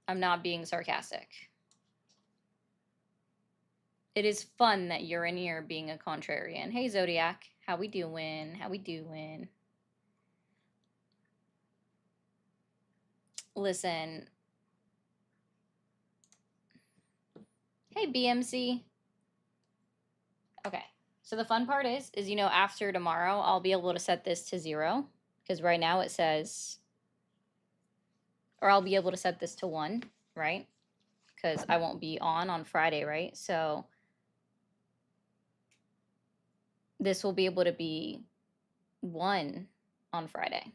I'm not being sarcastic. It is fun that you're in here being a contrarian. Hey, Zodiac. How we doing? How we doing? Listen. Hey, BMC. Okay. So the fun part is, you know, after tomorrow, I'll be able to set this to 0. Because right now it says, or I'll be able to set this to 1, right? Because I won't be on Friday, right? So this will be able to be 1 on Friday.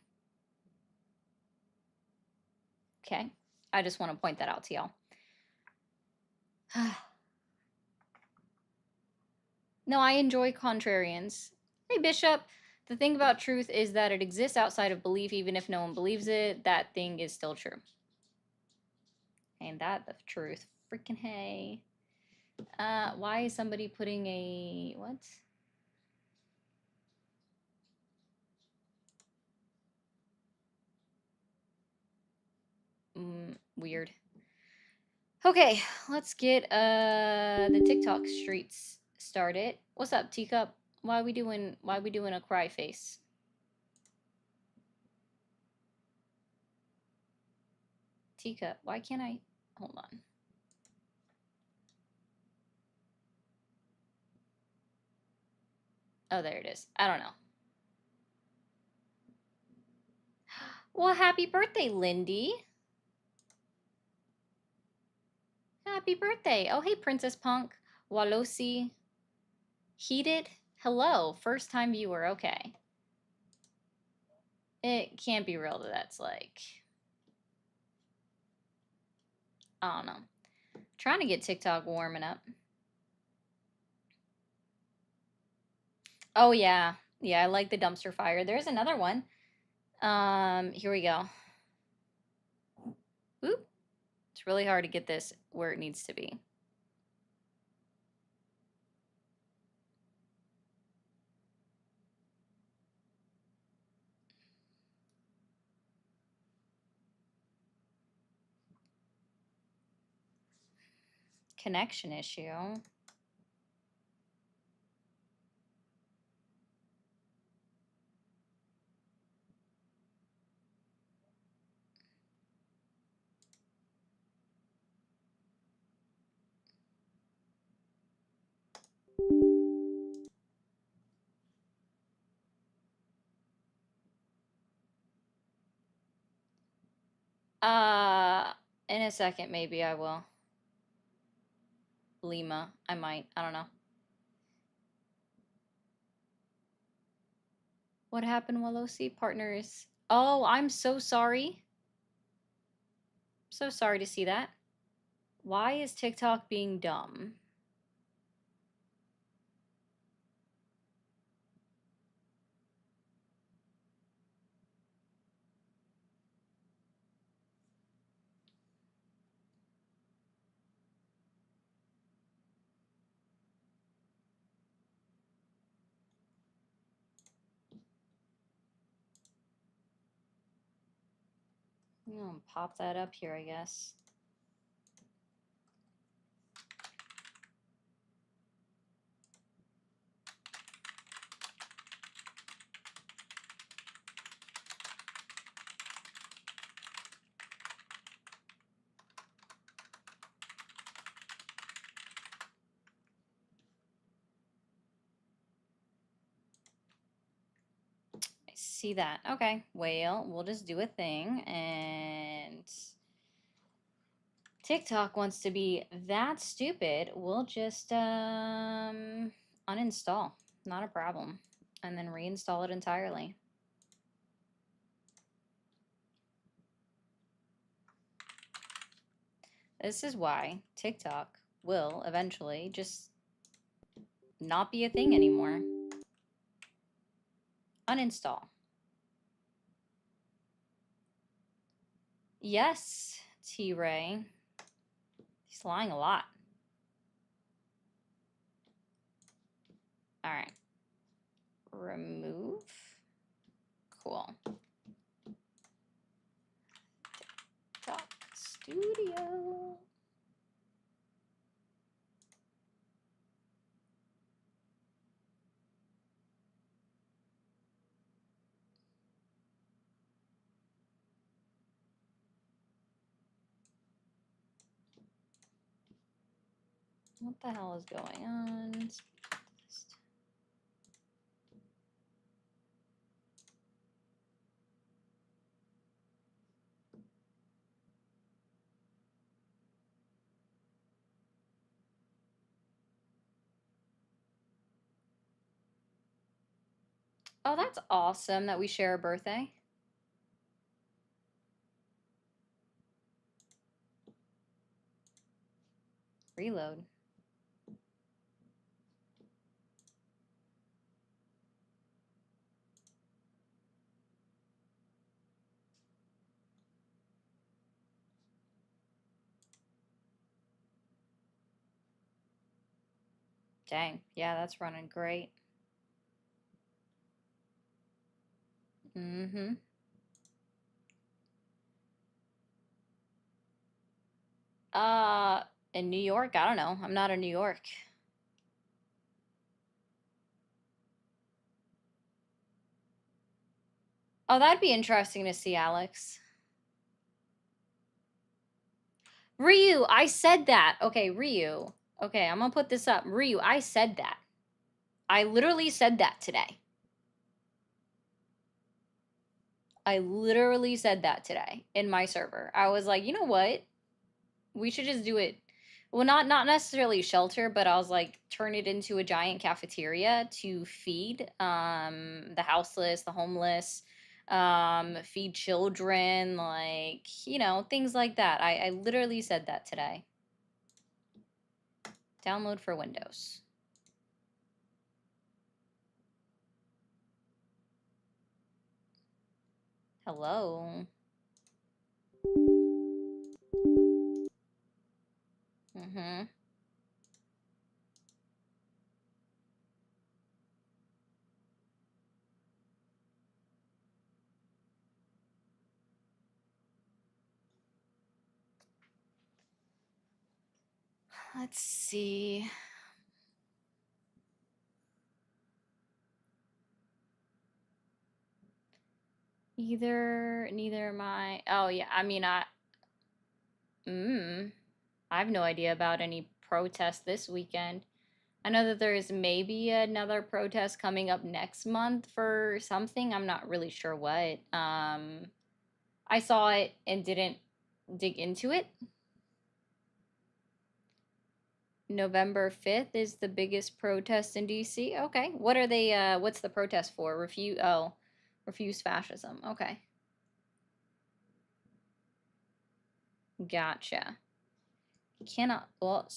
Okay? I just want to point that out to y'all. No, I enjoy contrarians. Hey, Bishop. The thing about truth is that it exists outside of belief. Even if no one believes it, that thing is still true. Ain't that the truth? Freaking hey. Why is somebody putting a... what? Weird. Okay, let's get the TikTok streets started. What's up, Teacup? Why we doing a cry face? Teacup, why can't I... hold on. Oh, there it is. I don't know. Well, happy birthday, Lindy. Happy birthday. Oh, hey, Princess Punk. Walosi. Heated. Hello. First time viewer. Okay. It can't be real that that's like... I don't know. Trying to get TikTok warming up. Oh, yeah. Yeah, I like the dumpster fire. There's another one. Here we go. Oop. It's really hard to get this where it needs to be. Connection issue. In a second, maybe I will. Lima, I might. I don't know. What happened, Walosi? Partners. Oh, I'm so sorry. So sorry to see that. Why is TikTok being dumb? I'm gonna pop that up here, I guess. I see that. Okay, well, we'll just do a thing, and TikTok wants to be that stupid. We'll just uninstall. Not a problem. And then reinstall it entirely. This is why TikTok will eventually just not be a thing anymore. Uninstall. Yes, T-Ray. He's lying a lot. All right. Remove. Cool. TikTok Studio. What the hell is going on? Oh, that's awesome that we share a birthday. Reload. Dang. Yeah, that's running great. Mm-hmm. In New York, I don't know. I'm not in New York. Oh, that'd be interesting to see, Alex. Ryu, I said that. Okay, Ryu. Okay, I'm gonna put this up. Ryu, I said that. I literally said that today. I literally said that today in my server. I was like, you know what? We should just do it. Well, not necessarily shelter, but I was like, turn it into a giant cafeteria to feed the houseless, the homeless, feed children, like, you know, things like that. I literally said that today. Download for Windows. Hello. Mm-hmm. Let's see. Neither am I. Oh yeah, I mean I have no idea about any protest this weekend. I know that there is maybe another protest coming up next month for something. I'm not really sure what. I saw it and didn't dig into it. November 5th is the biggest protest in DC. Okay. What are they what's the protest for? Refuse fascism. Okay. Gotcha. Cannot well,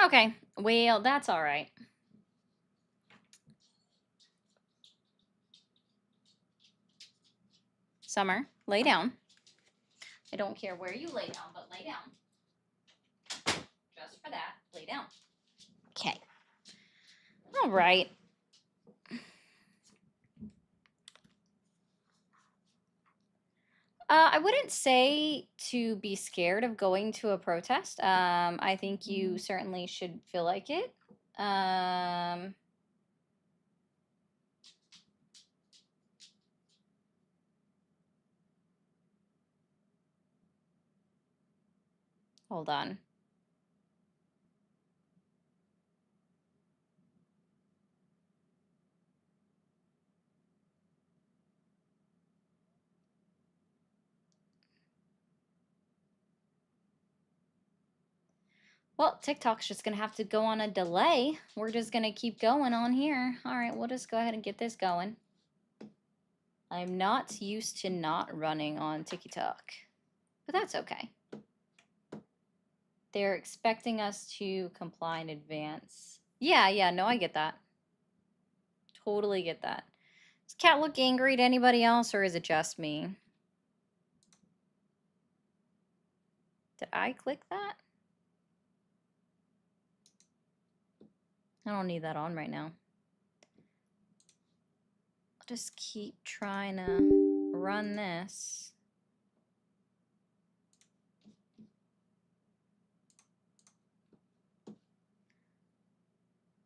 Okay. Well, that's all right. Summer, lay down. I don't care where you lay down, but lay down. Just for that, lay down. Okay. All right. I wouldn't say to be scared of going to a protest. I think you certainly should feel like it. Hold on. Well, TikTok's just gonna have to go on a delay. We're just gonna keep going on here. All right, we'll just go ahead and get this going. I'm not used to not running on TikTok, but that's okay. They're expecting us to comply in advance. Yeah, no, I get that. Totally get that. Does Cat look angry to anybody else, or is it just me? Did I click that? I don't need that on right now. I'll just keep trying to run this.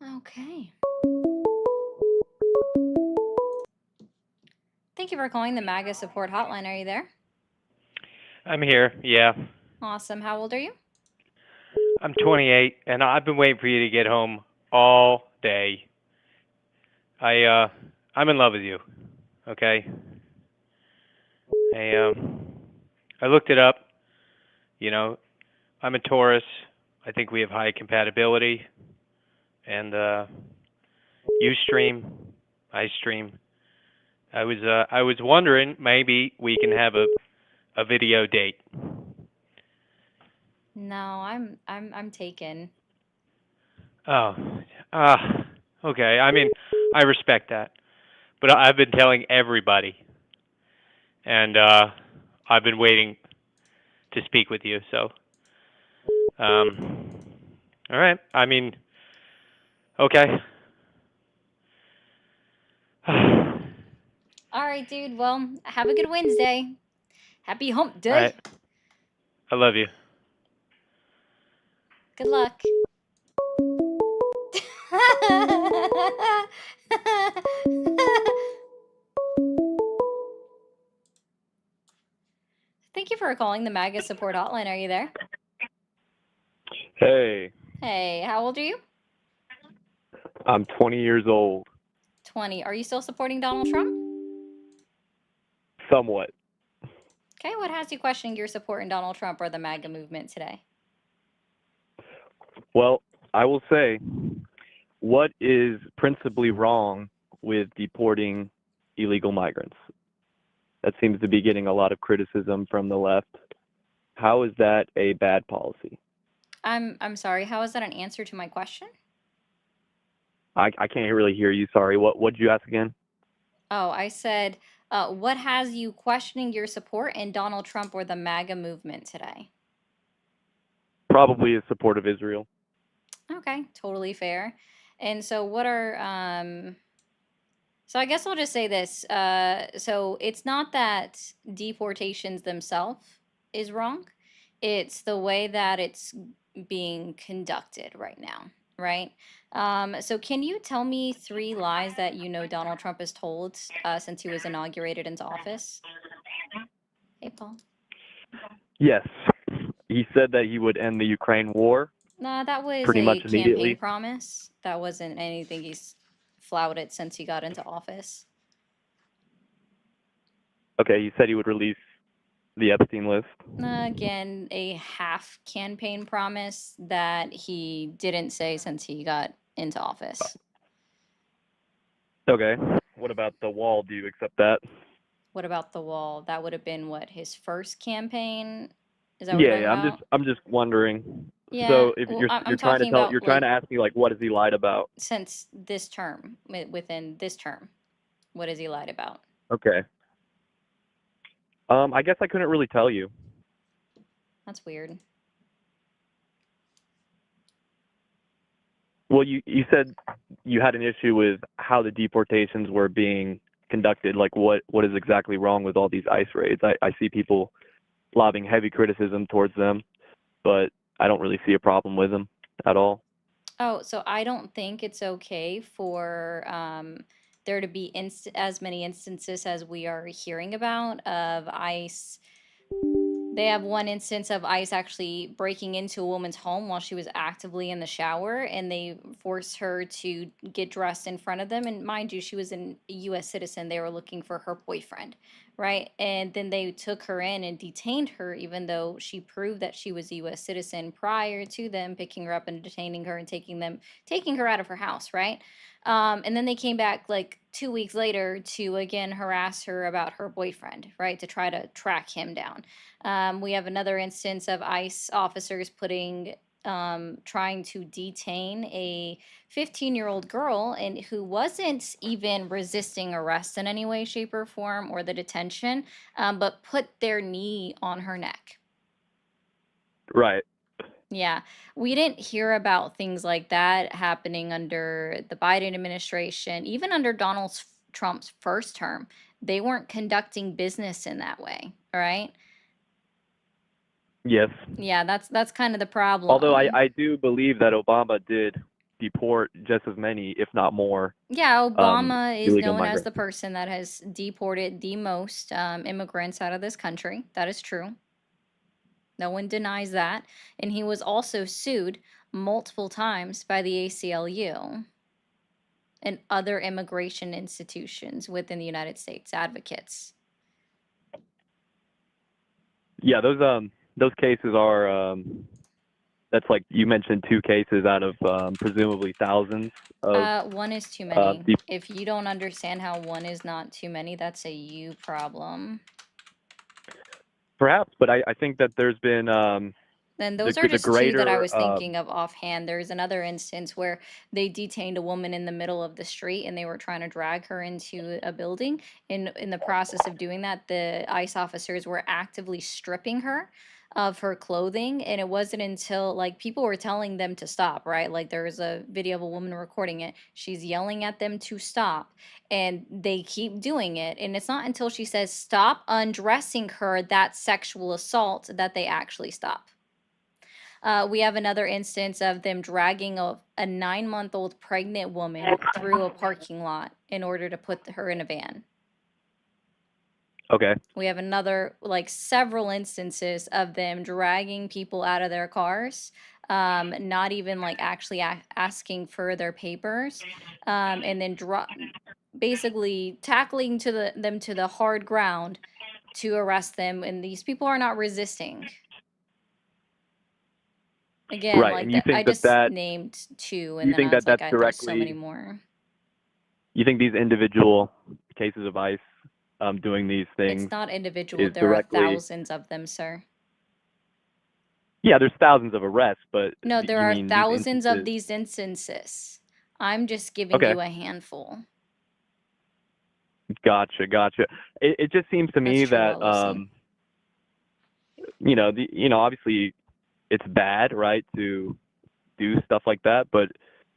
Okay. Thank you for calling the MAGA support hotline. Are you there? I'm here. Yeah. Awesome. How old are you? I'm 28 and I've been waiting for you to get home all day. I'm in love with you. Okay? I I looked it up. You know, I'm a Taurus. I think we have high compatibility and you stream, I stream. I was wondering maybe we can have a video date. No, I'm taken. Oh. Okay. I mean, I respect that. But I've been telling everybody and I've been waiting to speak with you. So, all right. I mean, okay. All right, dude. Well, have a good Wednesday. Happy hump All right. day. I love you. Good luck. Thank you for calling the MAGA support hotline. Are you there? Hey, Hey, how old are you? I'm 20 years old. 20. Are you still supporting Donald Trump? Somewhat. Okay, what has you questioning your support in Donald Trump or the MAGA movement today? Well, I will say, what is principally wrong with deporting illegal migrants? That seems to be getting a lot of criticism from the left. How is that a bad policy? I'm sorry. How is that an answer to my question? I can't really hear you. Sorry. What did you ask again? Oh, I said, what has you questioning your support in Donald Trump or the MAGA movement today? Probably a support of Israel. Okay, totally fair. And so, what are so I guess I'll just say this. So it's not that deportations themselves is wrong. It's the way that it's being conducted right now, right? So can you tell me 3 lies that you know Donald Trump has told since he was inaugurated into office? Hey, Paul. Yes. He said that he would end the Ukraine war Nah, that was pretty much a campaign immediately. promise. That wasn't anything he's flouted since he got into office. Okay, he said he would release the Epstein list. Again, a half campaign promise that he didn't say since he got into office. Okay. What about the wall? Do you accept that? What about the wall? That would have been what, his first campaign? Is that what we're Yeah, talking yeah. about? I'm just wondering. Yeah, So if well, I'm trying to talking about you're trying like to ask me like what has he lied about? since this term, within this term, what has he lied about? Okay. I guess I couldn't really tell you. That's weird. Well, you said you had an issue with how the deportations were being conducted. Like what is exactly wrong with all these ICE raids? I see people lobbing heavy criticism towards them, but I don't really see a problem with them at all. Oh, so I don't think it's okay for there to be as many instances as we are hearing about of ICE. They have one instance of ICE actually breaking into a woman's home while she was actively in the shower, and they forced her to get dressed in front of them. And mind you, she was a US citizen. They were looking for her boyfriend, right? And then they took her in and detained her, even though she proved that she was a US citizen prior to them picking her up and detaining her and taking her out of her house, right? And then they came back like 2 weeks later to again harass her about her boyfriend, right? To try to track him down. We have another instance of ICE officers trying to detain a 15-year-old girl and who wasn't even resisting arrest in any way, shape, or form or the detention, but put their knee on her neck. Right. Yeah, we didn't hear about things like that happening under the Biden administration, even under Trump's first term. They weren't conducting business in that way, all right? Yes. Yeah, that's kind of the Although problem. I do believe that Obama did deport just as many, if not more, Yeah, Obama is illegal known as migrants. the person that has deported the most immigrants out of this country. That is true. No one denies that. And he was also sued multiple times by the ACLU and other immigration institutions within the United States, advocates. Yeah, those cases are that's like you mentioned 2 cases out of presumably thousands of One is too many. deep, If you don't understand how one is not too many, that's a you problem. perhaps, but I think that there's been Then those the are just two that I greater was thinking of offhand. There's another instance where they detained a woman in the middle of the street and they were trying to drag her into a building. In the process of doing that, the ICE officers were actively stripping her of her clothing, and it wasn't until like people were telling them to stop, right? Like there was a video of a woman recording it. She's yelling at them to stop, and they keep doing it. And it's not until she says stop undressing her, that sexual assault, that they actually stop. We have another instance of them dragging a 9-month-old pregnant woman through a parking lot in order to put her in a van. Okay. We have another, like several instances of them dragging people out of their cars, not even like actually asking for their papers, and then basically tackling them to the hard ground to arrest them. And these people are not resisting. Again, Right, like and you I think just that named two, and you then I think was that like, that's there's so many directly more. you think these individual cases of ICE doing these things It's not individual. is There are directly thousands of them, sir. yeah, there's thousands of arrests, but No, there you are mean these thousands of instances? these instances. I'm just giving Okay, you a handful. gotcha. It just seems to That's me true, that Lucy. obviously it's bad, right, to do stuff like that, but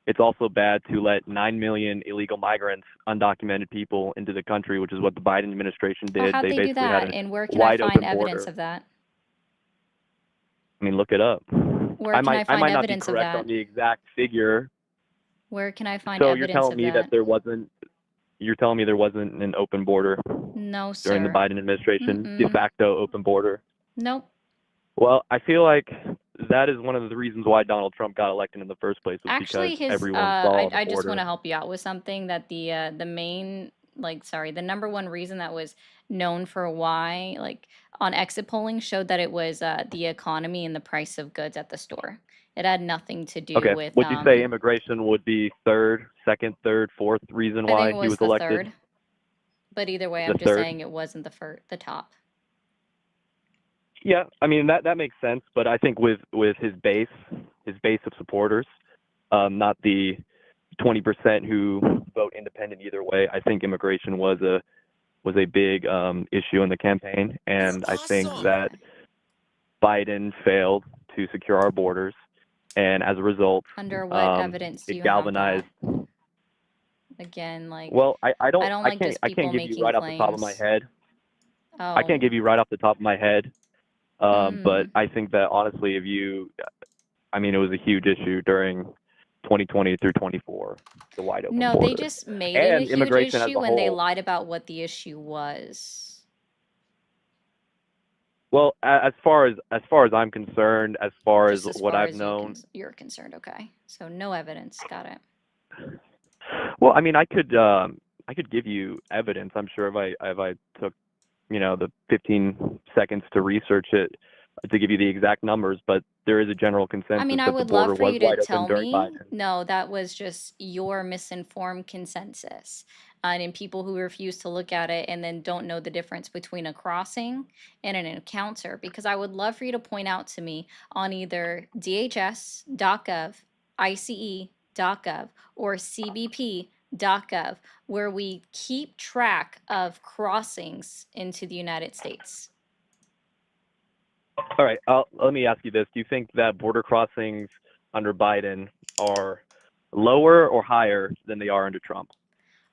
it's also bad to let 9 million illegal migrants, undocumented people, into the country, which is what the Biden administration Well, did. how'd They they do basically had that? a And where can I wide find open evidence border. of that? I mean, look it up. Where can I I find might not be evidence of correct that? on the exact figure. Where can I find So you're evidence telling of me that that? you're telling me there wasn't an open border No, during the sir. Biden administration, de Mm-mm. facto open border? Nope. Well, I feel like that is one of the reasons why Donald Trump got elected in the first place, was because Actually, everyone saw the I just want border. to help you out with something that the number one reason that was known for why, like on exit polling, showed that it was the economy and the price of goods at the store. It had nothing to do Okay. with Would you say immigration would be second, third, fourth reason I think why it he was was the elected? third, but either way, The I'm just third? saying it wasn't the top. Yeah, I mean that makes sense, but I think with his base of supporters, not the 20% who vote independent either way, I think immigration was a big issue in the campaign, and I think that Biden failed to secure our borders, and as a result, Under what evidence do it you galvanized. have that? Again, like Well, I don't like just I people can't give you making right off the top of my claims. head. I Oh. can't give you right off the top of my head. But Mm. I think that honestly, I mean, it was a huge issue during 2020 through 24, the wide open No, border. they just made it a And huge immigration as issue a when they whole. lied about what the issue was. Well, as far as I'm concerned, as far as Just as what far I've as known. you're concerned, okay. So no evidence, got it. Well, I mean, I could give you evidence. I'm sure if I took, the 15 seconds to research it to give you the exact numbers, but there is a general consensus I mean, I that the would border love for was you to wide open tell during me, Biden. no, that was just your misinformed consensus. And in people who refuse to look at it and then don't know the difference between a crossing and an encounter, because I would love for you to point out to me on either DHS.gov, ICE.gov, or CBP.gov, where we keep track of crossings into the United States. All right, let me ask you this. Do you think that border crossings under Biden are lower or higher than they are under Trump?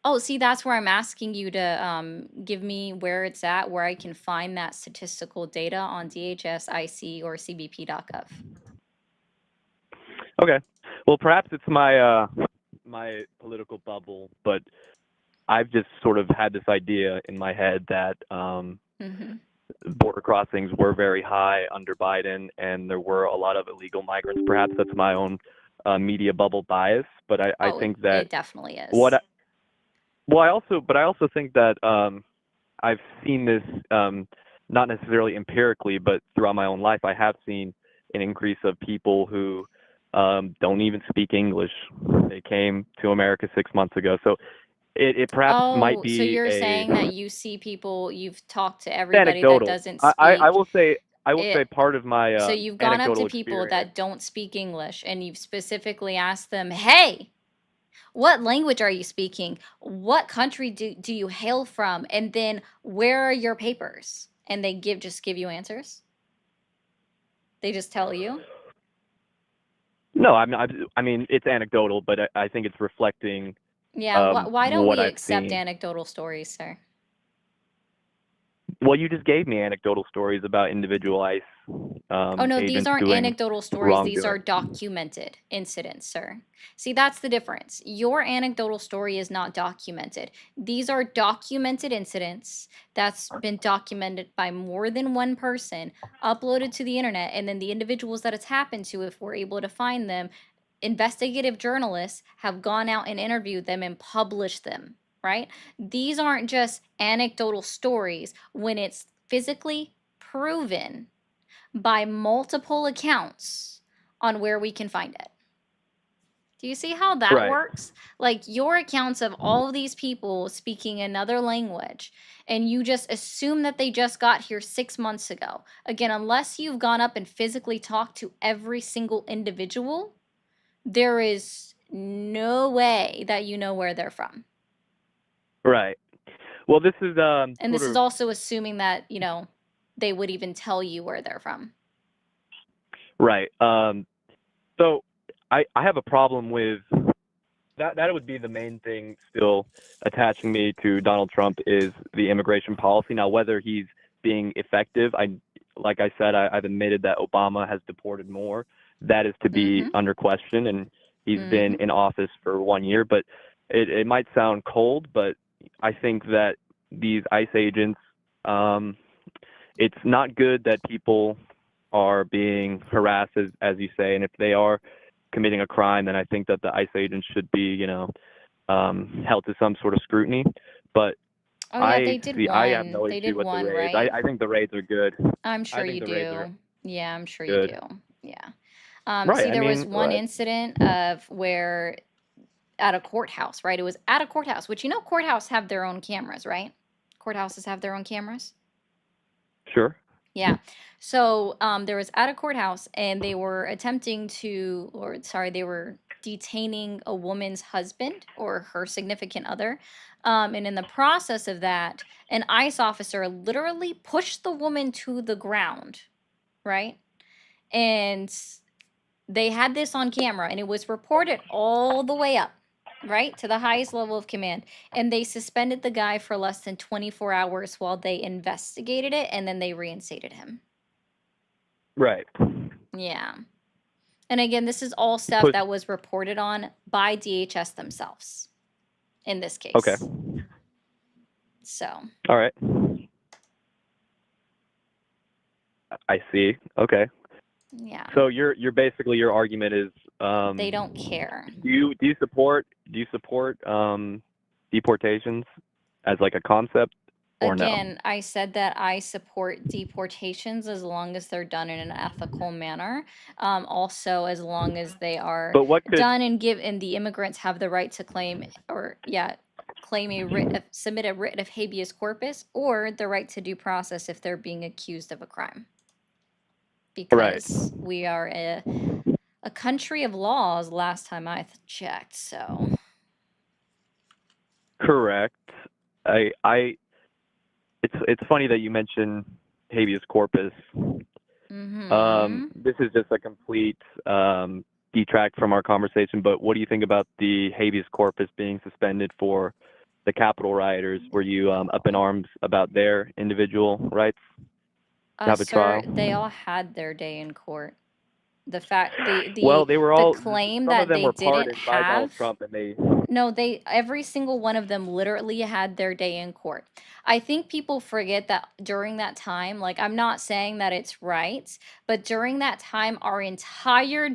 Oh, see, that's where I'm asking you to give me where it's at, where I can find that statistical data on DHS, IC, or CBP.gov. Okay, Well, perhaps it's my my political bubble, but I've just sort of had this idea in my head that Hmm. border crossings were very high under Biden, and there were a lot of illegal migrants. Perhaps that's my own media bubble bias, but I Oh, think that it definitely what is. I also think that I've seen this not necessarily empirically, but throughout my own life, I have seen an increase of people who don't even speak English. They came to America 6 months ago, so it perhaps might Oh, so be you're a saying that you see people, you've talked to everybody that anecdotal. doesn't I speak will say it. part of my So you've gone up to anecdotal people experience. that don't speak English and you've specifically asked them, "Hey, what language are you speaking? What country do you hail from? And then where are your papers?" And they just give you answers. They just tell you. No, I mean it's anecdotal, but I think it's reflecting Yeah, why don't what we I've accept seen. anecdotal stories, sir? Well, you just gave me anecdotal stories about individual ICE Oh no, these agents aren't doing anecdotal stories. These are wrongdoing. documented incidents, sir. See, that's the difference. Your anecdotal story is not documented. These are documented incidents that's been documented by more than one person, uploaded to the internet, and then the individuals that it's happened to, if we're able to find them, investigative journalists have gone out and interviewed them and published them, right? These aren't just anecdotal stories when it's physically proven by multiple accounts on where we can find it. Do you see how that Right. works? Like your accounts of all of these people speaking another language, and you just assume that they just got here 6 months ago. Again, unless you've gone up and physically talked to every single individual, there is no way that you know where they're from. Right. Well, this is And sort this is of also assuming that, they would even tell you where they're from. right. So I have a problem with that. That would be the main thing still attaching me to Donald Trump is the immigration policy. Now, whether he's being effective, like I said, I've admitted that Obama has deported more. That is to be Mm-hmm. under question, and he's been Mm-hmm. in office for 1 year. But it might sound cold, but I think that these ICE agents, um, it's not good that people are being harassed, as you say, and if they are committing a crime, then I think that the ICE agents should be, held to some sort of scrutiny. But Oh yeah, they did I have one. no They did issue with the one, raids. right? I think the raids are good. I'm I sure think you the raids are do. Yeah, I'm sure you good. do. Yeah. Right. See, I there was mean, one right. incident of where at a courthouse, right? It was at a courthouse, which courthouse have their own cameras, right? Courthouses have their own cameras. Sure. Yeah. So there was at a courthouse, and they were attempting to, or sorry, they were detaining a woman's husband or her significant other. And in the process of that, an ICE officer literally pushed the woman to the ground, right? And they had this on camera, and it was reported all the way up, right, to the highest level of command. And they suspended the guy for less than 24 hours while they investigated it, and then they reinstated him. Right. Yeah. And again, this is all stuff Push. that was reported on by DHS themselves in this Okay. case. So, All right. I see. Okay. yeah, So you're basically your argument is they don't care. do you support deportations as like a concept or no? Again, I said that I support deportations as long as they're done in an ethical manner. Also, as long as they are But what could done and the immigrants have the right to claim, or yeah, claim submit a writ of habeas corpus, or the right to due process if they're being accused of a crime. right. Because we are a country of laws. Last time I checked, so. Correct. I it's funny that you mentioned habeas corpus. Mm-hmm. This is just a complete detract from our conversation, but what do you think about the habeas corpus being suspended for the Capitol rioters? Were you up in arms about their individual rights to have a Sir, trial? they all had their day in court. The fact Well, they were the all claim some of that them they were didn't pardoned by Donald have. Trump, and they No, every single one of them literally had their day in court. I think people forget that during that time, like I'm not saying that it's right, but during that time, our entire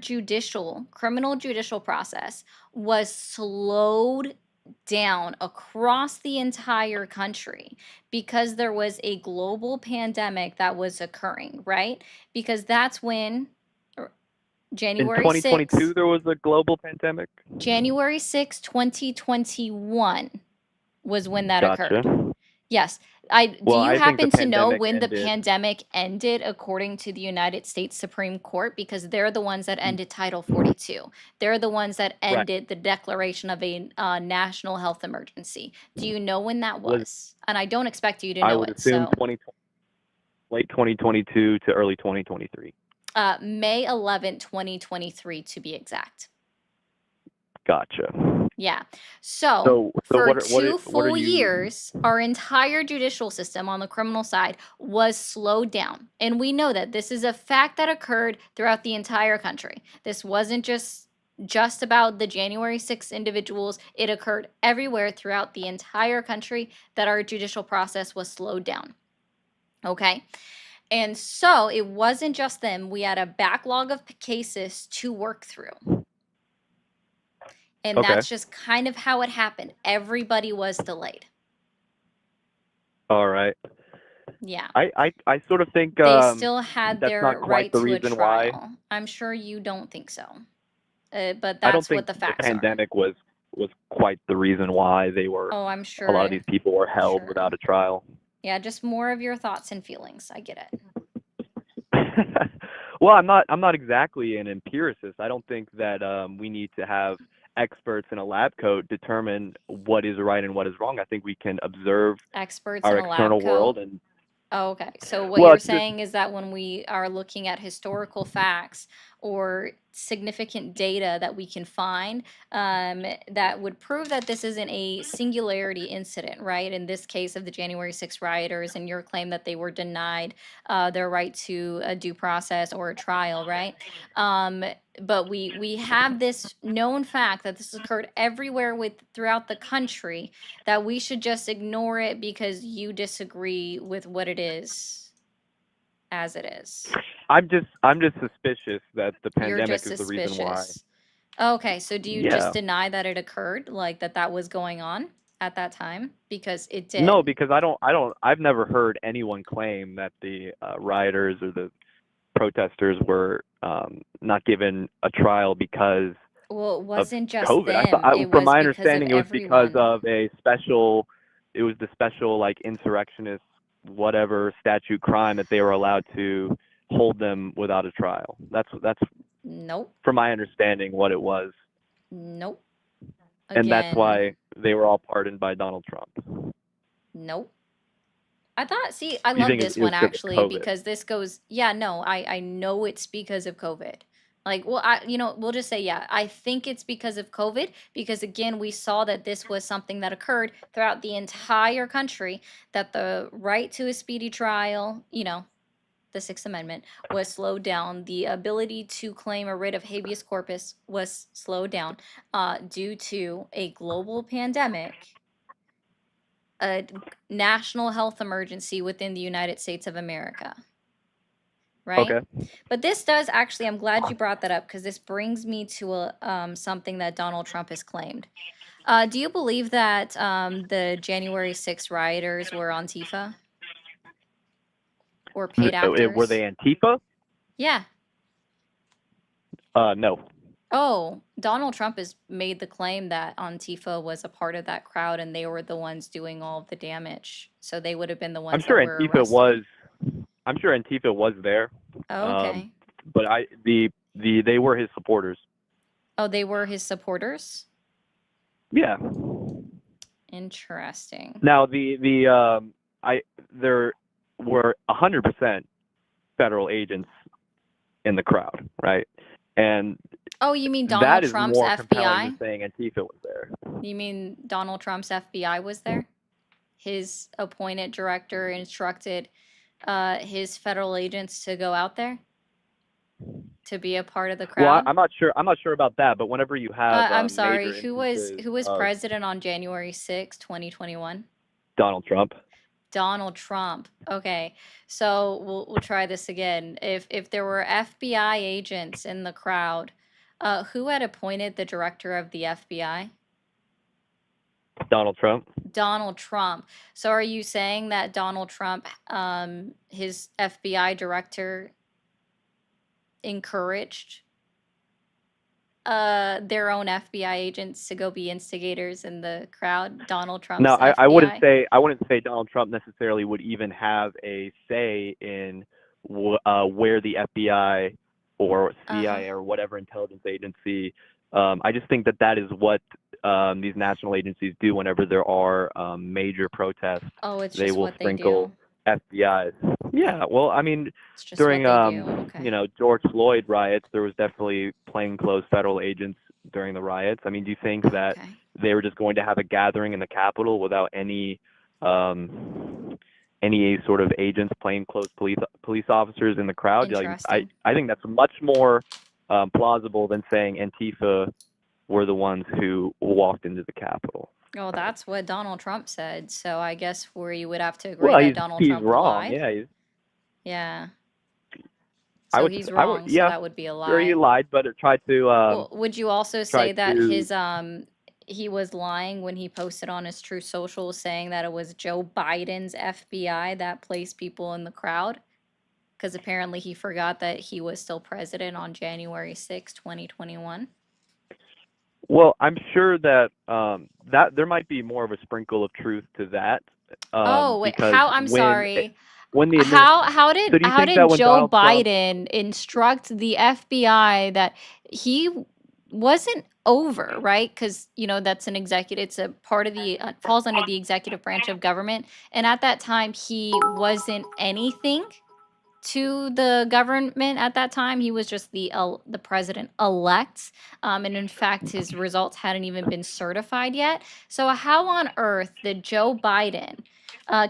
criminal judicial process was slowed down across the entire country because there was a global pandemic that was occurring, right? Because that's when er, in January 2022 6th, there was a global pandemic. January 6th, 2021 was when that Gotcha. occurred. Yes. Do Well, you I think the happen to know pandemic when the ended. pandemic ended according to the United States Supreme Court? Because they're the ones that ended Title 42. They're the ones that Right. ended the declaration of a national health emergency. Do you know when that Was was? And I don't expect you to I know would it. assume So, late 2022 to early 2023. May 11th, 2023 to be exact. Gotcha. Yeah. So So for what are two what are full you? years, our entire judicial system on the criminal side was slowed down. And we know that this is a fact that occurred throughout the entire country. This wasn't just about the January 6th individuals. It occurred everywhere throughout the entire country that our judicial process was slowed down. Okay. And so it wasn't just them. We had a backlog of cases to work through. And Okay. that's just kind of how it happened. Everybody was delayed. All right. Yeah. I sort of think They still had that's not their quite right the to a reason why. trial. I'm sure you don't think so. But I don't that's think what the the facts are. pandemic was quite the reason why they were Oh, I'm a lot of sure. these people were held Sure. without a trial. Yeah, just more of your thoughts and feelings. I get it. Well, I'm not exactly an empiricist. I don't think that we need to have experts in a lab coat determine what is right and what is wrong. I think we can observe Experts our in a lab external world coat. and Oh, okay. So what well, you're it's just saying is that when we are looking at historical facts or significant data that we can find that would prove that this isn't a singularity incident, right? In this case of the January 6th rioters and your claim that they were denied their right to a due process or a trial, right? But we have this known fact that this occurred everywhere throughout the country, that we should just ignore it because you disagree with what it is as it is. I'm just suspicious that the You're pandemic just is the reason why. suspicious. Okay, so do you Yeah. just deny that it occurred, like that was going on at that time? Because it did. No, because I've never heard anyone claim that the rioters or the protesters were not given a trial because Well, it of wasn't just COVID. them. It From was my because of understanding, it was because everyone. of it was the special like insurrectionist whatever statute crime that they were allowed to hold them without a trial. That's Nope. from my understanding what it was. Nope. And that's Again, why they were all pardoned by Donald Trump. nope. See, I You love think this it was one because of actually COVID? because this goes, yeah, no, I know it's because of COVID. Like, well, we'll just say, yeah, I think it's because of COVID because again, we saw that this was something that occurred throughout the entire country, that the right to a speedy trial, the Sixth Amendment was slowed down. The ability to claim a writ of habeas corpus was slowed down due to a global pandemic, a national health emergency within the United States of America. Right? Okay. But this does actually, I'm glad you brought that up because this brings me to something that Donald Trump has claimed. Do you believe that the January 6th rioters were Antifa or paid actors? Were they Antifa? Yeah. No. Oh, Donald Trump has made the claim that Antifa was a part of that crowd and they were the ones doing all of the damage. So they would have been the ones that were arrested. I'm sure Antifa was there. Oh, okay. But they were his supporters. Oh, they were his supporters? Yeah. Interesting. Now there were 100% federal agents in the crowd, right? And oh, you mean that Donald is Trump's more compelling FBI? than saying Antifa was there. You mean Donald Trump's FBI was there? His appointed director instructed his federal agents to go out there? to be a part of the Well, crowd? I'm not sure. I'm not sure about that. But whenever you have I'm sorry. major Who was instances of president on January 6, 2021? Donald Trump, Donald Trump. Okay. So we'll try this again. If there were FBI agents in the crowd, who had appointed the director of the FBI? Donald Trump. Donald Trump. So are you saying that Donald Trump, his FBI director, encouraged their own FBI agents to go be instigators in the crowd? Donald Trump's No, FBI? I wouldn't say Donald Trump necessarily would even have a say in where the FBI or CIA or whatever intelligence agency. I just think that is what these national agencies do whenever there are major protests. Oh, it's They just will what they sprinkle do. FBI's. Yeah, well, I mean, It's just during what they do. Okay. you know, George Floyd riots, there was definitely plainclothes federal agents during the riots. I mean, do you think that Okay. they were just going to have a gathering in the Capitol without any sort of agents, plainclothes police officers in the crowd? Like, Interesting. I think that's much more plausible than saying Antifa were the ones who walked into the Capitol. Well, that's what Donald Trump said. So I guess you would have to agree Well, that Donald he's Trump wrong. lied. Yeah, Yeah. I So would he's I wrong. would So yeah, that would be a sure he lie. lied, but it tried to Well, would you also say that to his he was lying when he posted on his True Social saying that it was Joe Biden's FBI that placed people in the crowd? Because apparently he forgot that he was still president on January 6, 2021. Well, I'm sure that that there might be more of a sprinkle of truth to that. Oh, wait, Because how? I'm sorry. when the How so do you how think did that when Joe Donald Trump Biden instruct the FBI that he wasn't over, right? Because that's an executive. It's a part of the falls under the executive branch of government, and at that time he wasn't anything to the government. At that time he was just the president elect, and in fact his results hadn't even been certified yet. So how on earth did Joe Biden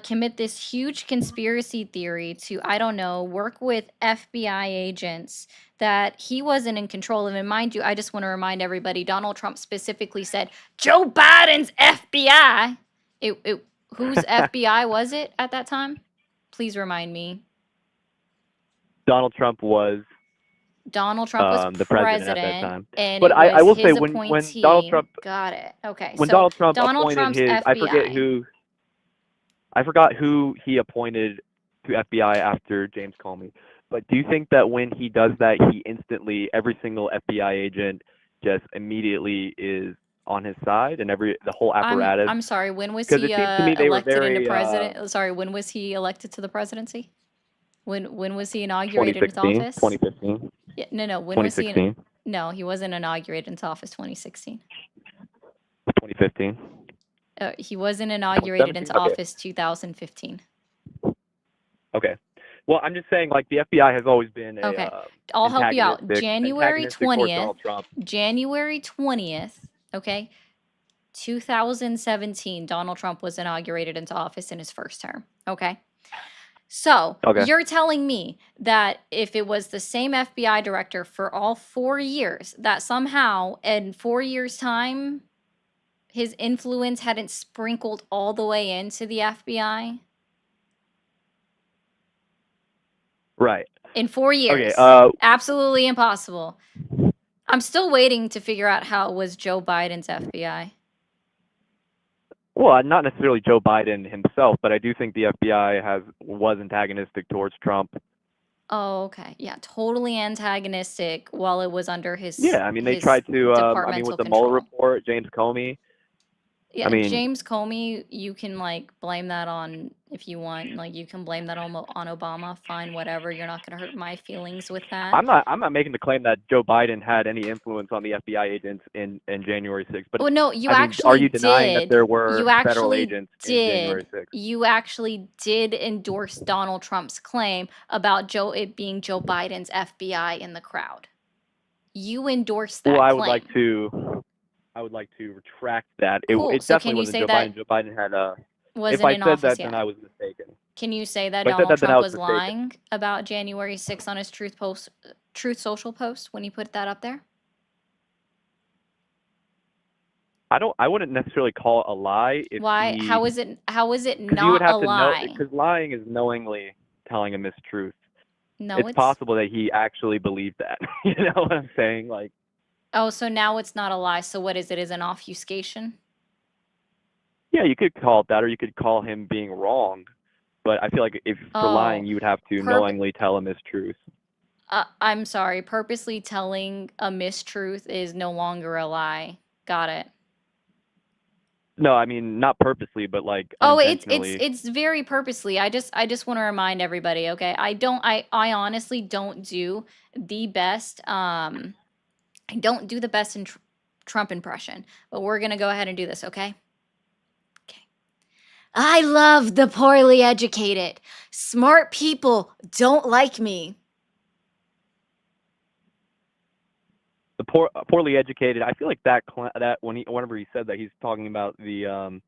commit this huge conspiracy theory to, I don't know, work with FBI agents that he wasn't in control of? And mind you, I just want to remind everybody, Donald Trump specifically said Joe Biden's FBI. Whose FBI was it at that time? Please remind me. Donald Trump was the president at that time. and But it I was will his say when appointee. Donald Trump Got it. Okay, when so Donald Trump Donald appointed Trump's his FBI. I forgot who he appointed to FBI after James Comey. But do you think that when he does that, he instantly, every single FBI agent just immediately is on his side, and the whole apparatus? I'm sorry. When was 'Cause he it seems to me they were elected into very president? Sorry, when was he elected to the presidency? When was he inaugurated into 2016, office? 2015, Yeah, no. When was he? 2016, No, he wasn't inaugurated into office 2016. 2015. He wasn't inaugurated into 2017? Okay. office 2015. Okay. Well, I'm just saying, like, the FBI has always been a Okay. I'll help you out. antagonistic towards Donald Trump. January 20th, okay, 2017, Donald Trump was inaugurated into office in his first term, okay? So Okay. you're telling me that if it was the same FBI director for all 4 years, that somehow in 4 years' time, his influence hadn't sprinkled all the way into the FBI? Right. In 4 years. Okay. Absolutely impossible. I'm still waiting to figure out how it was Joe Biden's FBI. Well, not necessarily Joe Biden himself, but I do think the FBI was antagonistic towards Trump. Oh, okay. Yeah, totally antagonistic while it was under his Yeah, I mean, they his tried to, with departmental the Mueller control. report, James Comey. Yeah, I mean, James Comey, you can blame that on, if you want, you can blame that on Obama. Fine, whatever. You're not going to hurt my feelings with that. I'm not making the claim that Joe Biden had any influence on the FBI agents in January 6th. But well, no, you I mean, actually are you denying did. that there were You federal actually agents in did. January 6th? You actually did endorse Donald Trump's claim about it being Joe Biden's FBI in the crowd. You endorsed that Well, I claim. would like to retract that. Cool. It So definitely can you wasn't say Joe that Biden. Joe Biden had a. wasn't If I in said office that, yet? then I was mistaken. Can you say that If I said Donald that, then I Trump was was mistaken. lying about January 6th on his Truth Truth Social post when you put that up there? I wouldn't necessarily call it a lie if Why? he, How is it because you would not a have to know, lie? because lying is knowingly telling a mistruth. No, It's it's possible that he actually believed that. You know what I'm saying? Like, oh, so now it's not a lie. So what is it? Is an obfuscation? yeah, you could call it that, or you could call him being wrong. But I feel like if for lying, Oh, you would have to perp knowingly tell a mistruth. I'm sorry. Purposely telling a mistruth is no longer a lie. Got it. No, I mean not purposely, but like Oh, unintentionally. it's very purposely. I just want to remind everybody, okay? I honestly don't do the best I don't do the best in Trump impression, but we're going to go ahead and do this, okay? Okay. I love the poorly educated. Smart people don't like me. The poorly educated. I feel like that whenever he said that, he's talking about the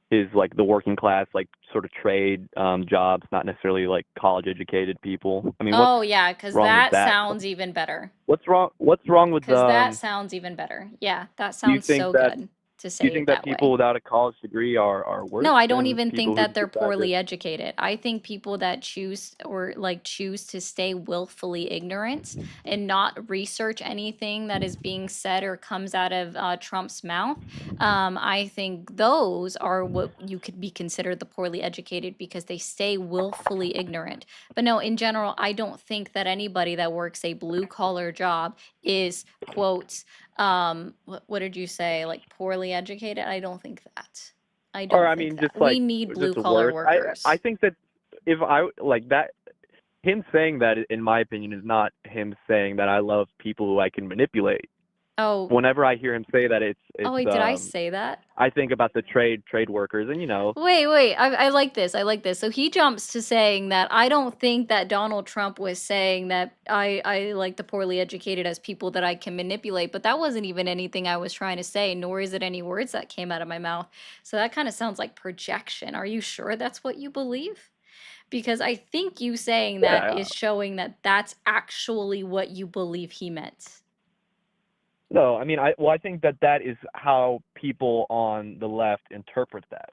his like the working class, like sort of trade jobs, not necessarily like college educated people. I mean, what's Oh, yeah, cuz wrong with that that? sounds even better. What's wrong with Cuz that sounds even better. Yeah, that do you sounds think so that good to do you say think it that that people way. without a college degree are worse No, I don't than even people think who that they're decide to? poorly educated. I think people that choose to stay willfully ignorant and not research anything that is being said or comes out of Trump's mouth, I think those are what you could be considered the poorly educated because they stay willfully ignorant. But no, in general, I don't think that anybody that works a blue collar job is, quote, what did you say, like poorly educated? I don't think that. I Or don't I think mean, just that. We like need blue just collar worse. I workers. think that if I like that, him saying that, in my opinion, is not him saying that I love people who I can manipulate. Oh, Whenever I hear him say that, oh wait, did I say that? I think about the trade workers, and Wait, I like this. I like this. So he jumps to saying that I don't think that Donald Trump was saying that I like the poorly educated as people that I can manipulate, but that wasn't even anything I was trying to say, nor is it any words that came out of my mouth. So that kind of sounds like projection. Are you sure that's what you believe? Because I think you saying that yeah. is showing that that's actually what you believe he meant. No, I mean, I think that is how people on the left interpret that.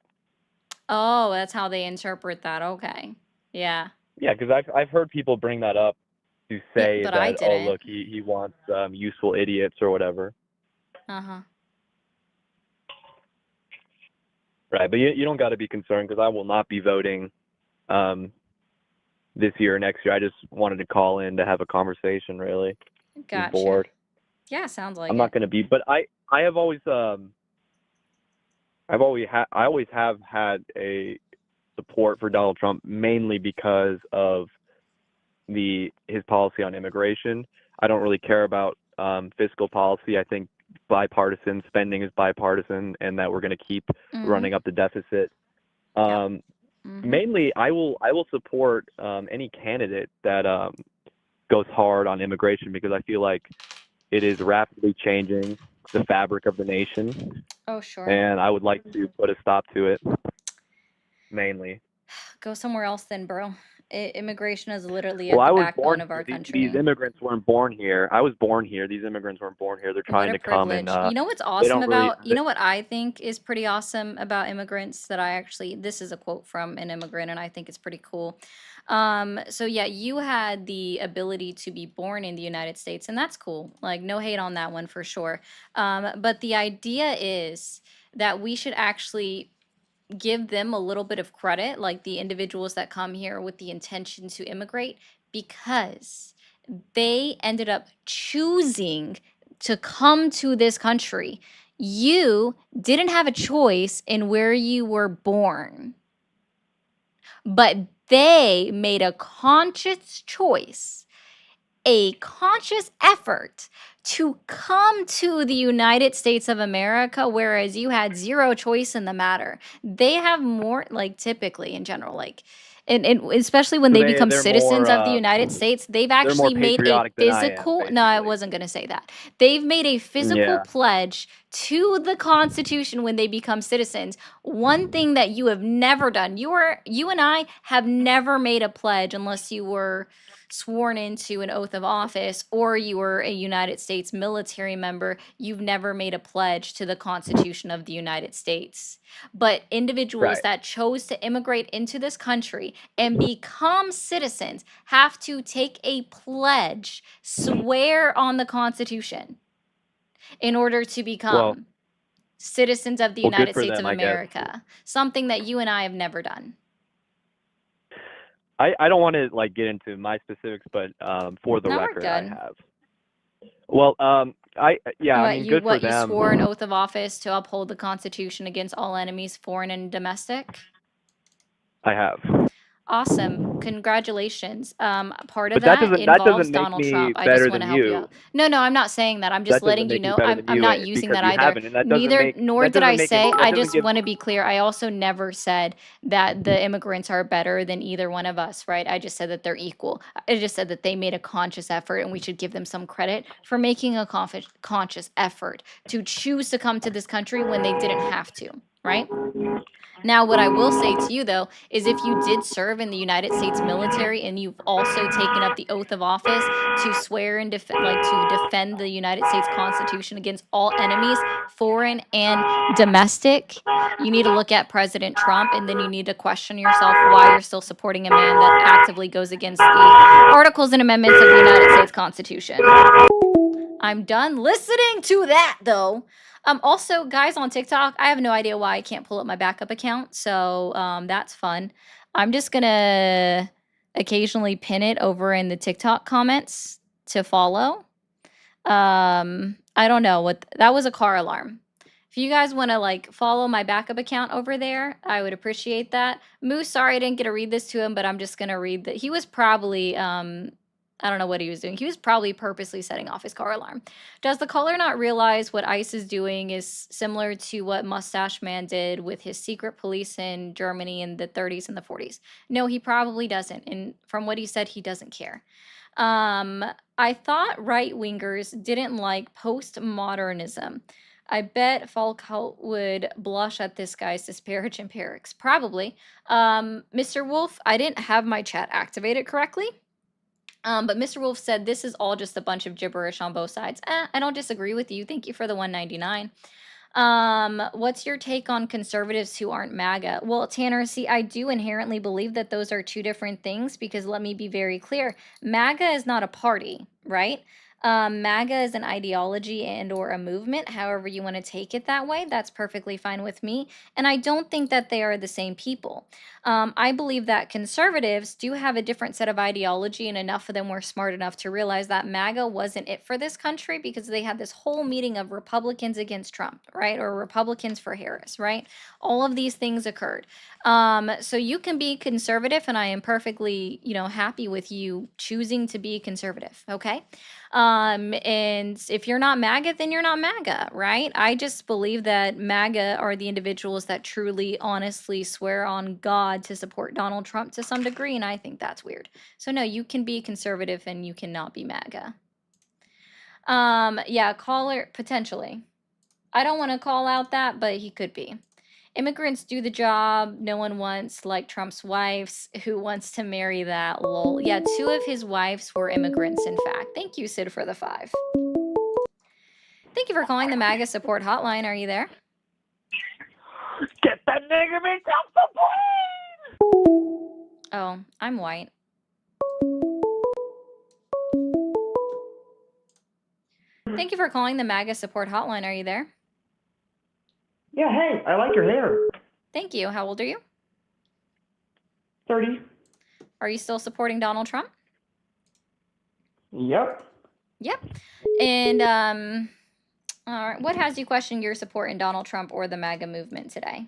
Oh, that's how they interpret that. Okay. Yeah. Yeah, because I've heard people bring that up to Yeah, say but I that, oh, didn't. look, he wants useful idiots or whatever. Uh-huh. Right, but you don't got to be concerned because I will not be voting this year or next year. I just wanted to call in to have a conversation. Really, just Gotcha. bored. Yeah, sounds like I'm it. not going to be, but I have always I always have had a support for Donald Trump mainly because of his policy on immigration. I don't really care about fiscal policy. I think bipartisan spending is bipartisan, and that we're going to keep running up the deficit. Yeah. Mm-hmm. Mainly, I will support any candidate that goes hard on immigration because I feel like it is rapidly changing the fabric of the nation, Oh, sure. and I would like to put a stop to it. Mainly. Go somewhere else then, bro. Immigration is literally Well, at I the was backbone born of our here. country. These immigrants weren't born here. I was born here. These immigrants weren't born here. They're What trying a to come and privilege. You know what's they awesome don't really. about, you know what I think is pretty awesome about immigrants that I actually, this is a quote from an immigrant and I think it's pretty cool. So yeah, you had the ability to be born in the United States and that's cool. Like no hate on that one for sure. But the idea is that we should actually give them a little bit of credit, like the individuals that come here with the intention to immigrate, because they ended up choosing to come to this country. You didn't have a choice in where you were born, but they made a conscious choice, a conscious effort to come to the United States of America, whereas you had zero choice in the matter. They have more, like typically in general, like, and especially when So they become they're citizens more of the United States, they've they're more actually made a patriotic than I am, physical, no, I basically. wasn't going to say that. They've made a physical Yeah. pledge to the Constitution when they become citizens. One thing that you have never done, you and I have never made a pledge unless you were sworn into an oath of office or you were a United States military member. You've never made a pledge to the Constitution of the United States. But individuals Right. that chose to immigrate into this country and become citizens have to take a pledge, swear on the Constitution in order to become Well, citizens of the well, good United for States them, of I guess. America. Something that you and I have never done. I don't want to like get into my specifics, but for the No, we're record, I good. have. Well, I mean, good for You them. swore an oath of office to uphold the Constitution against all enemies, foreign and domestic? I have. Awesome. Congratulations. Part of But that involves doesn't make Donald me Trump. I better just want to than help you you. out. No, I'm not saying that. I'm just That doesn't letting you make me know. better I'm than you not using because that you either. haven't, and that doesn't make Nor that did I doesn't make say. it, that I doesn't just give. want to be clear. I also never said that the immigrants are better than either one of us, right? I just said that they're equal. I just said that they made a conscious effort, and we should give them some credit for making a conscious effort to choose to come to this country when they didn't have to, right? Now, what I will say to you, though, is if you did serve in the United States military and you've also taken up the oath of office to swear and to defend the United States Constitution against all enemies, foreign and domestic, you need to look at President Trump, and then you need to question yourself why you're still supporting a man that actively goes against the articles and amendments of the United States Constitution. I'm done listening to that, though. Also, guys on TikTok, I have no idea why I can't pull up my backup account, so that's fun. I'm just gonna occasionally pin it over in the TikTok comments to follow. I don't know what that was. A car alarm. If you guys want to like follow my backup account over there, I would appreciate that. Moose, sorry I didn't get to read this to him, but I'm just gonna read that. He was probably I don't know what he was doing. He was probably purposely setting off his car alarm. Does the caller not realize what ICE is doing is similar to what Mustache Man did with his secret police in Germany in the 30s and the 40s? No, he probably doesn't. And from what he said, he doesn't care. I thought right-wingers didn't like postmodernism. I bet Falkhout would blush at this guy's disparaging empirics. Probably. Mr. Wolf, I didn't have my chat activated correctly. But Mr. Wolf said this is all just a bunch of gibberish on both sides. I don't disagree with you. Thank you for the 199. What's your take on conservatives who aren't MAGA? Well, Tanner, see, I do inherently believe that those are two different things because let me be very clear. MAGA is not a party, right? MAGA is an ideology and or a movement, however you want to take it that way. That's perfectly fine with me. And I don't think that they are the same people. I believe that conservatives do have a different set of ideology, and enough of them were smart enough to realize that MAGA wasn't it for this country because they had this whole meeting of Republicans against Trump, right? Or Republicans for Harris, right? All of these things occurred. So you can be conservative, and I am perfectly, happy with you choosing to be conservative, okay? And if you're not MAGA, then you're not MAGA, right? I just believe that MAGA are the individuals that truly, honestly swear on God to support Donald Trump to some degree, and I think that's weird. So no, you can be conservative and you cannot be MAGA. Yeah, caller, potentially. I don't want to call out that, but he could be. Immigrants do the job no one wants, like Trump's wives. Who wants to marry that? Lol. Yeah, 2 of his wives were immigrants, in fact. Thank you, Sid, for the 5. Thank you for calling the MAGA support hotline. Are you there? Get that nigger bitch off the plane! Oh, I'm white. Thank you for calling the MAGA support hotline. Are you there? Yeah, hey, I like your hair. Thank you. How old are you? 30. Are you still supporting Donald Trump? Yep. Yep. And all right. What has you questioned your support in Donald Trump or the MAGA movement today?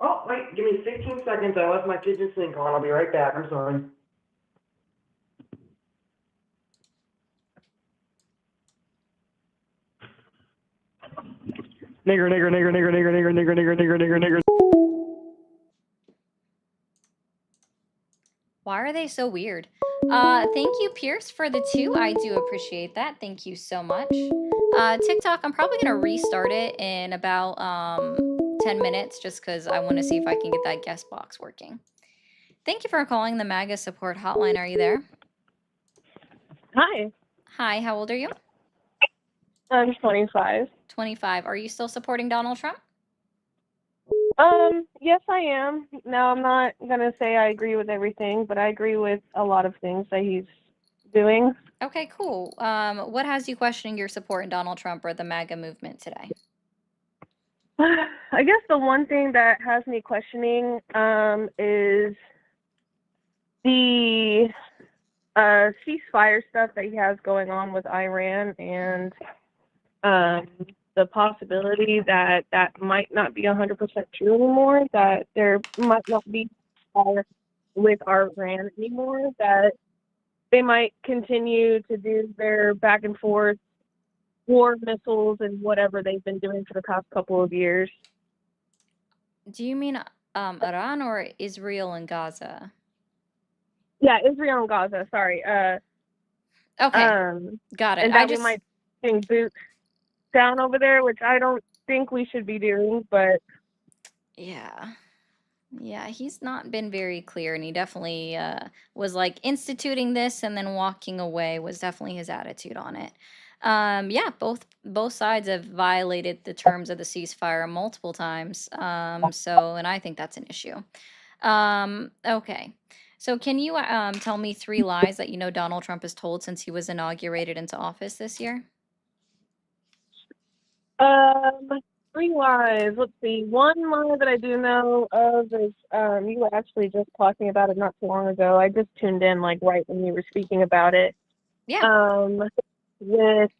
Oh, wait, give me 15 seconds. I left my kitchen sink on. I'll be right back. I'm sorry. Nigger, nigger, nigger, nigger, nigger, nigger, nigger, nigger, nigger, nigger, nigger. Why are they so weird? Thank you, Pierce, for the 2. I do appreciate that. Thank you so much. TikTok, I'm probably gonna restart it in about 10 minutes just because I want to see if I can get that guest box working. Thank you for calling the MAGA support hotline. Are you there? Hi, Hi, how old are you? I'm 25. 25. Are you still supporting Donald Trump? Yes, I am. Now, I'm not gonna say I agree with everything, but I agree with a lot of things that he's doing. Okay, cool. What has you questioning your support in Donald Trump or the MAGA movement today? I guess the one thing that has me questioning is the ceasefire stuff that he has going on with Iran and the possibility that that might not be 100% true anymore, that there might not be fire with Iran anymore, that they might continue to do their back and forth war missiles and whatever they've been doing for the past couple of years. Do you mean Iran or Israel and Gaza? Yeah, Israel and Gaza, sorry. Okay, got it. And that we might bring boots down over there, which I don't think we should be doing, but Yeah. Yeah, he's not been very clear, and he definitely was like instituting this and then walking away was definitely his attitude on it. Yeah, both sides have violated the terms of the ceasefire multiple times. And I think that's an issue. Okay. So can you tell me 3 lies that you know Donald Trump has told since he was inaugurated into office this year? 3 lies. Let's see. One lie that I do know of is you were actually just talking about it not too long ago. I just tuned in like right when you were speaking about it. Yeah. With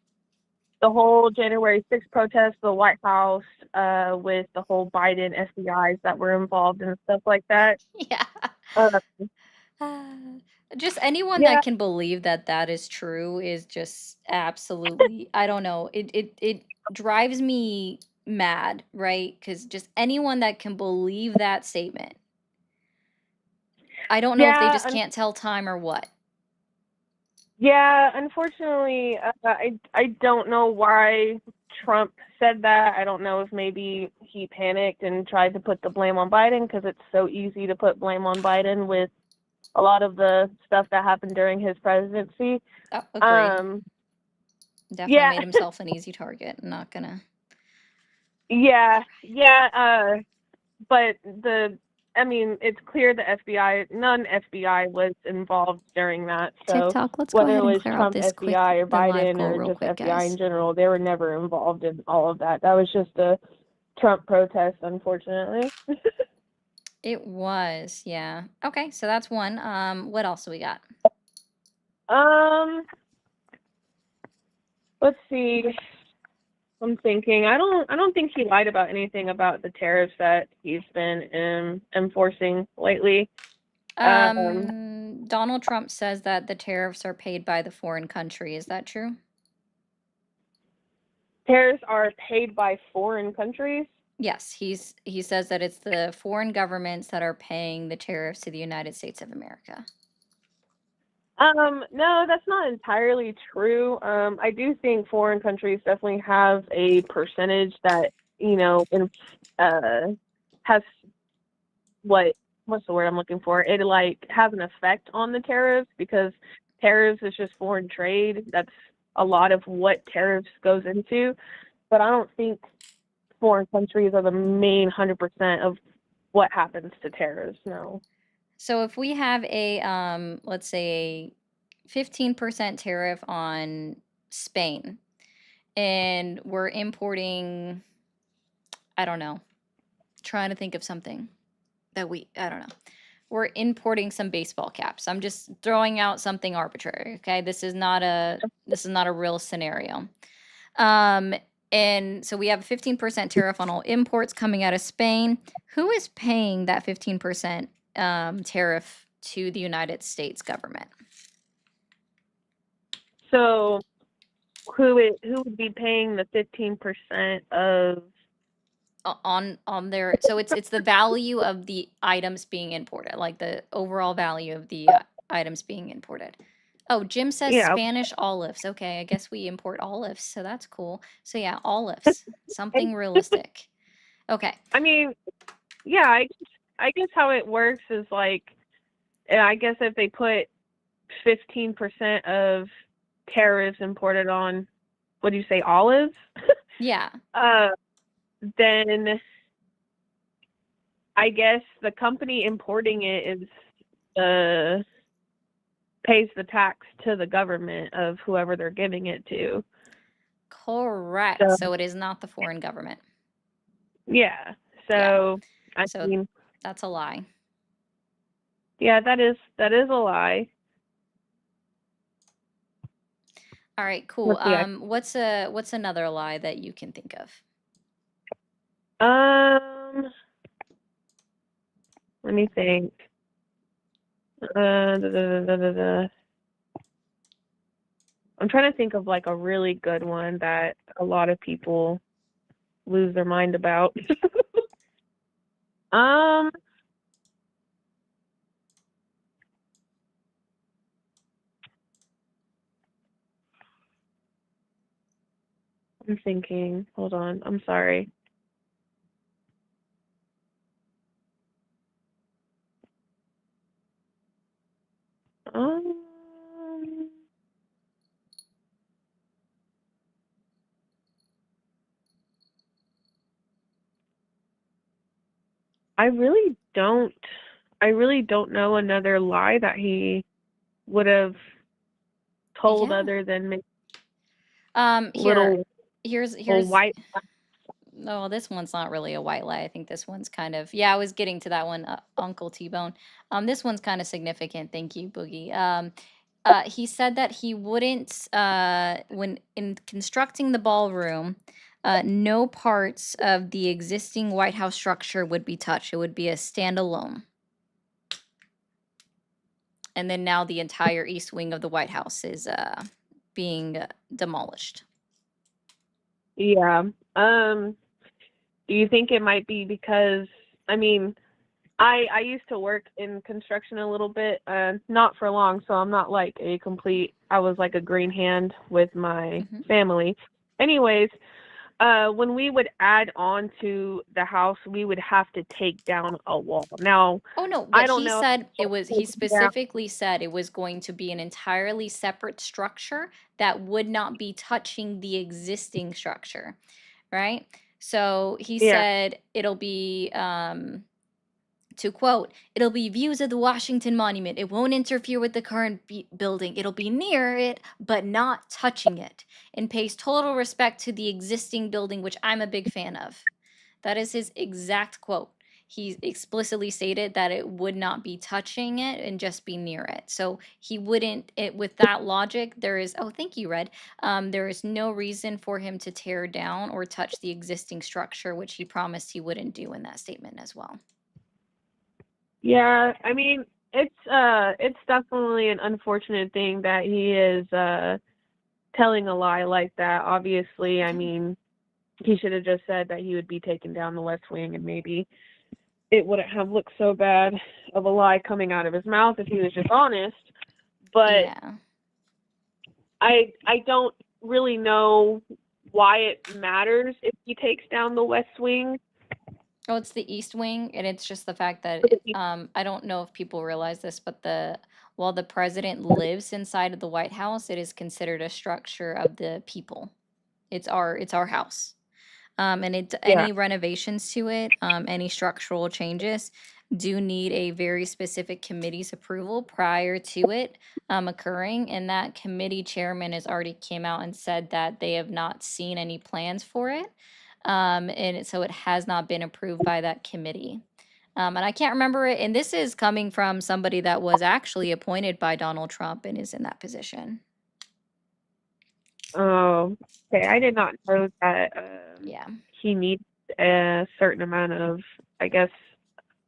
the whole January 6th protest, the White House, with the whole Biden FBIs that were involved and stuff like that. Yeah. Uh, Just anyone yeah, that can believe that that is true is just absolutely, I don't know. It drives me mad, right? Because just anyone that can believe that statement, I don't know if they yeah, just can't tell time or what. yeah. Unfortunately, I don't know why Trump said that. I don't know if maybe he panicked and tried to put the blame on Biden because it's so easy to put blame on Biden with a lot of the stuff that happened during his presidency. Oh, agreed. Definitely Yeah, made himself an easy target. I'm not gonna. yeah, but I mean, it's clear the none FBI was involved during that. So TikTok, let's go whether it ahead and was clear out Trump this quick, FBI or the live Biden goal or real just quick, FBI in guys. general, they were never involved in all of that. That was just a Trump protest, unfortunately. It was, yeah. Okay, so that's one. What else do we got? Let's see. I'm thinking. I don't think he lied about anything about the tariffs that he's been enforcing lately. Donald Trump says that the tariffs are paid by the foreign country. Is that true? Tariffs are paid by foreign countries. Yes, he says that it's the foreign governments that are paying the tariffs to the United States of America. No, that's not entirely true. I do think foreign countries definitely have a percentage that, has what's the word I'm looking for? It like has an effect on the tariffs because tariffs is just foreign trade. That's a lot of what tariffs goes into. But I don't think foreign countries are the main 100% of what happens to tariffs, no. So if we have a let's say a 15% tariff on Spain and we're importing, I don't know, trying to think of something that I don't know. We're importing some baseball caps. I'm just throwing out something arbitrary, okay? This is not a real scenario. And so we have a 15% tariff on all imports coming out of Spain. Who is paying that 15% tariff to the United States government? So who would be paying the 15% of on their, so it's the value of the items being imported, like the overall value of the items being imported. Oh, Jim says Yeah. Spanish olives. Okay, I guess we import olives, so that's cool. So yeah, olives. Something realistic. Okay. I mean, yeah, I guess how it works is like, I guess if they put 15% of tariffs imported on, what do you say, olives? Yeah. Then I guess the company importing it is pays the tax to the government of whoever they're giving it to. Correct. So, So it is not the foreign government. yeah. Yeah. So I So mean, that's a lie. yeah, that is a lie. All right, cool. Let's see. What's another lie that you can think of? Let me think. I'm trying to think of like a really good one that a lot of people lose their mind about. I'm thinking. Hold on. I'm sorry. Um, I really don't. I really don't know another lie that he would have told Yeah. other than maybe Here's little white. no, this one's not really a white lie. I think this one's kind of, yeah, I was getting to that one, Uncle T-Bone. This one's kind of significant. Thank you, Boogie. He said that he wouldn't, when in constructing the ballroom, no parts of the existing White House structure would be touched. It would be a standalone. And then now the entire east wing of the White House is being demolished. Yeah. Do you think it might be because, I mean, I used to work in construction a little bit, not for long, so I'm not like I was like a green hand with my family. Anyways, when we would add on to the house, we would have to take down a wall. Now, Oh no, I but don't he know. said it was, he Yeah. specifically said it was going to be an entirely separate structure that would not be touching the existing structure, right? So he Yeah. said it'll be, to quote, it'll be views of the Washington Monument. It won't interfere with the current building. It'll be near it, but not touching it, and pays total respect to the existing building, which I'm a big fan of. That is his exact quote. He explicitly stated that it would not be touching it and just be near it. So he wouldn't, with that logic, there is, oh, thank you, Red. There is no reason for him to tear down or touch the existing structure, which he promised he wouldn't do in that statement as well. Yeah, I mean, it's definitely an unfortunate thing that he is telling a lie like that. Obviously, I mean, he should have just said that he would be taking down the West Wing, and maybe it wouldn't have looked so bad of a lie coming out of his mouth if he was just honest. But yeah. I don't really know why it matters if he takes down the West Wing. Oh, it's the East Wing, and it's just the fact that I don't know if people realize this, but while the president lives inside of the White House, it is considered a structure of the people. It's our house, and any renovations to it, any structural changes, do need a very specific committee's approval prior to it occurring, and that committee chairman has already came out and said that they have not seen any plans for it. And so it has not been approved by that committee. And I can't remember it. And this is coming from somebody that was actually appointed by Donald Trump and is in that position. Oh, okay. I did not know that Yeah. he needs a certain amount of, I guess,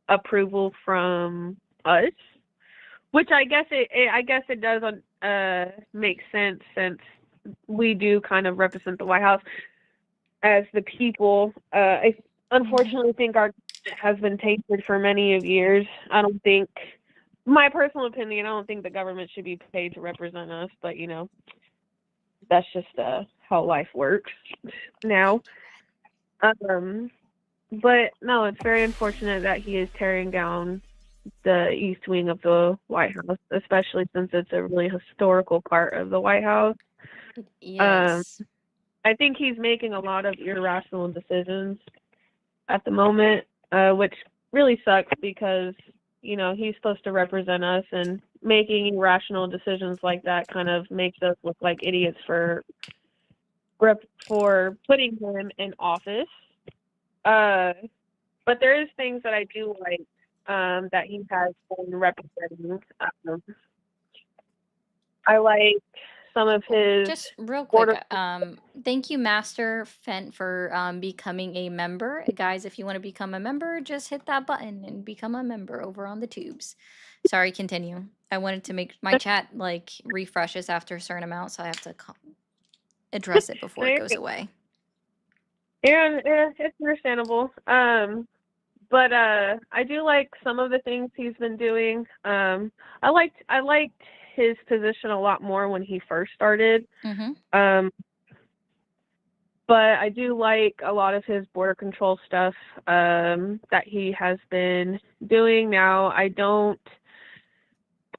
approval from us, which I guess it does make sense since we do kind of represent the White House as the people. I unfortunately think our has been tainted for many of years. I don't think my personal opinion, I don't think the government should be paid to represent us, but that's just how life works now. But no, it's very unfortunate that he is tearing down the east wing of the White House, especially since it's a really historical part of the White House. Yes. I think he's making a lot of irrational decisions at the moment, which really sucks because, he's supposed to represent us, and making irrational decisions like that kind of makes us look like idiots for putting him in office. But there is things that I do like that he has been representing. I like some of his Just real border. quick, thank you, Master Fent, for becoming a member. Guys, if you want to become a member, just hit that button and become a member over on the tubes. Sorry, continue. I wanted to make my chat like refreshes after a certain amount, so I have to address it before it goes away. Yeah, it's understandable. But I do like some of the things he's been doing. I liked his position a lot more when he first started. Mm-hmm. But I do like a lot of his border control stuff that he has been doing now. I don't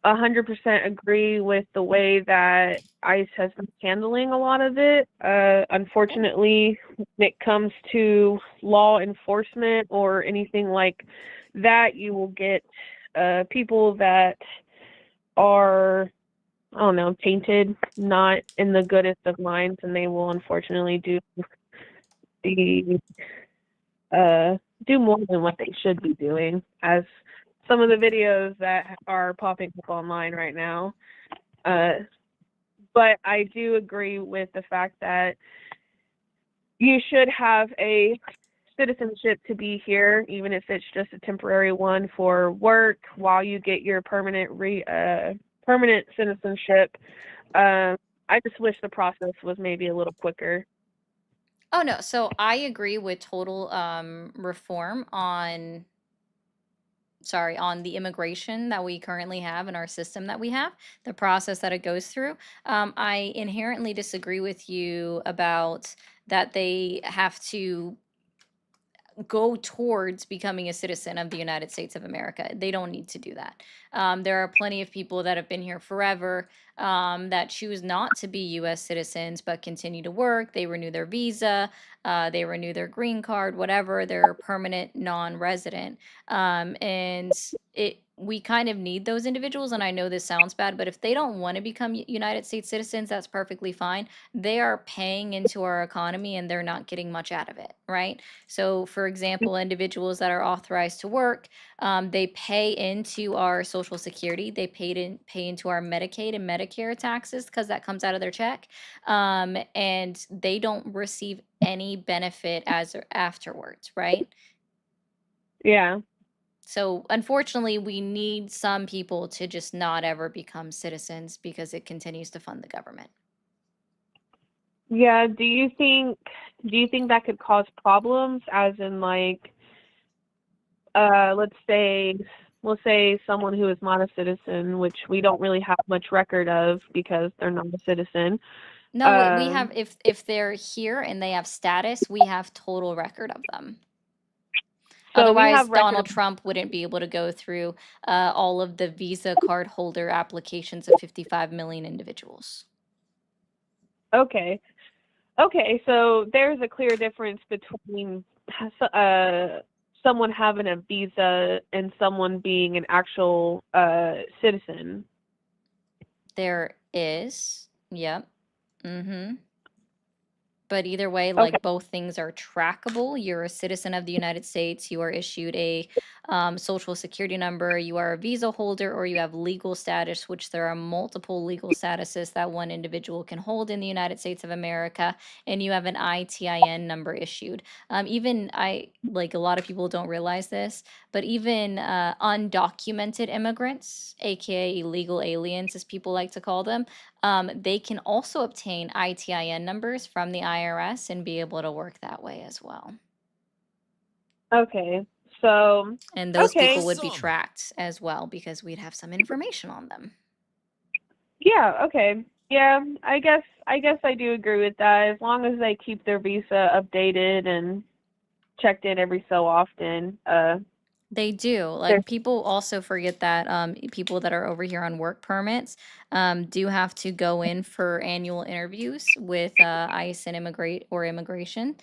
100% agree with the way that ICE has been handling a lot of it. Unfortunately, when it comes to law enforcement or anything like that, you will get people that are, I don't know, tainted, not in the goodest of minds, and they will unfortunately do more than what they should be doing, as some of the videos that are popping up online right now. But I do agree with the fact that you should have a citizenship to be here, even if it's just a temporary one for work while you get your permanent citizenship. I just wish the process was maybe a little quicker. Oh no, so I agree with total reform on the immigration that we currently have in our system that we have, the process that it goes through. I inherently disagree with you about that they have to go towards becoming a citizen of the United States of America. They don't need to do that. There are plenty of people that have been here forever that choose not to be U.S. citizens but continue to work. They renew their visa, they renew their green card, whatever. They're a permanent non-resident, and we kind of need those individuals. And I know this sounds bad, but if they don't want to become United States citizens, that's perfectly fine. They are paying into our economy and they're not getting much out of it, right? So, for example, individuals that are authorized to work, they pay into our Social Security, they pay into our Medicaid and Medicare taxes because that comes out of their check, and they don't receive any benefit afterwards, right? Yeah. So, unfortunately, we need some people to just not ever become citizens because it continues to fund the government. Yeah, do you think that could cause problems, as in, like, we'll say someone who is not a citizen, which we don't really have much record of because they're not a citizen. No, we have, if they're here and they have status, we have total record of them. So we Otherwise, have record Donald Trump wouldn't be able to go through all of the Visa card holder applications of 55 million individuals. Okay, so there's a clear difference between someone having a visa and someone being an actual citizen. There is, yep. Mm-hmm. But either way, like, both things are trackable. You're a citizen of the United States. You are issued a social security number. You are a visa holder, or you have legal status, which there are multiple legal statuses that one individual can hold in the United States of America. And you have an ITIN number issued. Even a lot of people don't realize this, but even undocumented immigrants, aka illegal aliens, as people like to call them, they can also obtain ITIN numbers from the IRS and be able to work that way as well. Okay, So, And those okay. people would be Awesome. tracked as well because we'd have some information on them. Yeah, okay. Yeah, I guess I do agree with that. As long as they keep their visa updated and checked in every so often. They do. Like people also forget that people that are over here on work permits do have to go in for annual interviews with ICE and immigration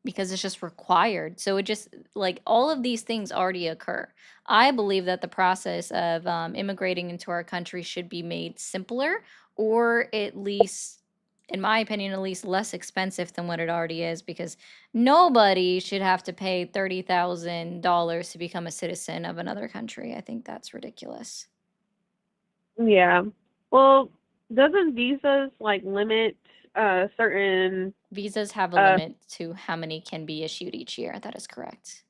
because it's just required. So it just like all of these things already occur. I believe that the process of immigrating into our country should be made simpler, or at least, in my opinion, at least less expensive than what it already is, because nobody should have to pay $30,000 to become a citizen of another country. I think that's ridiculous. Yeah. Well, doesn't visas like limit certain Visas have a uh limit to how many can be issued each year. That is correct.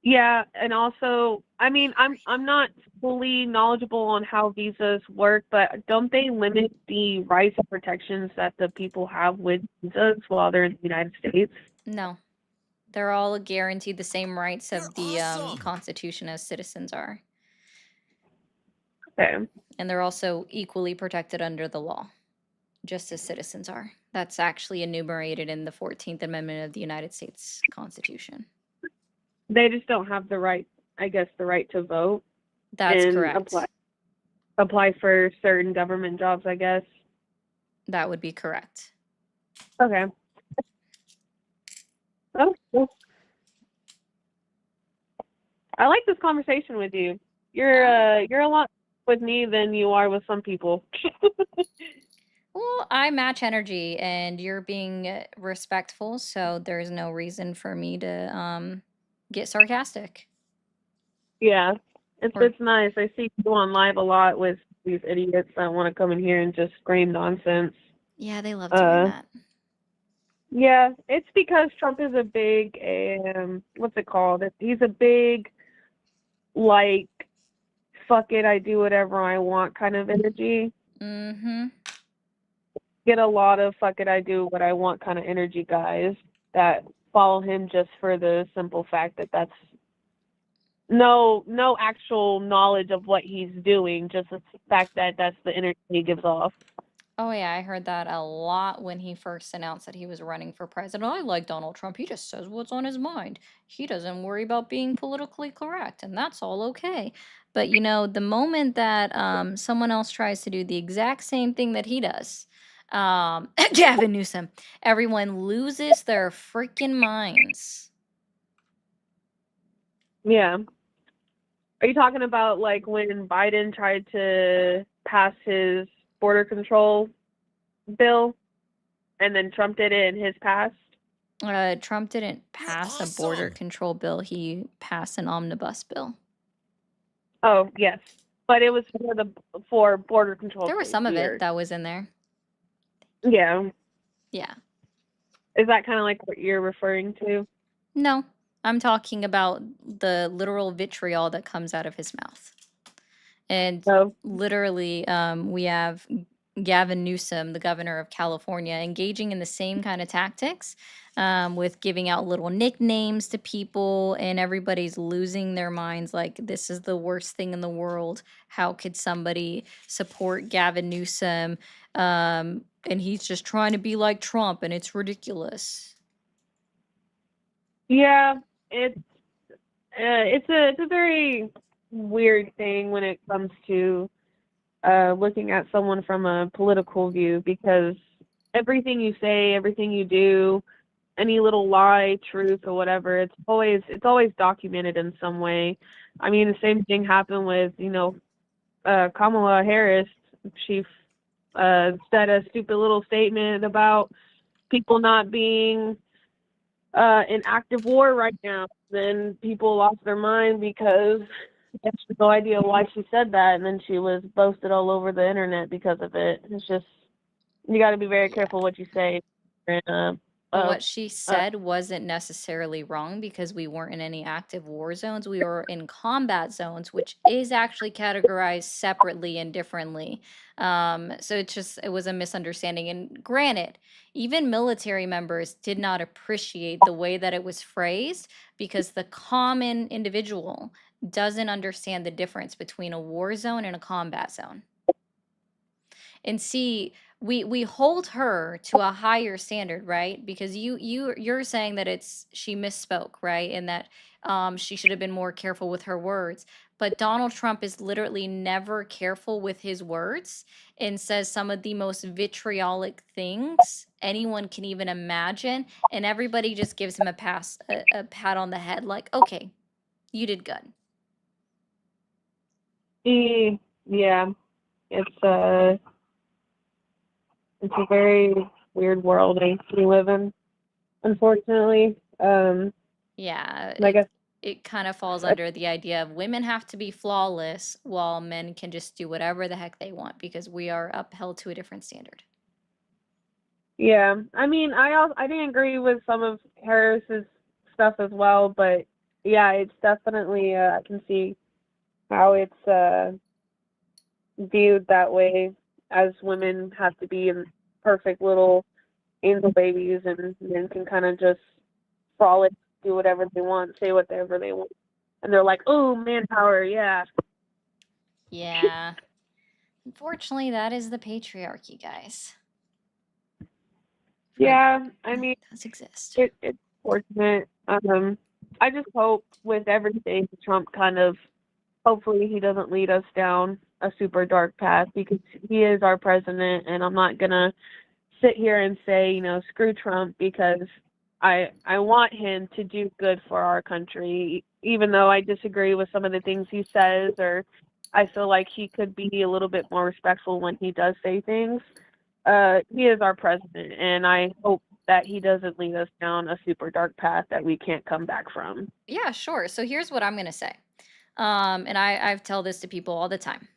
yeah, and also, I mean, I'm not fully knowledgeable on how visas work, but don't they limit the rights and protections that the people have with visas while they're in the United States? No, they're all guaranteed the same rights You're of the awesome. Constitution as citizens are. Okay. And they're also equally protected under the law, just as citizens are. That's actually enumerated in the 14th Amendment of the United States Constitution. They just don't have the right, I guess, the right to vote That's and correct. apply for certain government jobs, I guess. That would be correct. Okay. Oh, cool. I like this conversation with you. You're a lot with me than you are with some people. Well, I match energy and you're being respectful, so there's no reason for me to get sarcastic. Yeah. Or It's nice. I see you on live a lot with these idiots that want to come in here and just scream nonsense. yeah, they love doing Uh, that. Yeah, it's because Trump is a big what's it called? He's a big like fuck it, I do whatever I want kind of energy. Mm-hmm. Get a lot of fuck it, I do what I want kind of energy guys that follow him just for the simple fact that that's no actual knowledge of what he's doing, just the fact that that's the energy he gives off. Oh yeah, I heard that a lot when he first announced that he was running for president. I like Donald Trump. He just says what's on his mind. He doesn't worry about being politically correct, and that's all okay. But you know, the moment that someone else tries to do the exact same thing that he does, Gavin Newsom, everyone loses their freaking minds. Yeah. Are you talking about like when Biden tried to pass his border control bill and then Trump did it and his passed? Trump didn't pass a border awesome. control bill. He passed an omnibus bill. Oh, yes. But it was for border control There was some of here. it that was in there. Yeah. Yeah. Is that kind of like what you're referring to? No, I'm talking about the literal vitriol that comes out of his mouth. And No. literally, we have Gavin Newsom, the governor of California, engaging in the same kind of tactics with giving out little nicknames to people, and everybody's losing their minds like, this is the worst thing in the world. How could somebody support Gavin Newsom? And he's just trying to be like Trump, and it's ridiculous. Yeah, it's a very weird thing when it comes to looking at someone from a political view, because everything you say, everything you do, any little lie, truth, or whatever, it's always documented in some way. I mean, the same thing happened with Kamala Harris. She said a stupid little statement about people not being in active war right now. Then people lost their mind because they had no idea why she said that, and then she was boasted all over the internet because of it. It's just, you got to be very careful what you say in a what she said wasn't necessarily wrong because we weren't in any active war zones. We were in combat zones, which is actually categorized separately and differently. So it was a misunderstanding. And granted, even military members did not appreciate the way that it was phrased because the common individual doesn't understand the difference between a war zone and a combat zone. And see, we hold her to a higher standard, right? Because you're saying that she misspoke, right? And that she should have been more careful with her words. But Donald Trump is literally never careful with his words and says some of the most vitriolic things anyone can even imagine, and everybody just gives him a pat on the head, like, okay, you did good. Yeah, it's a very weird world we live in, unfortunately. Yeah, I guess it kind of falls under the idea of women have to be flawless while men can just do whatever the heck they want because we are upheld to a different standard. Yeah, I mean, I didn't agree with some of Harris's stuff as well, but yeah, it's definitely I can see how it's viewed that way, as women have to be perfect little angel babies, and men can kind of just frolic, do whatever they want, say whatever they want, and they're like, "Oh, manpower, yeah." Yeah. Unfortunately, that is the patriarchy, guys. Yeah, I mean, It does exist. it's fortunate. I just hope with everything, Trump hopefully he doesn't lead us down a super dark path, because he is our president, and I'm not gonna sit here and say, screw Trump, because I want him to do good for our country, even though I disagree with some of the things he says, or I feel like he could be a little bit more respectful when he does say things. He is our president, and I hope that he doesn't lead us down a super dark path that we can't come back from. Yeah, sure. So here's what I'm going to say. And I tell this to people all the time,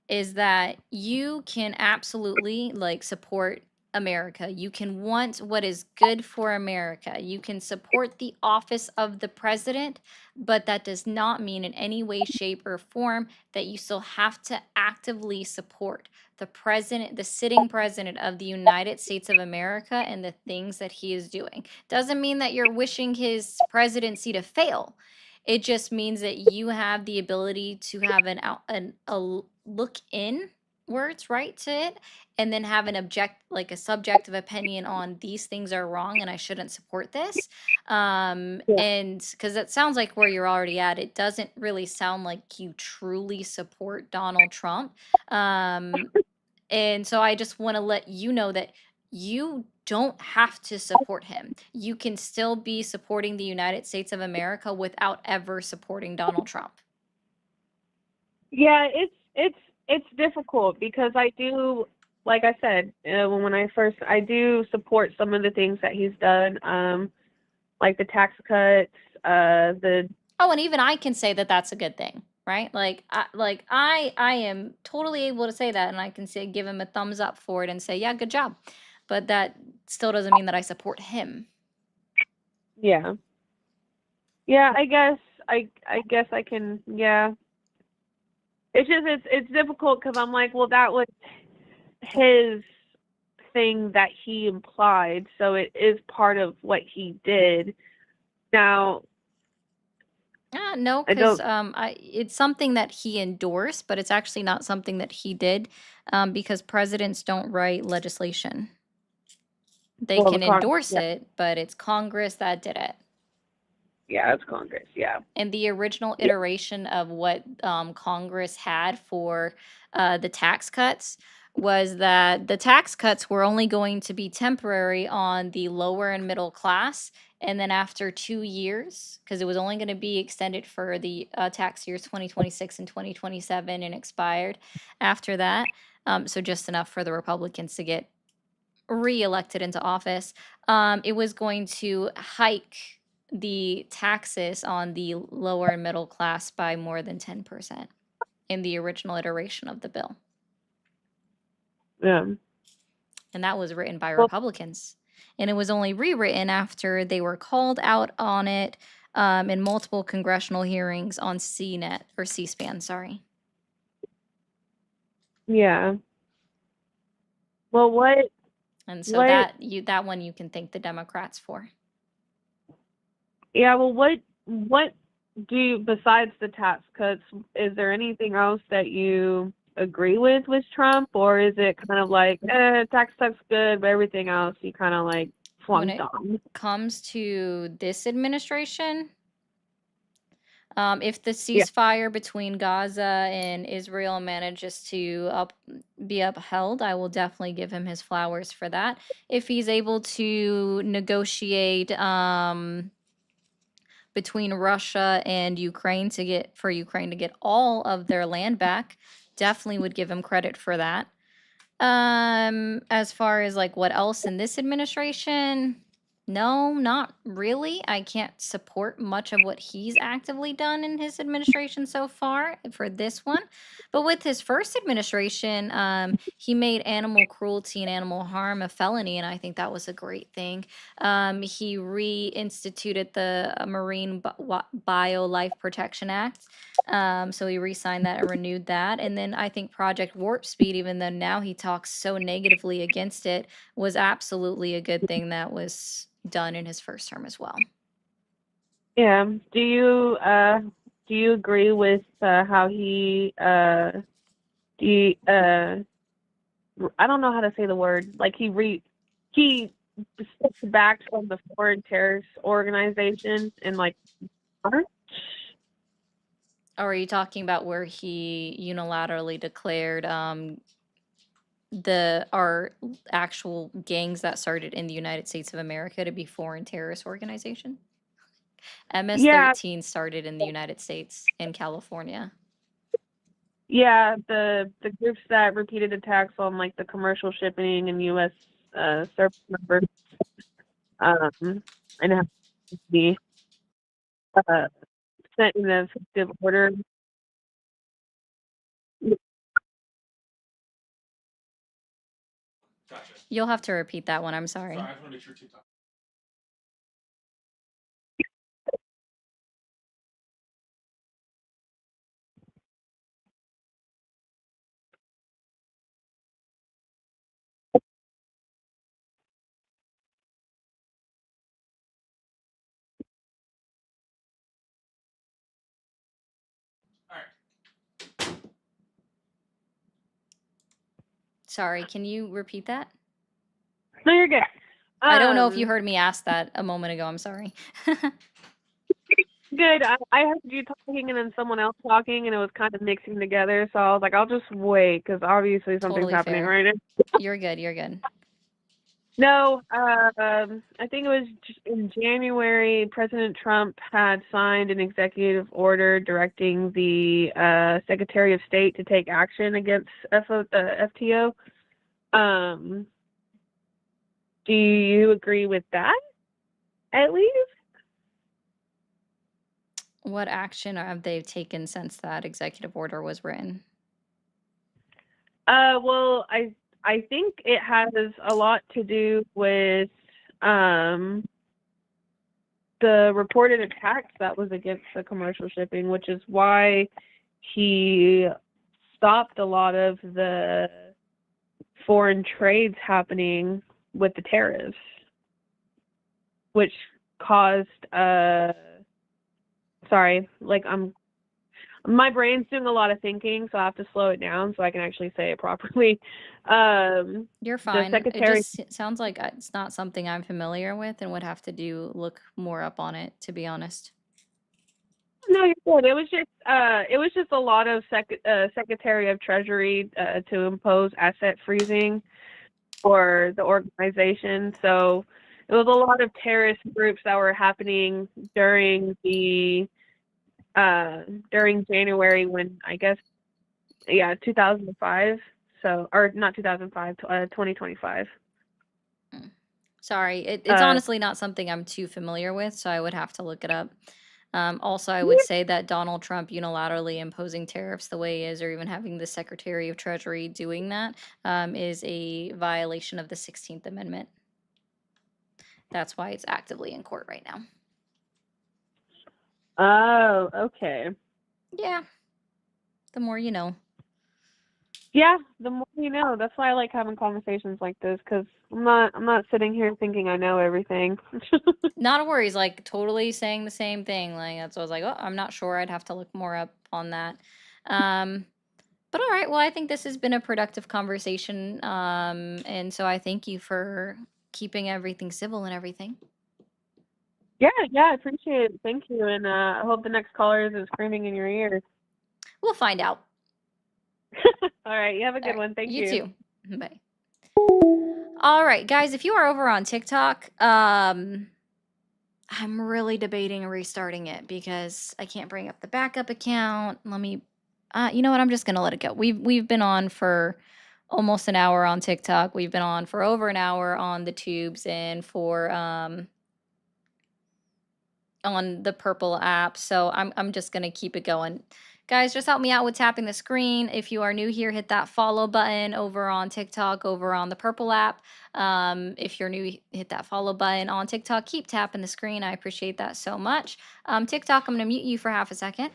is that you can absolutely support America. You can want what is good for America. You can support the office of the president, but that does not mean in any way, shape, or form that you still have to actively support the president, the sitting president of the United States of America, and the things that he is doing. Doesn't mean that you're wishing his presidency to fail. It just means that you have the ability to have a look in words right to it, and then have a subjective opinion on these things are wrong and I shouldn't support this. And because that sounds like where you're already at, it doesn't really sound like you truly support Donald Trump. And so I just want to let you know that you don't have to support him. You can still be supporting the United States of America without ever supporting Donald Trump. Yeah, it's difficult, because I do, like I said, I do support some of the things that he's done, like the tax cuts, and even I can say that that's a good thing, right? I am totally able to say that, and I can give him a thumbs up for it and say, yeah, good job. But that still doesn't mean that I support him. Yeah, I guess I can. Yeah, it's just it's difficult, because I'm like, well, that was his thing that he implied, so it is part of what he did. Now, no, because it's something that he endorsed, but it's actually not something that he did, because presidents don't write legislation. They can endorse it, but it's Congress that did it. Yeah, it's Congress, yeah. And the original iteration of what Congress had for the tax cuts was that the tax cuts were only going to be temporary on the lower and middle class. And then after 2 years, because it was only going to be extended for the tax years 2026 and 2027 and expired after that. So just enough for the Republicans to get reelected into office. It was going to hike the taxes on the lower and middle class by more than 10% in the original iteration of the bill. Yeah. And that was written by Republicans. And it was only rewritten after they were called out on it in multiple congressional hearings on CNET or C-SPAN, sorry. Yeah. Well, what And so What- that one you can thank the Democrats for. Yeah, well, what do you, besides the tax cuts, is there anything else that you agree with Trump, or is it kind of like, tax cuts good, but everything else you kind of like When flunked on? comes to this administration, if the Yeah. ceasefire between Gaza and Israel manages to be upheld, I will definitely give him his flowers for that. If he's able to negotiate between Russia and Ukraine for Ukraine to get all of their land back, definitely would give him credit for that. As far as like what else in this administration, no, not really. I can't support much of what he's actively done in his administration so far for this one. But with his first administration, he made animal cruelty and animal harm a felony, and I think that was a great thing. He reinstituted the Marine Bio Life Protection Act. So he re-signed that and renewed that. And then I think Project Warp Speed, even though now he talks so negatively against it, was absolutely a good thing that was done in his first term as well. Yeah. Do you agree with how he I don't know how to say the word. Like he stepped back from the foreign terrorist organization and like March? Or are you talking about where he unilaterally declared our actual gangs that started in the United States of America to be foreign terrorist organization? MS-13 started in the United States in California. Yeah, the groups that repeated attacks on like the commercial shipping and U.S. Service members, and have to be sent in an effective order. Gotcha. You'll have to repeat that one. I'm sorry. Sorry, I just want to make sure TikTok. All right. Sorry, can you repeat that? No, you're good. I don't know if you heard me ask that a moment ago. I'm sorry. Good. I heard you talking and then someone else talking, and it was kind of mixing together. So I was like, I'll just wait because obviously something's Totally happening fair. right now. You're good. You're good. No, I think it was in January, President Trump had signed an executive order directing the Secretary of State to take action against FTO. Do you agree with that, at least? What action have they taken since that executive order was written? Well, I think it has a lot to do with the reported attacks that was against the commercial shipping, which is why he stopped a lot of the foreign trades happening with the tariffs, which caused my brain's doing a lot of thinking, so I have to slow it down so I can actually say it properly. You're fine. It Secretary- just sounds like it's not something I'm familiar with and would have to look more up on it, to be honest. No, you're good. It was just a lot of Secretary of Treasury to impose asset freezing for the organization. So it was a lot of terrorist groups that were happening during January when 2005. So, or not 2005, 2025. Sorry, it's honestly not something I'm too familiar with, so I would have to look it up. Also, I would say that Donald Trump unilaterally imposing tariffs the way he is, or even having the Secretary of Treasury doing that, is a violation of the 16th Amendment. That's why it's actively in court right now. Oh, okay. Yeah. The more you know. Yeah, the more you know. That's why I like having conversations like this, because I'm not sitting here thinking I know everything. Not a worries, like totally saying the same thing. Like that's what I was like, oh, I'm not sure. I'd have to look more up on that. But all right, well, I think this has been a productive conversation. And so I thank you for keeping everything civil and everything. Yeah, I appreciate it. Thank you, and I hope the next caller isn't screaming in your ear. We'll find out. All right, you have a All good right, one. Thank you. You too. Bye. All right, guys, if you are over on TikTok, I'm really debating restarting it because I can't bring up the backup account. Let me you know what? I'm just going to let it go. We've been on for almost an hour on TikTok. We've been on for over an hour on the tubes and for on the Purple app. So I'm just going to keep it going. Guys, just help me out with tapping the screen. If you are new here, hit that follow button over on TikTok, over on the Purple app. If you're new, hit that follow button on TikTok. Keep tapping the screen. I appreciate that so much. TikTok, I'm going to mute you for half a second.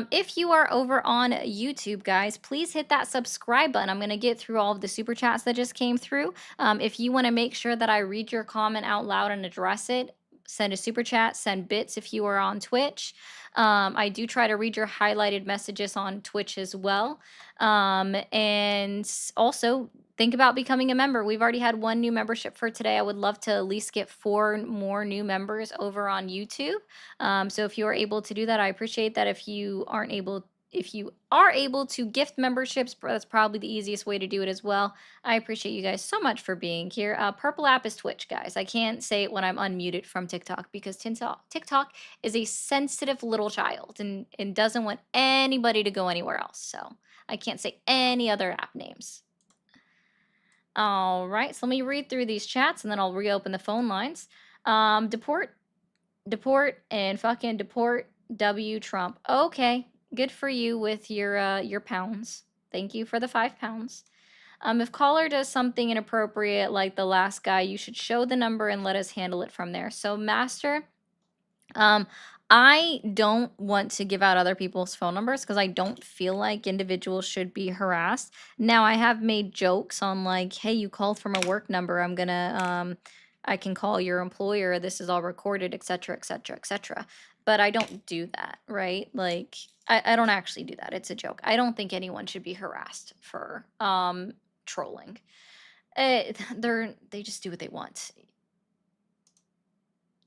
If you are over on YouTube, guys, please hit that subscribe button. I'm going to get through all of the super chats that just came through. If you want to make sure that I read your comment out loud and address it, send a super chat, send bits if you are on Twitch. I do try to read your highlighted messages on Twitch as well. And also think about becoming a member. We've already had 1 new membership for today. I would love to at least get 4 more new members over on YouTube. So if you are able to do that, I appreciate that. If you are able to gift memberships, that's probably the easiest way to do it as well. I appreciate you guys so much for being here. Purple app is Twitch, guys. I can't say it when I'm unmuted from TikTok because TikTok is a sensitive little child and doesn't want anybody to go anywhere else. So I can't say any other app names. All right, so let me read through these chats and then I'll reopen the phone lines. Deport, and fucking deport W Trump. Okay, good for you with your pounds. Thank you for the 5 pounds. If caller does something inappropriate like the last guy, you should show the number and let us handle it from there. So Master, I don't want to give out other people's phone numbers because I don't feel like individuals should be harassed. Now I have made jokes on like, hey, you called from a work number. I'm gonna I can call your employer. This is all recorded, etc., etc., etc. But I don't do that, right? Like I don't actually do that. It's a joke. I don't think anyone should be harassed for trolling. They just do what they want.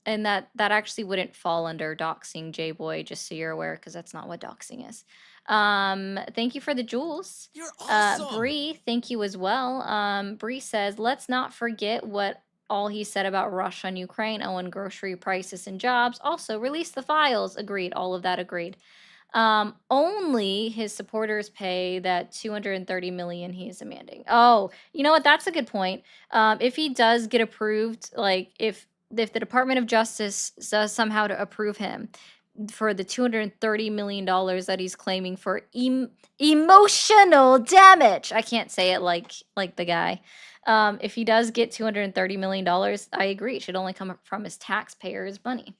And that actually wouldn't fall under doxing, J-Boy, just so you're aware, because that's not what doxing is. Thank you for the jewels. You're awesome. Bree, thank you as well. Bree says, let's not forget what all he said about Russia and Ukraine, owing grocery prices and jobs. Also, release the files. Agreed. All of that agreed. Only his supporters pay that 230 million he is demanding. Oh, you know what? That's a good point. If he does get approved, like if the Department of Justice does somehow to approve him for the $230 million that he's claiming for emotional damage. I can't say it like the guy. If he does get $230 million, I agree. It should only come from his taxpayers' money.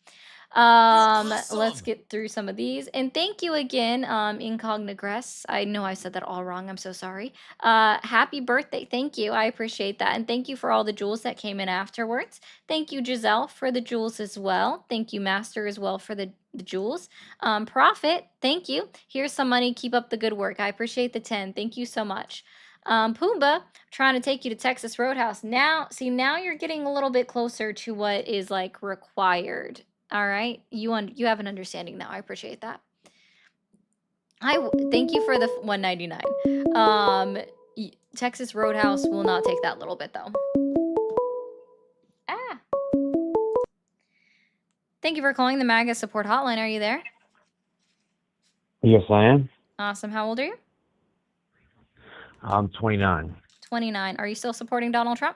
Awesome. Let's get through some of these. And thank you again, Incognigress. I know I said that all wrong. I'm so sorry. Happy birthday. Thank you. I appreciate that. And thank you for all the jewels that came in afterwards. Thank you, Giselle, for the jewels as well. Thank you, Master, as well for the jewels. Prophet, thank you. Here's some money. Keep up the good work. I appreciate the 10. Thank you so much. Pumbaa, trying to take you to Texas Roadhouse. Now you're getting a little bit closer to what is like required. All right, you have an understanding now. I appreciate that. Thank you for the 199. Texas Roadhouse will not take that little bit though. Thank you for calling the MAGA support hotline. Are you there? Yes, I am. Awesome. How old are you? I'm 29. 29. Are you still supporting Donald Trump?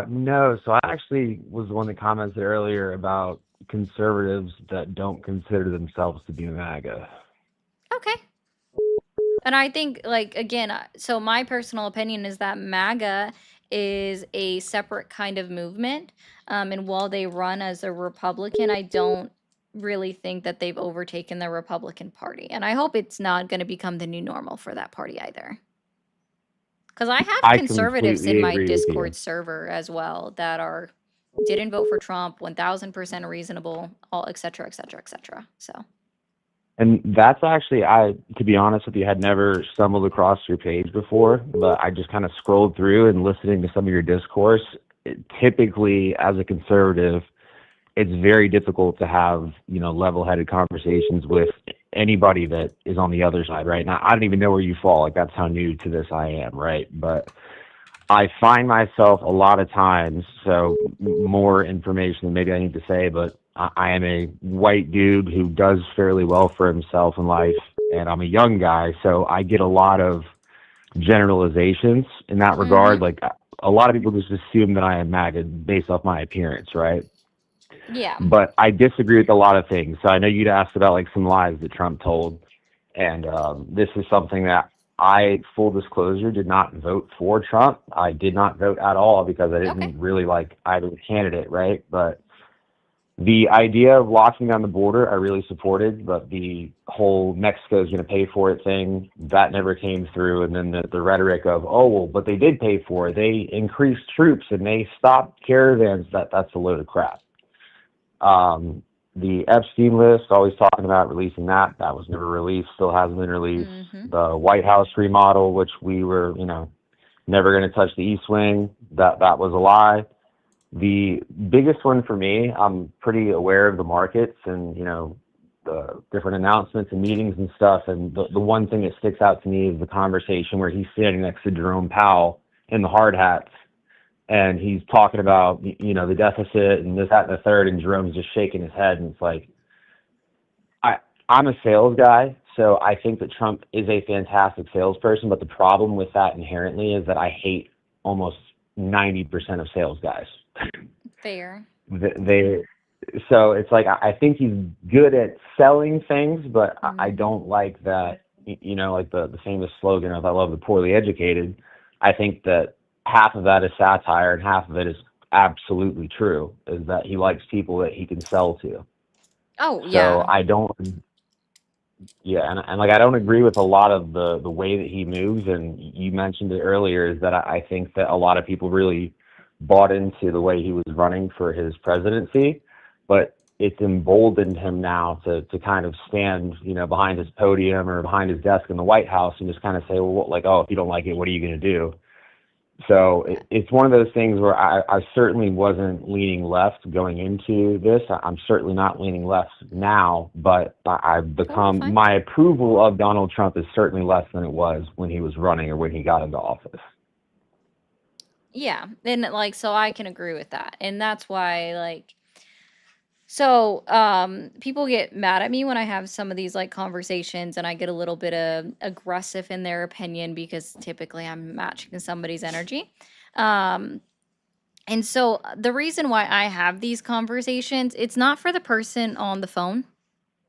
No, so I actually was the one that commented earlier about conservatives that don't consider themselves to be MAGA. Okay. And I think, like, again, so my personal opinion is that MAGA is a separate kind of movement. And while they run as a Republican, I don't really think that they've overtaken the Republican Party. And I hope it's not going to become the new normal for that party either. Because I have I conservatives in completely my agree with you. Discord server as well that didn't vote for Trump, 1000% reasonable, all et cetera, et cetera, et cetera. So And that's actually, to be honest with you, had never stumbled across your page before, but I just kind of scrolled through and listening to some of your discourse. Typically, as a conservative, it's very difficult to have, level-headed conversations with anybody that is on the other side, right? Now, I don't even know where you fall. Like, that's how new to this I am, right? But I find myself a lot of times, so more information than maybe I need to say, but I am a white dude who does fairly well for himself in life, and I'm a young guy, so I get a lot of generalizations in that regard. Like, a lot of people just assume that I am MAGA based off my appearance, right? yeah. But I disagree with a lot of things. So I know you'd asked about like some lies that Trump told, and this is something that I, full disclosure, did not vote for Trump. I did not vote at all because I didn't really like either candidate, right? But the idea of locking down the border, I really supported, but the whole Mexico is going to pay for it thing, that never came through. And then the rhetoric of, oh, well, but they did pay for it. They increased troops and they stopped caravans. That's a load of crap. The Epstein list, always talking about releasing that. That was never released, still hasn't been released. The White House remodel, which we were, never going to touch the East Wing, that was a lie. The biggest one for me, I'm pretty aware of the markets and, the different announcements and meetings and stuff. And the one thing that sticks out to me is the conversation where he's standing next to Jerome Powell in the hard hats. And he's talking about, the deficit and this, that, and the third, and Jerome's just shaking his head. And it's like, I'm a sales guy, so I think that Trump is a fantastic salesperson. But the problem with that inherently is that I hate almost 90% of sales guys. Fair. So it's like, I think he's good at selling things, but I don't like that, like the famous slogan of, I love the poorly educated. I think that half of that is satire and half of it is absolutely true, is that he likes people that he can sell to. Oh, yeah. So I don't, and like, I don't agree with a lot of the way that he moves. And you mentioned it earlier, is that I think that a lot of people really bought into the way he was running for his presidency, but it's emboldened him now to kind of stand, behind his podium or behind his desk in the White House and just kind of say, well, like, oh, if you don't like it, what are you going to do? So it's one of those things where I certainly wasn't leaning left going into this. I'm certainly not leaning left now, but I've become, my approval of Donald Trump is certainly less than it was when he was running or when he got into office. Yeah. And like, so I can agree with that. And that's why, like, so people get mad at me when I have some of these like conversations and I get a little bit of aggressive in their opinion because typically I'm matching somebody's energy. And so the reason why I have these conversations, it's not for the person on the phone,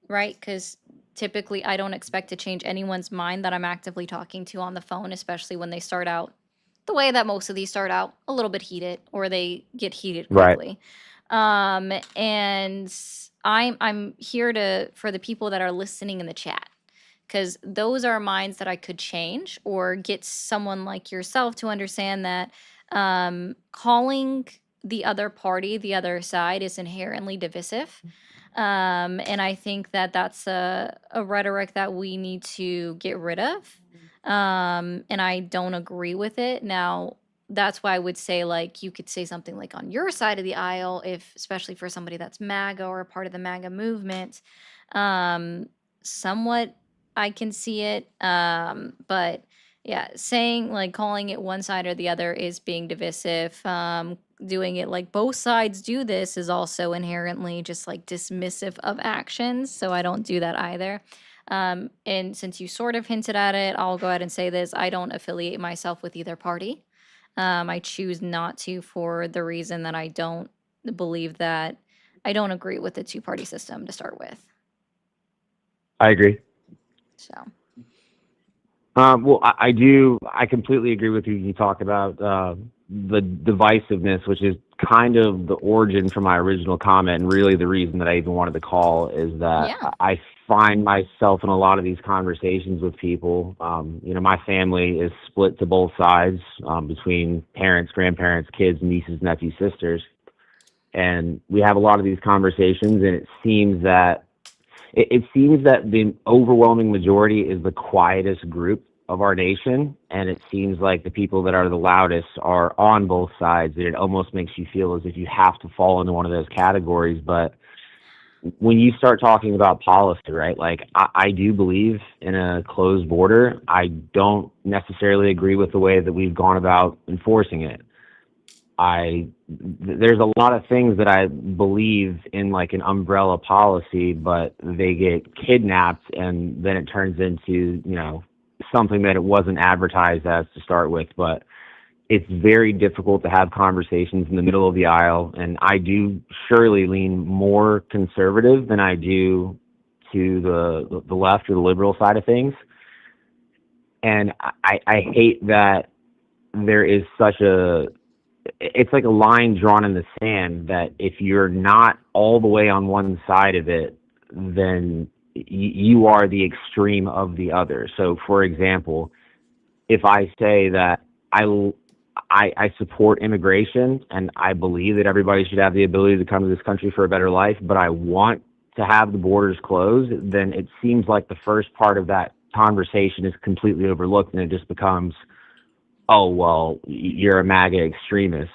right? Because typically I don't expect to change anyone's mind that I'm actively talking to on the phone, especially when they start out the way that most of these start out, a little bit heated, or they get heated quickly. Right. And I'm here for the people that are listening in the chat, because those are minds that I could change or get someone like yourself to understand that calling the other party, the other side, is inherently divisive. And I think that that's a rhetoric that we need to get rid of. And I don't agree with it. Now, that's why I would say, like, you could say something like on your side of the aisle, especially for somebody that's MAGA or a part of the MAGA movement. Somewhat I can see it. But yeah, saying like calling it one side or the other is being divisive. Doing it like both sides do this is also inherently just like dismissive of actions. So I don't do that either. And since you sort of hinted at it, I'll go ahead and say this. I don't affiliate myself with either party. I choose not to, for the reason that I don't believe that I don't agree with the two-party system to start with. I agree. So. Well, I do. I completely agree with you. You talk about the divisiveness, which is kind of the origin for my original comment, and really the reason that I even wanted to call, is that Yeah. I find myself in a lot of these conversations with people. My family is split to both sides, between parents, grandparents, kids, nieces, nephews, sisters, and we have a lot of these conversations, and it seems that the overwhelming majority is the quietest group of our nation, and it seems like the people that are the loudest are on both sides, and it almost makes you feel as if you have to fall into one of those categories. But when you start talking about policy, right, like I do believe in a closed border. I don't necessarily agree with the way that we've gone about enforcing it. There's a lot of things that I believe in, like an umbrella policy, but they get kidnapped and then it turns into, something that it wasn't advertised as to start with. But it's very difficult to have conversations in the middle of the aisle, and I do surely lean more conservative than I do to the left or the liberal side of things. And I hate that there is it's like a line drawn in the sand that if you're not all the way on one side of it, then you are the extreme of the other. So, for example, if I say that I support immigration and I believe that everybody should have the ability to come to this country for a better life, but I want to have the borders closed, then it seems like the first part of that conversation is completely overlooked, and it just becomes, oh, well, you're a MAGA extremist.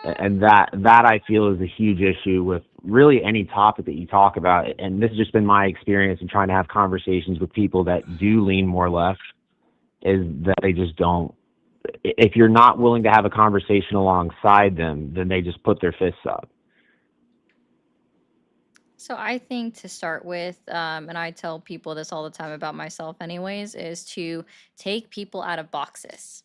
And that I feel is a huge issue with really any topic that you talk about. And this has just been my experience in trying to have conversations with people that do lean more left, is that they just don't. If you're not willing to have a conversation alongside them, then they just put their fists up. So I think to start with, and I tell people this all the time about myself anyways, is to take people out of boxes.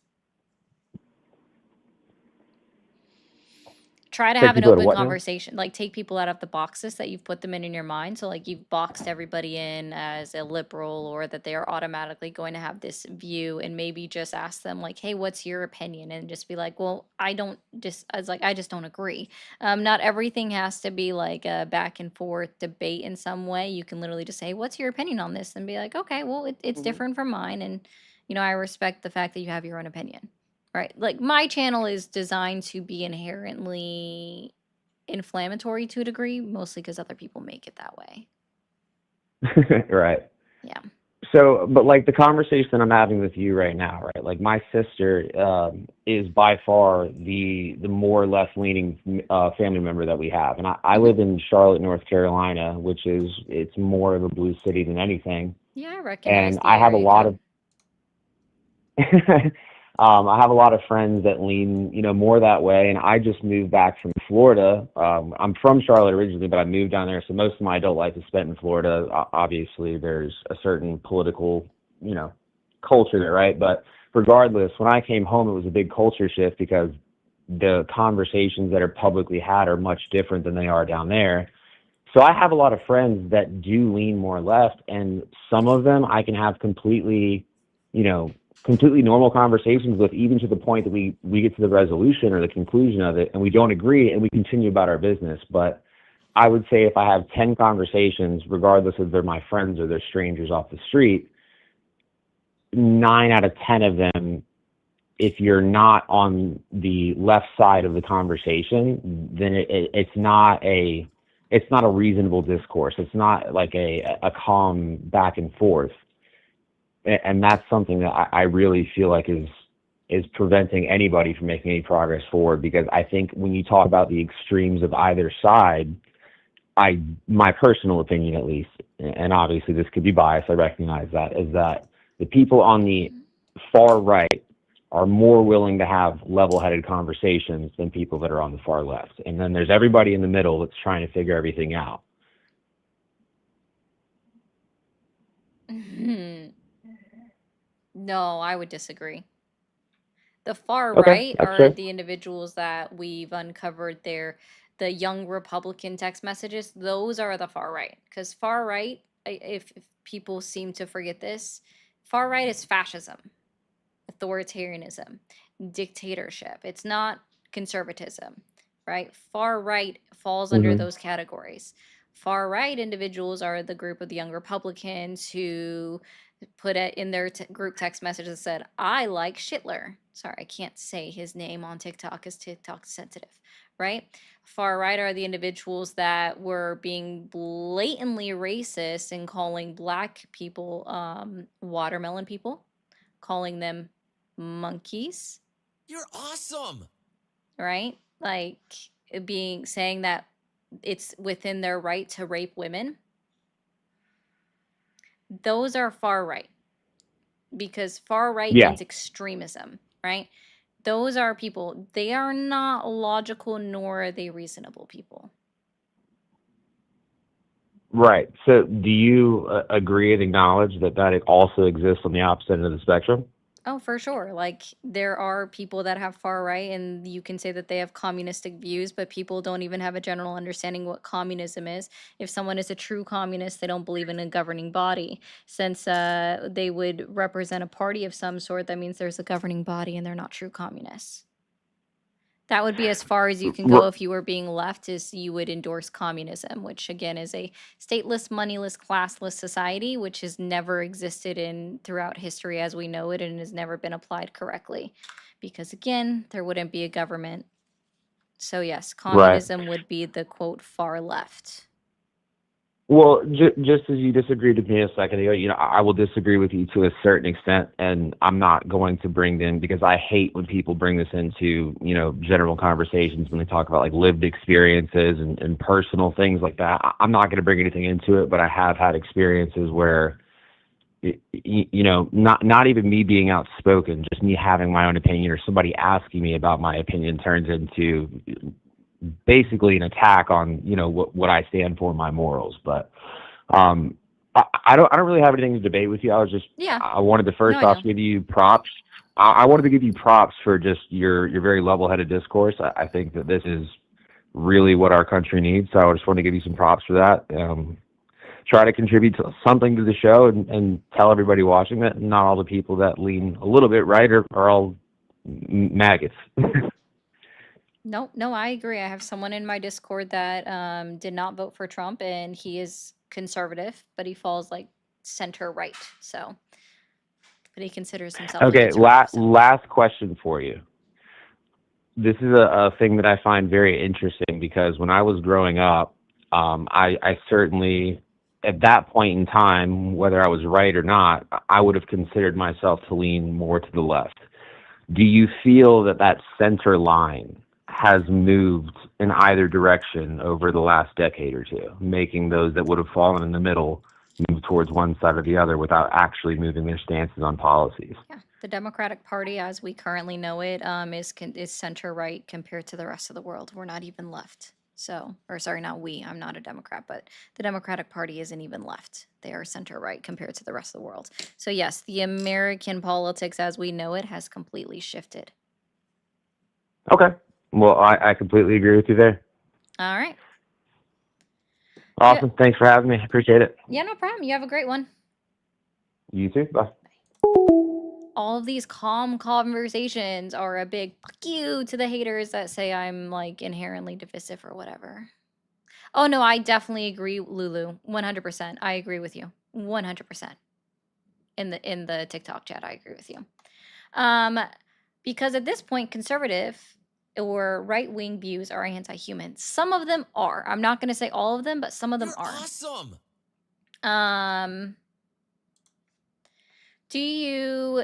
Try to Take have an people out of open what now? conversation. Like, take people out of the boxes that you've put them in your mind. So, like, you've boxed everybody in as a liberal, or that they are automatically going to have this view, and maybe just ask them, like, hey, what's your opinion? And just be like, well, I just don't agree. Not everything has to be like a back and forth debate in some way. You can literally just say, what's your opinion on this? And be like, okay, well, it's different from mine. And, I respect the fact that you have your own opinion. Right. Like, my channel is designed to be inherently inflammatory to a degree, mostly because other people make it that way. Right. Yeah. So, but like the conversation I'm having with you right now, right? Like, my sister is by far the more left leaning family member that we have, and I live in Charlotte, North Carolina, it's more of a blue city than anything. Yeah, I recognize And the I have a area lot code. of I have a lot of friends that lean, more that way. And I just moved back from Florida. I'm from Charlotte originally, but I moved down there. So most of my adult life is spent in Florida. Obviously, there's a certain political, culture there, right? But regardless, when I came home, it was a big culture shift because the conversations that are publicly had are much different than they are down there. So I have a lot of friends that do lean more left, and some of them I can have completely normal conversations with, even to the point that we get to the resolution or the conclusion of it, and we don't agree, and we continue about our business. But I would say if I have 10 conversations, regardless if they're my friends or they're strangers off the street, 9 out of 10 of them, if you're not on the left side of the conversation, then it's not a reasonable discourse. It's not like a calm back and forth. And that's something that I really feel like is preventing anybody from making any progress forward. Because I think when you talk about the extremes of either side, my personal opinion at least, and obviously this could be biased, I recognize that, is that the people on the far right are more willing to have level-headed conversations than people that are on the far left. And then there's everybody in the middle that's trying to figure everything out. No, I would disagree. The far Okay, right that's are fair. the individuals that we've uncovered the young Republican text messages. Those are the far right. Because far right, if people seem to forget this, far right is fascism, authoritarianism. dictatorship. It's not conservatism, right? Far right falls under Hmm. those categories. Far right individuals are the group of the young Republicans who put it in their group text message that said, I like Schindler. Sorry, I can't say his name on TikTok because TikTok's sensitive, right? Far right are the individuals that were being blatantly racist and calling black people watermelon people, calling them monkeys, You're awesome. right? Like saying that it's within their right to rape women. Those are far right, because far right Yeah. means extremism, right? Those are people, they are not logical nor are they reasonable people. Right. So, do you agree and acknowledge that it also exists on the opposite end of the spectrum? Oh, for sure. Like there are people that have far right and you can say that they have communistic views, but people don't even have a general understanding what communism is. If someone is a true communist, they don't believe in a governing body. Since they would represent a party of some sort, that means there's a governing body and they're not true communists. That would be as far as you can go if you were being left, is you would endorse communism, which again is a stateless, moneyless, classless society, which has never existed in throughout history as we know it and has never been applied correctly. Because again, there wouldn't be a government. So yes, Right. communism would be the quote far left. Well, just as you disagreed with me a second ago, I will disagree with you to a certain extent, and I'm not going to bring in, because I hate when people bring this into, general conversations when they talk about like lived experiences and personal things like that. I'm not going to bring anything into it, but I have had experiences where, not even me being outspoken, just me having my own opinion or somebody asking me about my opinion turns into basically an attack on what I stand for, my morals. But I don't really have anything to debate with you. I wanted to first No, I off know. give you props. I wanted to give you props for just your very level-headed discourse. I think that this is really what our country needs. So I just want to give you some props for that. Try to contribute to something to the show and tell everybody watching that not all the people that lean a little bit right are all maggots. No, I agree. I have someone in my Discord that did not vote for Trump, and he is conservative, but he falls like center right. So, but he considers himself a Okay, conservative. So. last question for you. This is a thing that I find very interesting, because when I was growing up, I certainly, at that point in time, whether I was right or not, I would have considered myself to lean more to the left. Do you feel that center line has moved in either direction over the last decade or two, making those that would have fallen in the middle move towards one side or the other without actually moving their stances on policies? Yeah, the Democratic Party, as we currently know it, is center right compared to the rest of the world. We're not even left. So, or sorry, not we. I'm not a Democrat, but the Democratic Party isn't even left. They are center right compared to the rest of the world. So yes, the American politics as we know it has completely shifted. Okay. Well, I completely agree with you there. All right. Awesome. Thanks for having me. I appreciate it. Yeah, no problem. You have a great one. You too. Bye. All of these calm conversations are a big fuck you to the haters that say I'm like inherently divisive or whatever. Oh no, I definitely agree, Lulu. 100%. I agree with you. 100%. In the TikTok chat, I agree with you. Because at this point, conservative or right-wing views are anti-human. Some of them are. I'm not going to say all of them, but some of them You're are. awesome. Do you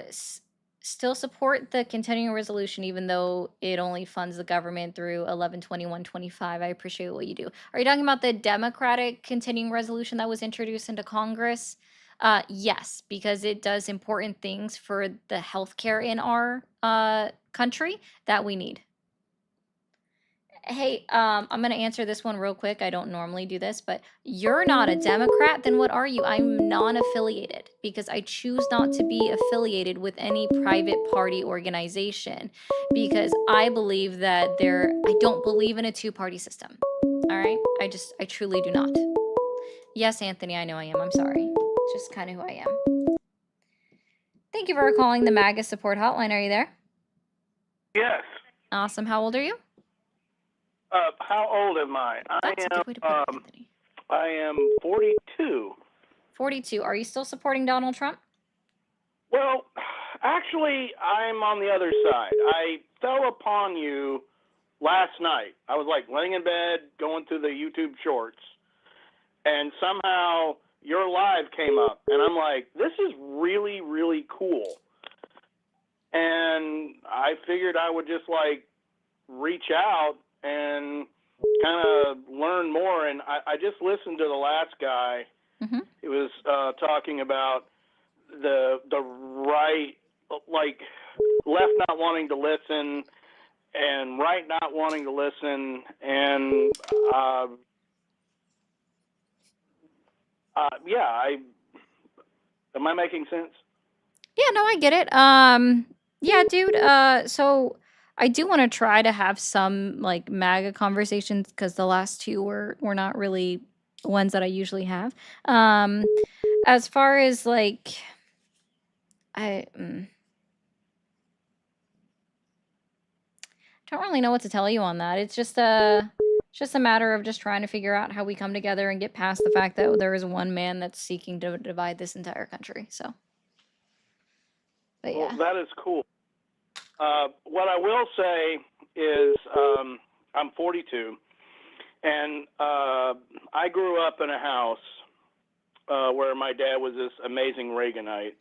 still support the continuing resolution, even though it only funds the government through 11/21/25? I appreciate what you do. Are you talking about the Democratic continuing resolution that was introduced into Congress? Yes, because it does important things for the healthcare in our country that we need. Hey, I'm gonna answer this one real quick. I don't normally do this, but you're not a Democrat, then what are you? I'm non-affiliated because I choose not to be affiliated with any private party organization because I believe that I don't believe in a two-party system. All right? I truly do not. Yes, Anthony, I know I am. I'm sorry. It's just kind of who I am. Thank you for calling the MAGA support hotline. Are you there? Yes. Awesome. How old are you? How old am I? That's a good way to put it, Anthony. I am 42. 42. Are you still supporting Donald Trump? Well, actually, I'm on the other side. I fell upon you last night. I was like laying in bed, going through the YouTube shorts, and somehow your live came up, and I'm like, this is really, really cool. And I figured I would just like reach out and kind of learn more. And I just listened to the last guy. Mm-hmm. He was talking about the right, like left not wanting to listen and right not wanting to listen. And yeah, am I making sense? Yeah, no, I get it. Yeah, dude. So I do want to try to have some like MAGA conversations because the last two were not really ones that I usually have. As far as like, I don't really know what to tell you on that. It's just a matter of just trying to figure out how we come together and get past the fact that there is one man that's seeking to divide this entire country. So, but yeah. Well, that is cool. What I will say is I'm 42, and I grew up in a house where my dad was this amazing Reaganite,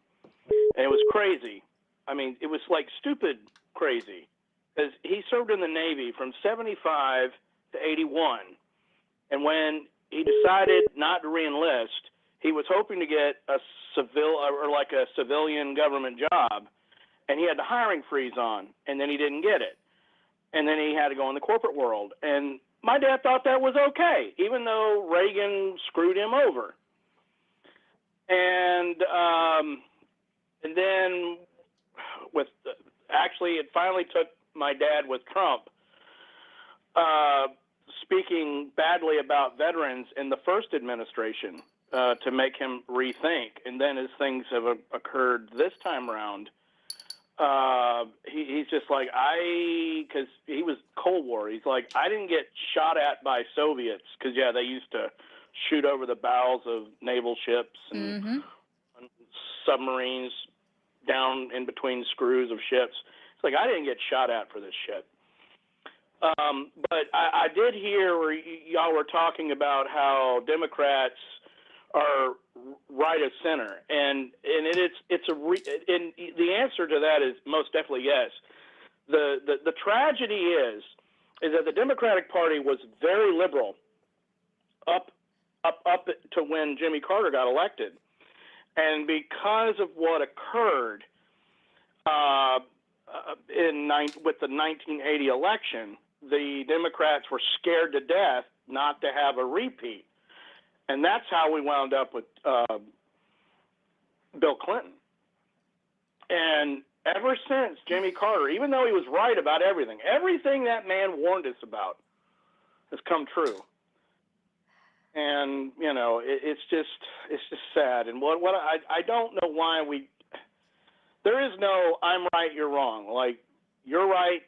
and it was crazy. I mean, it was like stupid crazy, because he served in the Navy from 75 to 81, and when he decided not to reenlist, he was hoping to get a civilian government job, and he had the hiring freeze on, and then he didn't get it. And then he had to go in the corporate world. And my dad thought that was okay, even though Reagan screwed him over. And then it finally took my dad with Trump speaking badly about veterans in the first administration to make him rethink. And then as things have occurred this time around, he's just like, because he was Cold War. He's like, I didn't get shot at by Soviets because, yeah, they used to shoot over the bows of naval ships and submarines down in between screws of ships. It's like, I didn't get shot at for this shit. But I did hear where y'all were talking about how Democrats are right of center, and the answer to that is most definitely yes. The tragedy is that the Democratic Party was very liberal up to when Jimmy Carter got elected, and because of what occurred with the 1980 election, the Democrats were scared to death not to have a repeat. And that's how we wound up with Bill Clinton. And ever since Jimmy Carter, even though he was right about everything that man warned us about has come true. And, you know, it's just sad. And what I don't know why there is no I'm right, you're wrong. Like, you're right,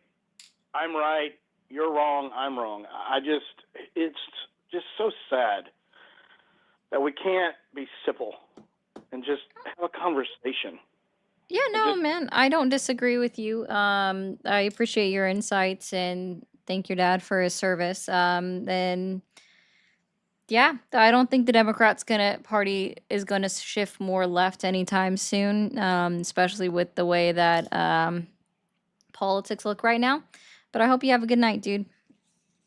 I'm right, you're wrong, I'm wrong. It's just so sad that we can't be civil and just have a conversation. Yeah, no, man, I don't disagree with you. I appreciate your insights and thank your dad for his service. And yeah, I don't think the Democrats party is gonna shift more left anytime soon, especially with the way that politics look right now. But I hope you have a good night, dude.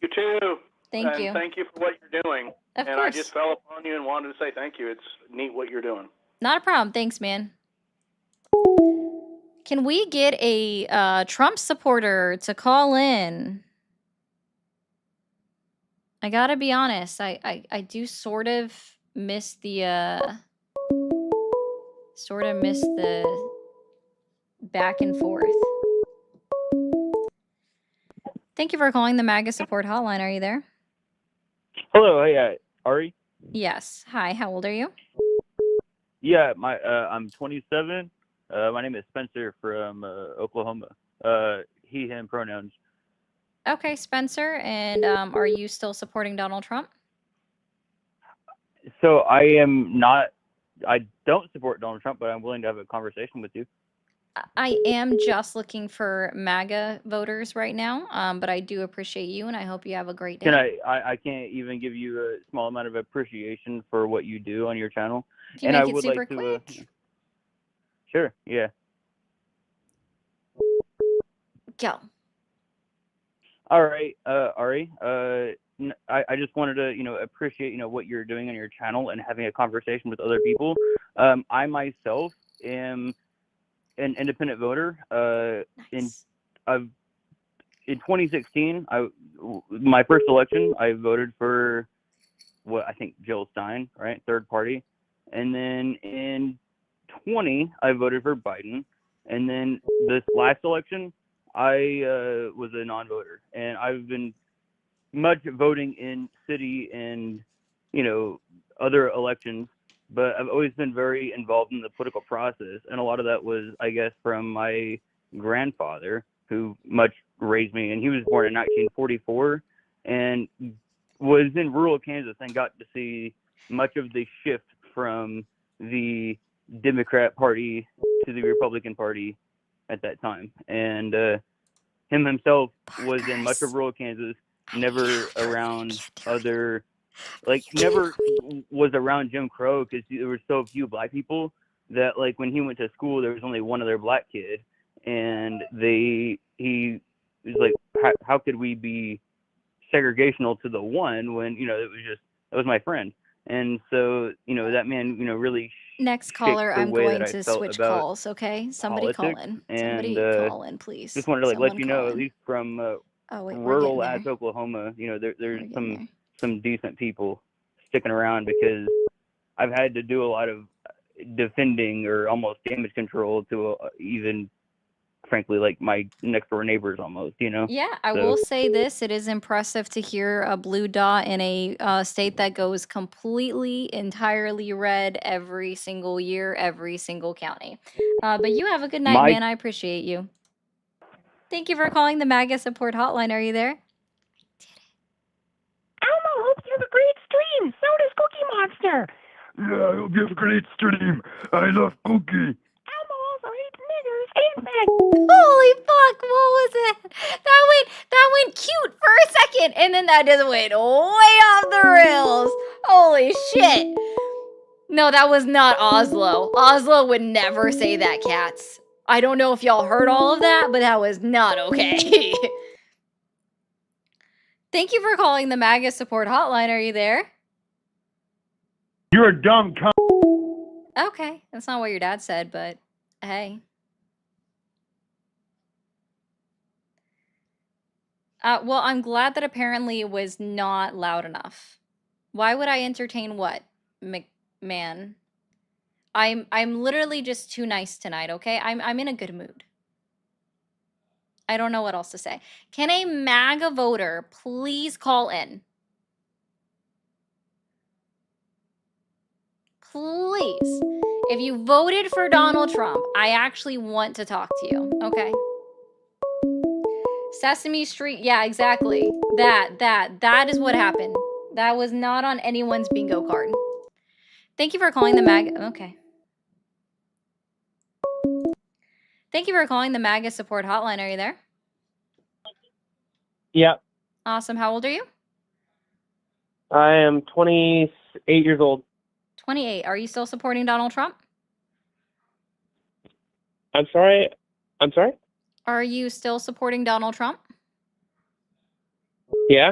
You too. Thank you. Thank you for what you're doing. Of and course. I just fell upon you and wanted to say thank you. It's neat what you're doing. Not a problem. Thanks, man. Can we get a Trump supporter to call in? I gotta be honest. I do sort of miss the back and forth. Thank you for calling the MAGA support hotline. Are you there? Hello, hey, Ari. Yes. Hi. How old are you? Yeah, I'm 27. My name is Spencer from Oklahoma. he, him pronouns. Okay, Spencer, and are you still supporting Donald Trump? So I don't support Donald Trump, but I'm willing to have a conversation with you. I am just looking for MAGA voters right now, but I do appreciate you, and I hope you have a great day. Can I can't even give you a small amount of appreciation for what you do on your channel. If you and make I it would super like to, quick. Sure, yeah. Go. All right, Ari. I just wanted to, appreciate, what you're doing on your channel and having a conversation with other people. I myself am an independent voter. Nice. In 2016, my first election, I voted for Jill Stein, right, third party, and then in 20, I voted for Biden, and then this last election, I was a non-voter, and I've been much voting in city and other elections, but I've always been very involved in the political process, and a lot of that was, I guess, from my grandfather, who much raised me, and he was born in 1944 and was in rural Kansas and got to see much of the shift from the Democrat Party to the Republican Party at that time. And him himself was in much of rural Kansas, never around other, never was around Jim Crow because there were so few black people that, when he went to school, there was only one other black kid. And he was like, how could we be segregational to the one when, that was my friend. And so, that man, really Next caller, shaped the I'm way going that I to felt switch about calls, okay? Somebody call politics. in. And Somebody call in, please. just wanted to let Someone you know, call at in. least from Oh, wait, we're rural getting ass there. Oklahoma, there's We're getting some there. some decent people sticking around, because I've had to do a lot of defending or almost damage control to even, frankly, my next door neighbors almost, Yeah, I So- will say this. It is impressive to hear a blue dot in a state that goes completely, entirely red every single year, every single county. But you have a good night, My- man. I appreciate you. Thank you for calling the MAGA support hotline. Are you there? Elmo hopes you have a great stream. So does Cookie Monster. Yeah, I hope you have a great stream. I love Cookie. Elmo also hates niggers and fag. Holy fuck! What was that? That went cute for a second, and then that just went way off the rails. Holy shit! No, that was not Oslo. Oslo would never say that, cats. I don't know if y'all heard all of that, but that was not okay. Thank you for calling the MAGA support hotline. Are you there? You're a dumb cunt. Okay, that's not what your dad said, but hey. Well, I'm glad that apparently it was not loud enough. Why would I entertain what, McMahon? I'm literally just too nice tonight, okay? I'm in a good mood. I don't know what else to say. Can a MAGA voter please call in? Please. If you voted for Donald Trump, I actually want to talk to you, okay? Sesame Street, yeah, exactly. That is what happened. That was not on anyone's bingo card. Thank you for calling the MAGA, okay. Thank you for calling the MAGA support hotline. Are you there? Yeah, Awesome. How old are you? I am 28 years old. 28. Are you still supporting Donald Trump? I'm sorry. Are you still supporting Donald Trump? Yeah.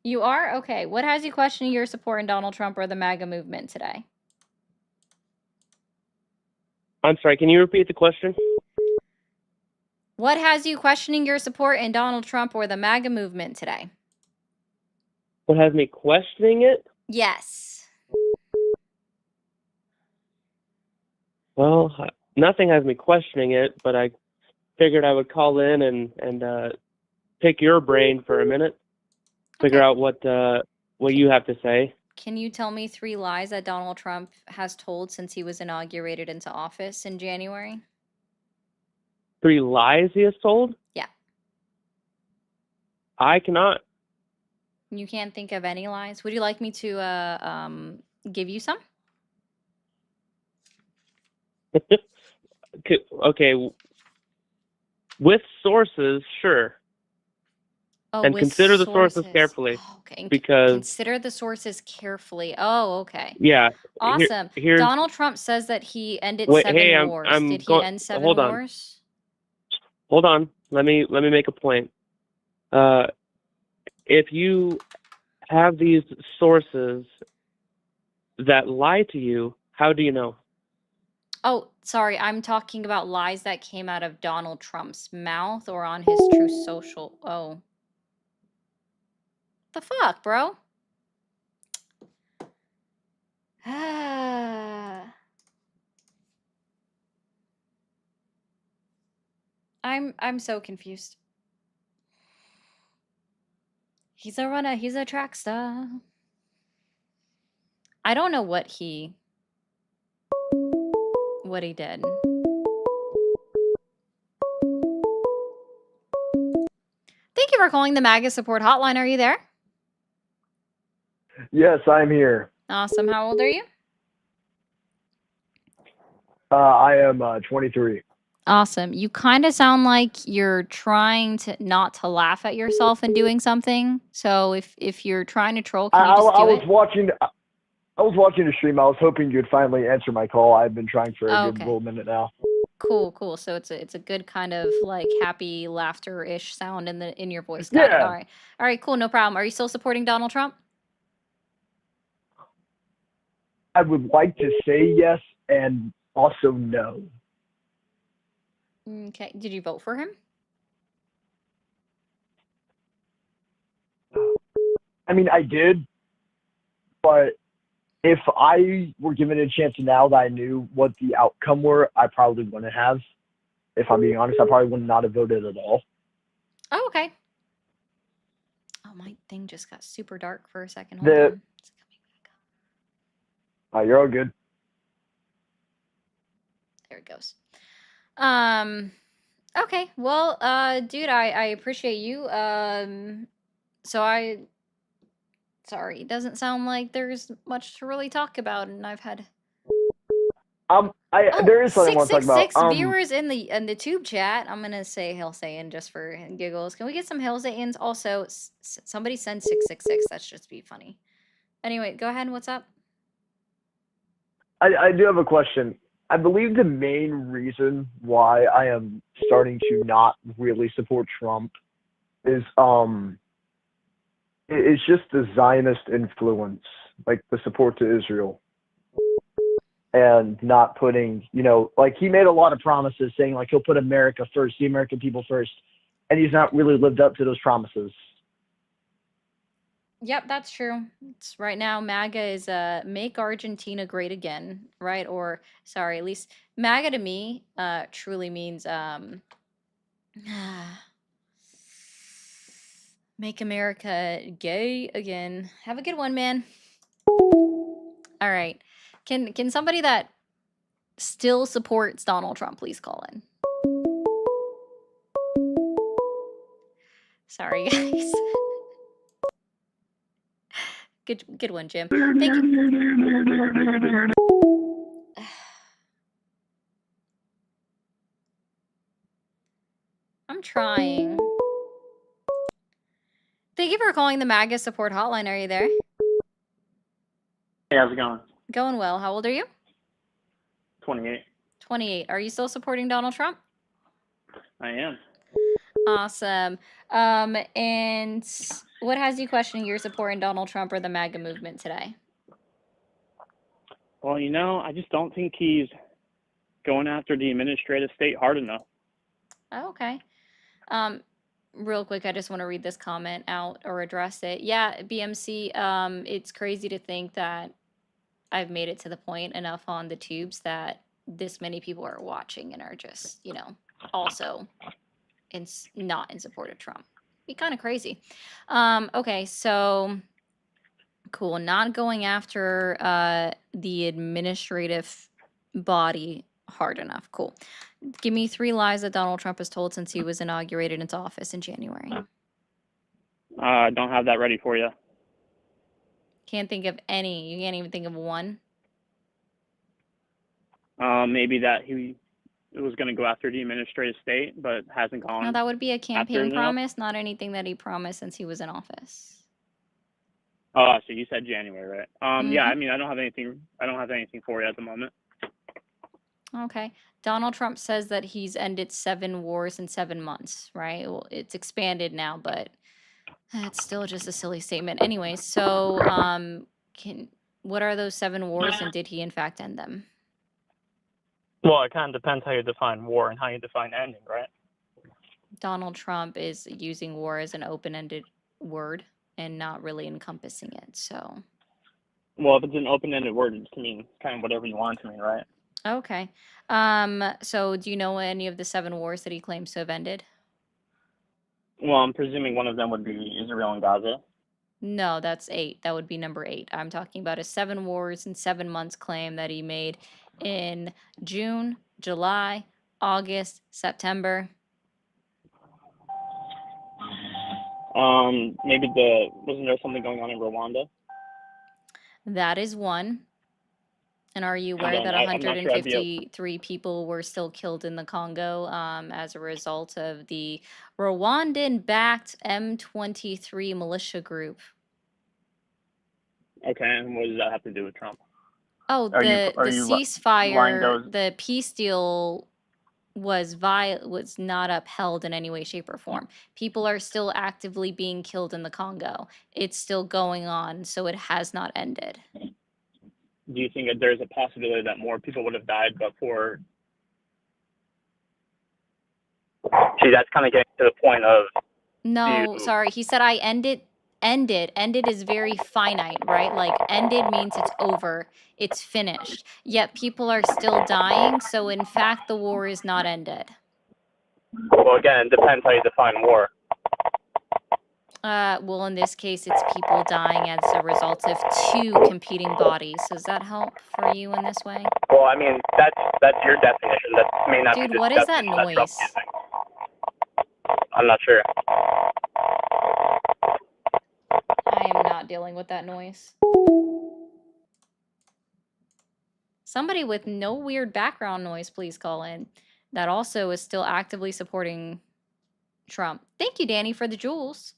You are? Okay. What has you questioning your support in Donald Trump or the MAGA movement today? I'm sorry. Can you repeat the question? What has you questioning your support in Donald Trump or the MAGA movement today? What has me questioning it? Yes. Well, nothing has me questioning it, but I figured I would call in and pick your brain for a minute, figure out what you have to say. Can you tell me 3 lies that Donald Trump has told since he was inaugurated into office in January? 3 lies he has told? Yeah. I cannot. You can't think of any lies. Would you like me to give you some? Okay, with sources, sure. Oh, And with consider the sources sources. carefully, Oh, okay. because Consider the sources carefully. Oh, okay. yeah, Awesome. here's Donald Trump says that he ended wait. 7 Hey, wars. I'm Did he going. end 7 Hold on. wars? Hold on. Let me make a point. If you have these sources that lie to you, how do you know? Oh, sorry. I'm talking about lies that came out of Donald Trump's mouth or on his Truth Social. Oh. The fuck, bro? I'm so confused. He's a runner, he's a track star. I don't know what he did. Thank you for calling the MAGA support hotline. Are you there? Yes, I'm here. Awesome. How old are you? I am 23. Awesome. You kind of sound like you're trying to not to laugh at yourself and doing something. So if you're trying to troll, can you just do it? I was watching the stream. I was hoping you'd finally answer my call. I've been trying for a Oh, good okay. little minute now. Cool. So it's a good kind of like happy laughter-ish sound in your voice. Got it. Yeah. All right, cool, no problem. Are you still supporting Donald Trump? I would like to say yes and also no. Okay. Did you vote for him? I mean, I did, but if I were given a chance now that I knew what the outcome were, I probably wouldn't have. If I'm being honest, I probably would not have voted at all. Oh, okay. Oh, my thing just got super dark for a second. Hold on. It's coming back up. You're all good. There it goes. Okay. Well, dude, I appreciate you. Sorry, it doesn't sound like there's much to really talk about, and I've had There is something I want to talk about. 666 viewers in the tube chat. I'm gonna say Hellsayan just for giggles. Can we get some Hellsayans? Also, somebody send 666. That's just be funny. Anyway, go ahead. What's up? I do have a question. I believe the main reason why I am starting to not really support Trump is it's just the Zionist influence, like the support to Israel, and not putting, like he made a lot of promises saying like he'll put America first, the American people first, and he's not really lived up to those promises. Yep, that's true. It's right now MAGA is make Argentina great again, right? Or sorry, at least MAGA to me truly means make America gay again. Have a good one, man. All right. Can somebody that still supports Donald Trump please call in? Sorry, guys. Good one, Jim. Thank you. I'm trying. Thank you for calling the MAGA support hotline. Are you there? Hey, how's it going? Going well. How old are you? 28. 28. Are you still supporting Donald Trump? I am. Awesome. And what has you questioning your support in Donald Trump or the MAGA movement today? Well, I just don't think he's going after the administrative state hard enough. Oh, okay. Real quick, I just want to read this comment out or address it. Yeah, BMC, it's crazy to think that I've made it to the point enough on the tubes that this many people are watching and are just, also not in support of Trump. Be kind of crazy. Okay, so cool. Not going after the administrative body hard enough. Cool. Give me 3 lies that Donald Trump has told since he was inaugurated into office in January. Don't have that ready for you. Can't think of any. You can't even think of one. Maybe that he was going to go after the administrative state, but hasn't gone. No, that would be a after campaign enough. promise, not anything that he promised since he was in office. Oh, so you said January, right? Yeah, I Mhm. mean, I don't have anything for you at the moment. Okay. Donald Trump says that he's ended 7 wars in 7 months, right? Well, it's expanded now, but it's still just a silly statement. Anyway, so what are those 7 wars, and did he in fact end them? Well, it kind of depends how you define war and how you define ending, right? Donald Trump is using war as an open-ended word and not really encompassing it. So, Well, if it's an open-ended word, it can mean kind of whatever you want it to mean, right? okay. So do you know any of the 7 wars that he claims to have ended? Well, I'm presuming one of them would be Israel and Gaza. No, that's 8. That would be number 8. I'm talking about a 7 wars in 7 months claim that he made in June, July, August, September. Maybe wasn't there something going on in Rwanda? That is 1. And are you And aware then that I'm not sure I'd be able- 153 people were still killed in the Congo as a result of the Rwandan-backed M23 militia group? Okay, and what does that have to do with Trump? Oh, Are you the lying ceasefire, those? the peace deal was not upheld in any way, shape, or form. People are still actively being killed in the Congo. It's still going on, so it has not ended. Do you think that there's a possibility that more people would have died before? See, that's kind of getting to the point of. No, sorry. He said I ended. Ended is very finite, right? Like ended means it's over, it's finished. Yet people are still dying, so in fact the war is not ended. Well, again, it depends how you define war. Well, in this case, it's people dying as a result of 2 competing bodies. Does that help for you in this way? Well, I mean, that's your definition. That may not be Dude, the what is that definition that Trump's noise? using. I'm not sure. I am not dealing with that noise. Somebody with no weird background noise, please call in. That also is still actively supporting Trump. Thank you, Danny, for the jewels.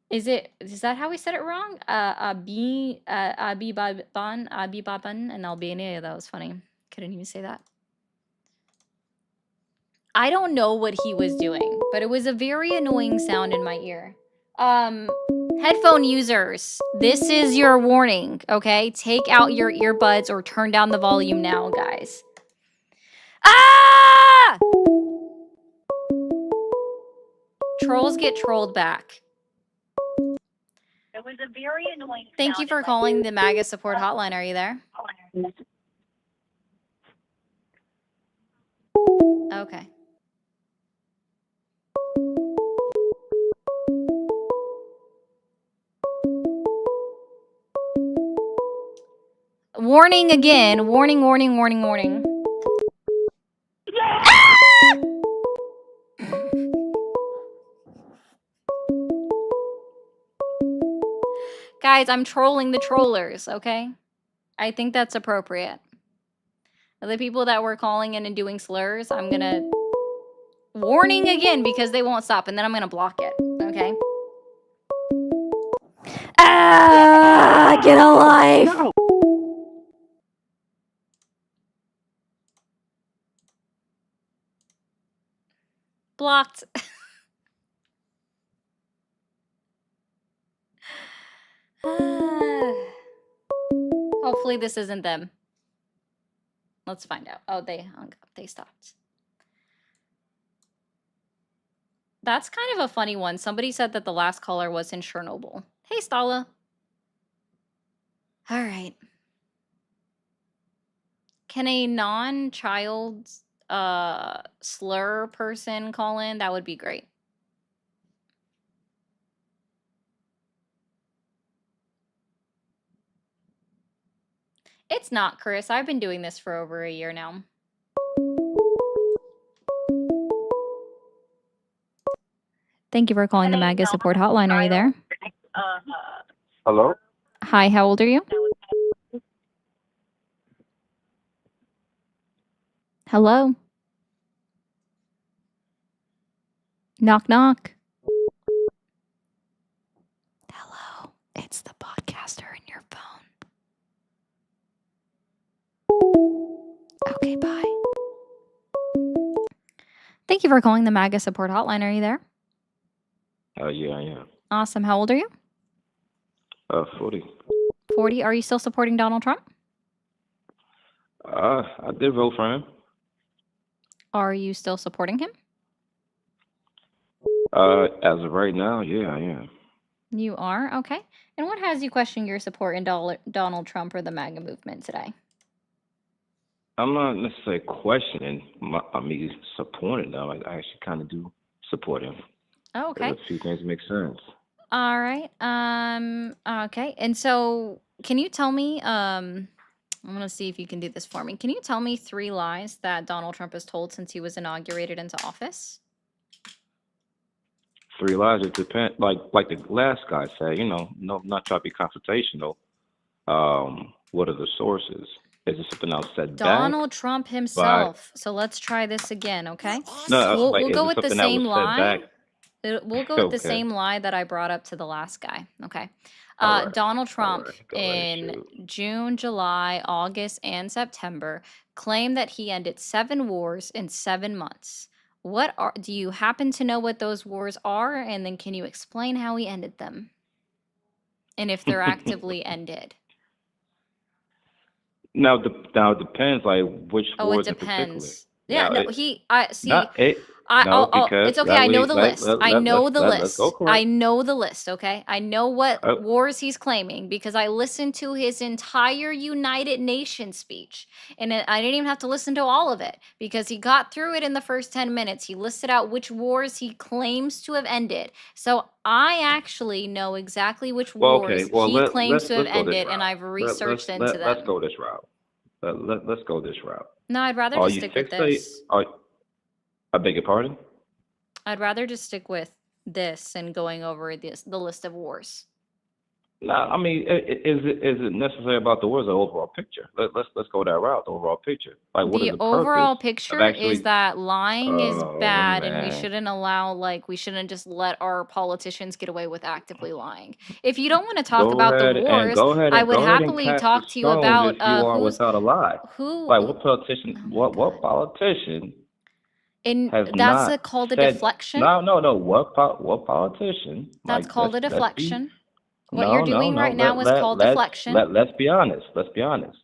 Is that how we said it wrong? Abibaban in Albania. That was funny. Couldn't even say that. I don't know what he was doing, but it was a very annoying sound in my ear. Headphone users, this is your warning, okay? Take out your earbuds or turn down the volume now, guys. Ah! Trolls get trolled back. It was a very annoying. Thank you for calling the MAGA support hotline. Are you there? Okay. Warning again. Warning, warning, warning, warning. Ah! Guys, I'm trolling the trollers, okay? I think that's appropriate. The people that were calling in and doing slurs, I'm gonna... Warning again, because they won't stop, and then I'm gonna block it, okay? Ah! Get a life! No. Blocked. Hopefully this isn't them. Let's find out. Oh, they hung up. They stopped. That's kind of a funny one. Somebody said that the last caller was in Chernobyl. Hey, Stala. All right. Can a non-child slur person call in? That would be great. It's not, Chris. I've been doing this for over a year now. Thank you for calling the MAGA support hotline. Are you there? Hello? Hi, how old are you? Hello? Knock, knock. Hello, it's the podcaster in your phone. Okay, bye. Thank you for calling the MAGA support hotline. Are you there? Yeah, I am. Awesome. How old are you? 40. 40. Are you still supporting Donald Trump? I did vote for him. Are you still supporting him? As of right now, yeah, I am. You are? Okay. And what has you questioning your support in Donald Trump or the MAGA movement today? I'm not necessarily questioning me supporting them. I actually kind of do support him. Oh, okay. A few things make sense. All right. Okay. And so can you tell me, I'm going to see if you can do this for me. Can you tell me 3 lies that Donald Trump has told since he was inaugurated into office? 3 lies, it depends. Like the last guy said, no, not trying to be confrontational. What are the sources? Is it something else said Donald Trump himself. So let's try this again, okay? No, We'll go with the same lie. We'll go with the same lie that I brought up to the last guy. Okay. Donald Trump in June, July, August, and September claimed that he ended 7 wars in 7 months. Do you happen to know what those wars are? And then can you explain how he ended them? And if they're actively ended? Now it depends, like which wars in particular. It depends. Yeah, now, no, it's okay. I know the list. I know the list. I know the list, okay? I know what wars he's claiming because I listened to his entire United Nations speech. And I didn't even have to listen to all of it because he got through it in the first 10 minutes. He listed out which wars he claims to have ended. So I actually know exactly which wars he claims to have ended, and I've researched into them. Let's go this route. Let's go this route. No, I'd rather just stick with this. I beg your pardon? I'd rather just stick with this and going over the list of wars. No, I mean, is it necessary about the wars or the overall picture? Let's go that route. The overall picture, like what is the overall purpose picture is that lying is bad, and we man. shouldn't we shouldn't just let our politicians get away with actively lying. If you don't want to talk about the wars, I would happily talk to you about if you are without a lie. who. Like what politician? What politician? And has that's not called a said- deflection. No. What politician? That's like, called a let's be- deflection. What you're doing right now is called deflection. Let's be honest. Let's be honest.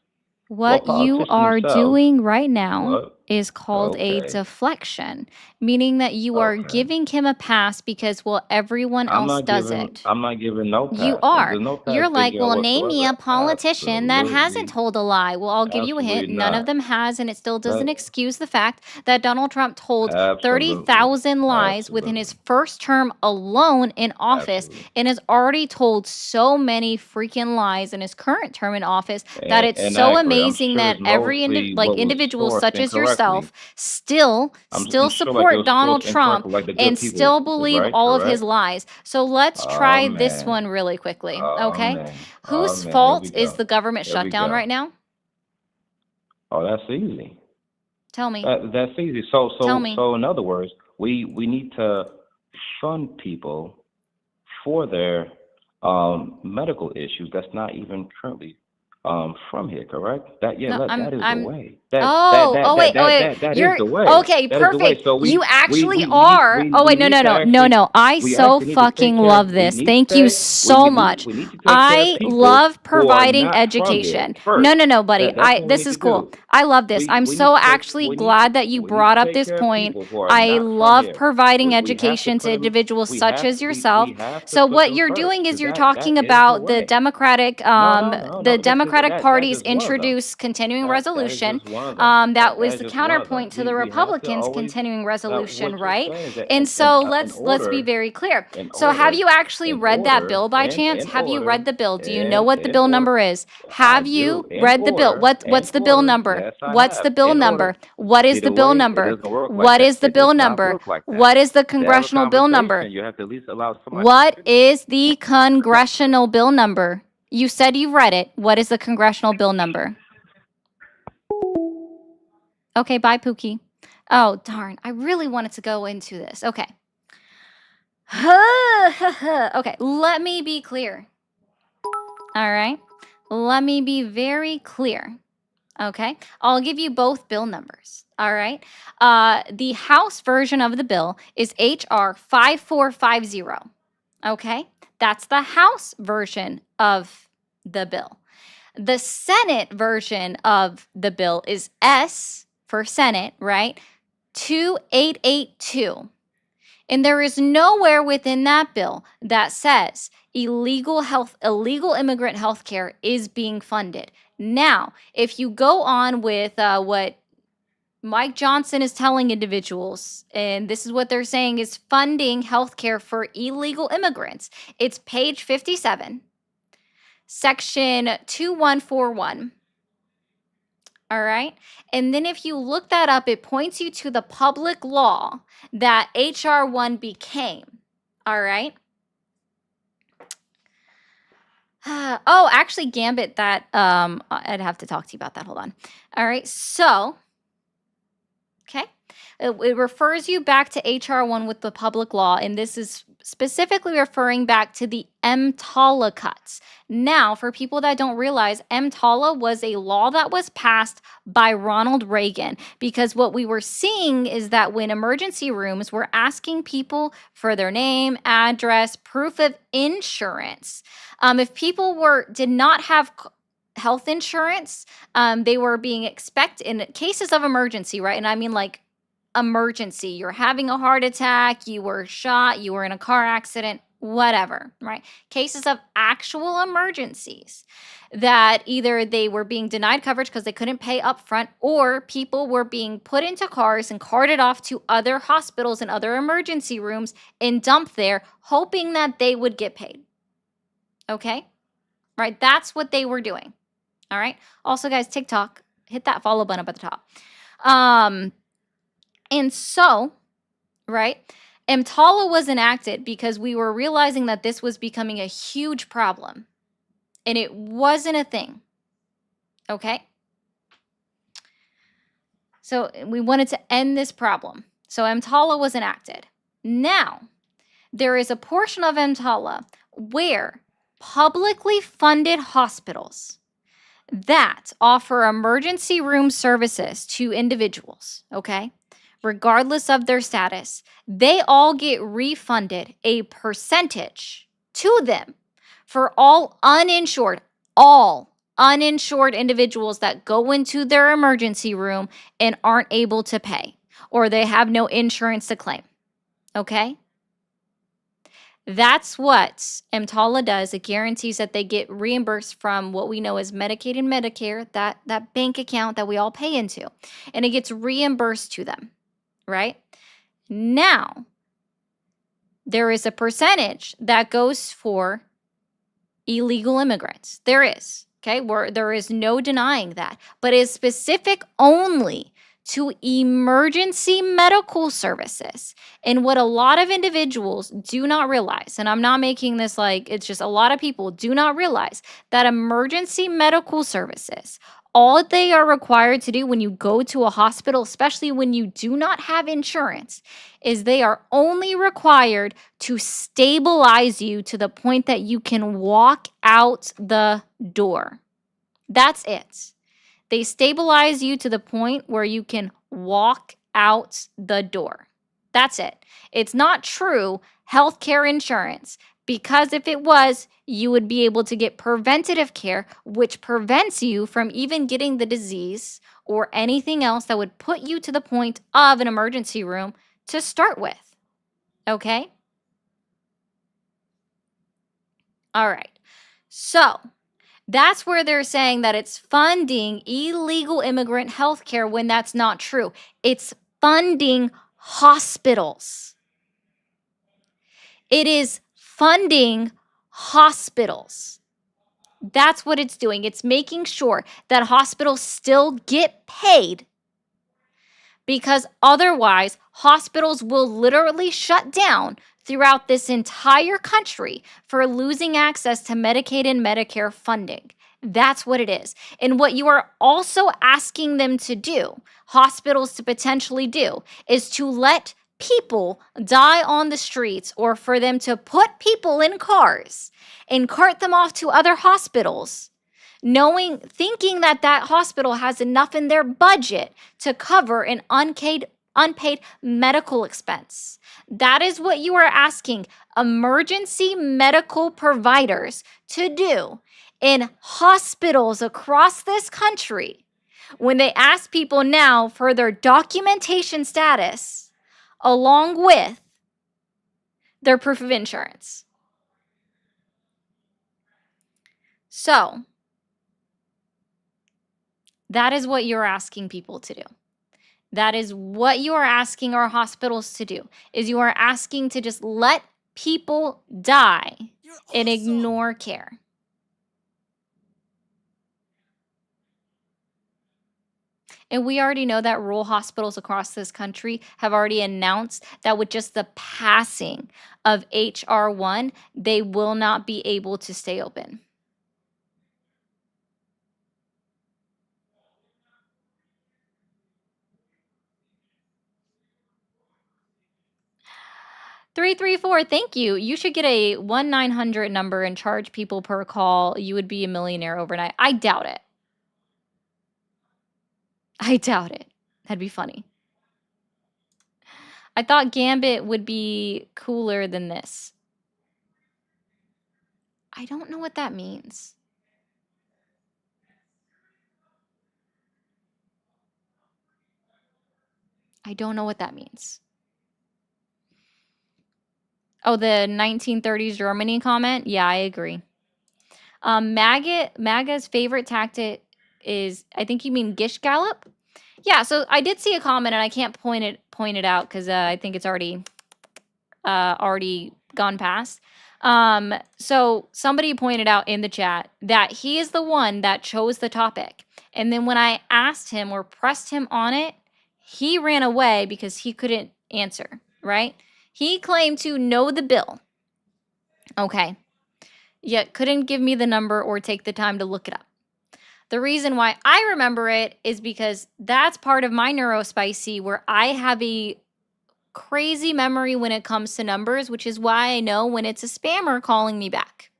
What you politician are himself- doing right now What? is called a Okay. deflection, meaning that you are giving him a pass because, everyone I'm else not does giving. it. I'm not giving no pass. You are. There's no pass You're like, given well, name me a whatsoever. politician that hasn't Absolutely. told a lie. Well, I'll give you a hint. Absolutely None of not. them has, and it still doesn't That- excuse the fact that Donald Trump told Absolutely. 30,000 lies within his first term alone in office and has already told so many freaking lies in his current term in office that it's And so accurate. I'm amazing sure that it's every mostly what was individuals sourced such as yourself incorrectly. still I'm still sure, like, support it was Donald sourced Trump incorrectly, like the good and people, still believe right? all of his Correct? lies. So let's Oh, try this man. one really quickly, Oh, okay? man. Whose Oh, man. Here fault we is go. the government Here we shutdown go. right now? Oh, that's easy. Tell me. That's easy. So Tell me. so in other words, we need to fund people for their medical issues that's not even currently from here, correct? That No, that is I'm- the way. wait. That You're is the way. okay. That is the way. Perfect. So You actually we are. need- Oh wait, we no. need to actually- No. I we so actually need to fucking take care- love we this. need Thank to you take- so much. we need to take care of I people love who are providing not from here education. first. No, buddy. That's what we This need is to cool. do. I love this. I'm We need so to take- actually we need glad to- that you we need brought to up take this care of point. people who are I not from love here. providing We have to education put to them- individuals we such have- as we yourself. have to So put what them you're first, doing is 'cause you're that talking is the about the way. Democratic No, Democratic that Party's is one of them. introduced continuing That is resolution. just one of them. That was That the is just one of them. counterpoint to the We have to Republicans' always continuing what resolution, you're right? saying is that And so in let's be order very clear. in So have order you actually in read that order bill by in chance? Have you read order the bill? Do you know what the in bill order number is? I Have do you in read the bill? order What's in the bill order. number? Yes, I What's have the bill in order. number? What is See, the the bill way it number? doesn't work like What that. is the It bill does not number? work like that. What is the To have a congressional bill number? conversation, you have to at least allow somebody to What finish. is the congressional bill number? You said you read it. What is the congressional bill number? Okay, bye, Pookie. Oh, darn. I really wanted to go into this. Okay. Okay, let me be clear. All right. Let me be very clear. Okay. I'll give you both bill numbers. All right. The House version of the bill is HR 5450. Okay. That's the House version of the bill. The Senate version of the bill is S for Senate, right? 2882. And there is nowhere within that bill that says illegal immigrant health care is being funded. Now, if you go on with what Mike Johnson is telling individuals, and this is what they're saying is funding healthcare for illegal immigrants, it's page 57, section 2141. All right. And then if you look that up, it points you to the public law that HR 1 became. All right. Oh, actually, Gambit, that I'd have to talk to you about that. Hold on. All right. So, okay. It refers you back to HR 1 with the public law, and this is specifically referring back to the EMTALA cuts. Now, for people that don't realize, EMTALA was a law that was passed by Ronald Reagan, because what we were seeing is that when emergency rooms were asking people for their name, address, proof of insurance, if people did not have health insurance, they were being expected in cases of emergency, right? And I mean like emergency, you're having a heart attack, you were shot, you were in a car accident, whatever, right? Cases of actual emergencies that either they were being denied coverage because they couldn't pay up front, or people were being put into cars and carted off to other hospitals and other emergency rooms and dumped there, hoping that they would get paid. Okay? Right? That's what they were doing. All right? Also, guys, TikTok, hit that follow button up at the top. And so, right, EMTALA was enacted because we were realizing that this was becoming a huge problem. And it wasn't a thing. Okay? So we wanted to end this problem. So EMTALA was enacted. Now, there is a portion of EMTALA where publicly funded hospitals that offer emergency room services to individuals, okay, regardless of their status, they all get refunded a percentage to them for all uninsured individuals that go into their emergency room and aren't able to pay, or they have no insurance to claim. Okay? That's what EMTALA does. It guarantees that they get reimbursed from what we know as Medicaid and Medicare, that bank account that we all pay into, and it gets reimbursed to them, right? Now, there is a percentage that goes for illegal immigrants. There is, okay? There is no denying that, but it's specific only to emergency medical services. And what a lot of individuals do not realize, and I'm not making this like, it's just a lot of people do not realize that emergency medical services, all they are required to do when you go to a hospital, especially when you do not have insurance, is they are only required to stabilize you to the point that you can walk out the door. That's it. They stabilize you to the point where you can walk out the door. That's it. It's not true healthcare insurance, because if it was, you would be able to get preventative care, which prevents you from even getting the disease or anything else that would put you to the point of an emergency room to start with. Okay? All right. So, That's where they're saying that it's funding illegal immigrant health care when that's not true. It's funding hospitals. It is funding hospitals. That's what it's doing. It's making sure that hospitals still get paid, because otherwise hospitals will literally shut down throughout this entire country for losing access to Medicaid and Medicare funding. That's what it is. And what you are also asking them to do, hospitals to potentially do, is to let people die on the streets, or for them to put people in cars and cart them off to other hospitals, thinking that that hospital has enough in their budget to cover an unpaid medical expense. That is what you are asking emergency medical providers to do in hospitals across this country, when they ask people now for their documentation status along with their proof of insurance. So, that is what you're asking people to do. That is what you are asking our hospitals to do, is you are asking to just let people die and ignore care. And we already know that rural hospitals across this country have already announced that with just the passing of H.R. 1, they will not be able to stay open. "334, thank you. You should get a 1-900 number and charge people per call. You would be a millionaire overnight." I doubt it. I doubt it. That'd be funny. I thought Gambit would be cooler than this. I don't know what that means. I don't know what that means. Oh, the 1930s Germany comment? Yeah, I agree. MAGA's favorite tactic is, I think you mean Gish Gallop? Yeah, so I did see a comment, and I can't point it out because I think it's already gone past. So somebody pointed out in the chat that he is the one that chose the topic. And then when I asked him or pressed him on it, he ran away because he couldn't answer, right? He claimed to know the bill. Okay. Yet couldn't give me the number or take the time to look it up. The reason why I remember it is because that's part of my neurospicy, where I have a crazy memory when it comes to numbers, which is why I know when it's a spammer calling me back.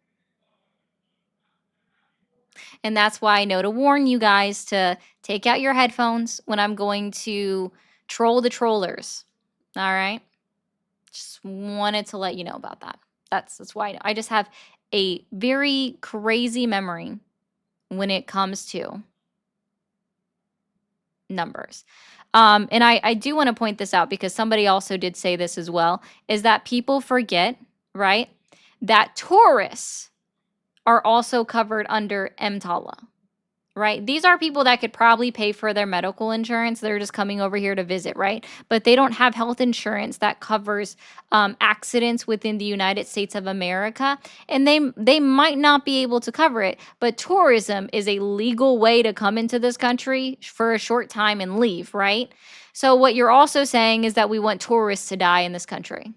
And that's why I know to warn you guys to take out your headphones when I'm going to troll the trollers. All right? Just wanted to let you know about that. That's why I just have a very crazy memory when it comes to numbers. And I do want to point this out because somebody also did say this as well, is that people forget, right, that tourists are also covered under EMTALA, right? These are people that could probably pay for their medical insurance. They're just coming over here to visit, right? But they don't have health insurance that covers accidents within the United States of America. And they might not be able to cover it, but tourism is a legal way to come into this country for a short time and leave, right? So what you're also saying is that we want tourists to die in this country.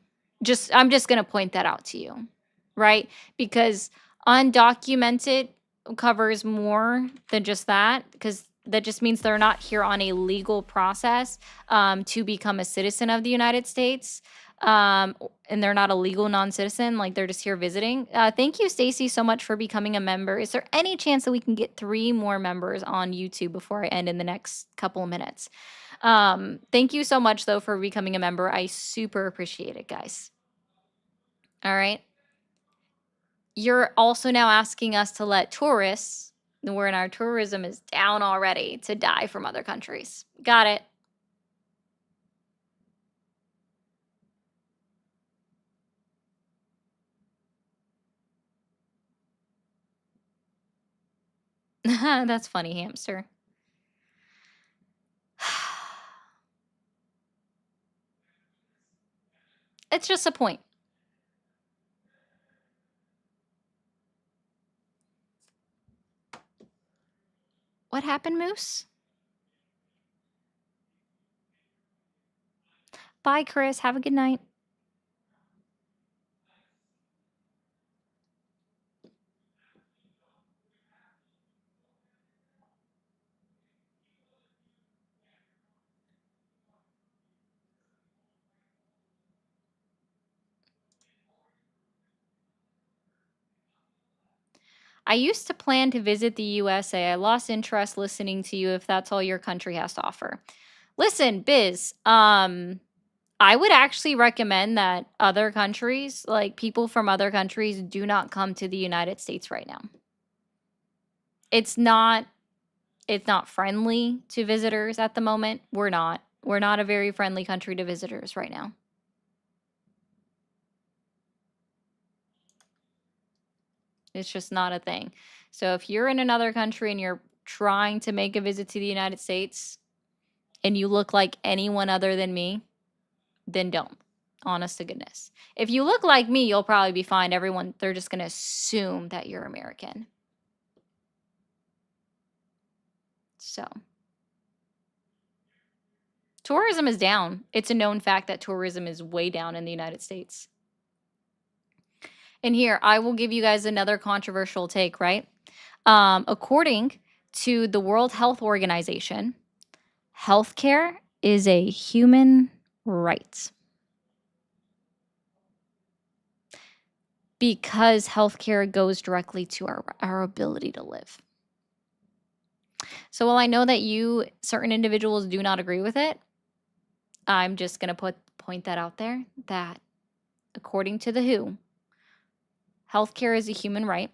I'm just going to point that out to you, right? Because undocumented covers more than just that, because that just means they're not here on a legal process to become a citizen of the United States, and they're not a legal non-citizen, like they're just here visiting. Thank you, Stacy, so much for becoming a member. Is there any chance that we can get 3 more members on YouTube before I end in the next couple of minutes? Thank you so much, though, for becoming a member. I super appreciate it, guys. All right. You're also now asking us to let tourists, where our tourism is down already, to die from other countries. Got it. That's funny, hamster. It's just a point. What happened, Moose? Bye, Chris. Have a good night. I used to plan to visit the USA. I lost interest listening to you if that's all your country has to offer. Listen, Biz, I would actually recommend that other countries, like people from other countries, do not come to the United States right now. It's not friendly to visitors at the moment. We're not a very friendly country to visitors right now. It's just not a thing. So if you're in another country and you're trying to make a visit to the United States and you look like anyone other than me, then don't. Honest to goodness. If you look like me, you'll probably be fine. They're just going to assume that you're American. So, tourism is down. It's a known fact that tourism is way down in the United States. And here, I will give you guys another controversial take, right? According to the World Health Organization, healthcare is a human right. Because healthcare goes directly to our ability to live. So while I know that certain individuals do not agree with it, I'm just going to point that out there, that according to the WHO, healthcare is a human right.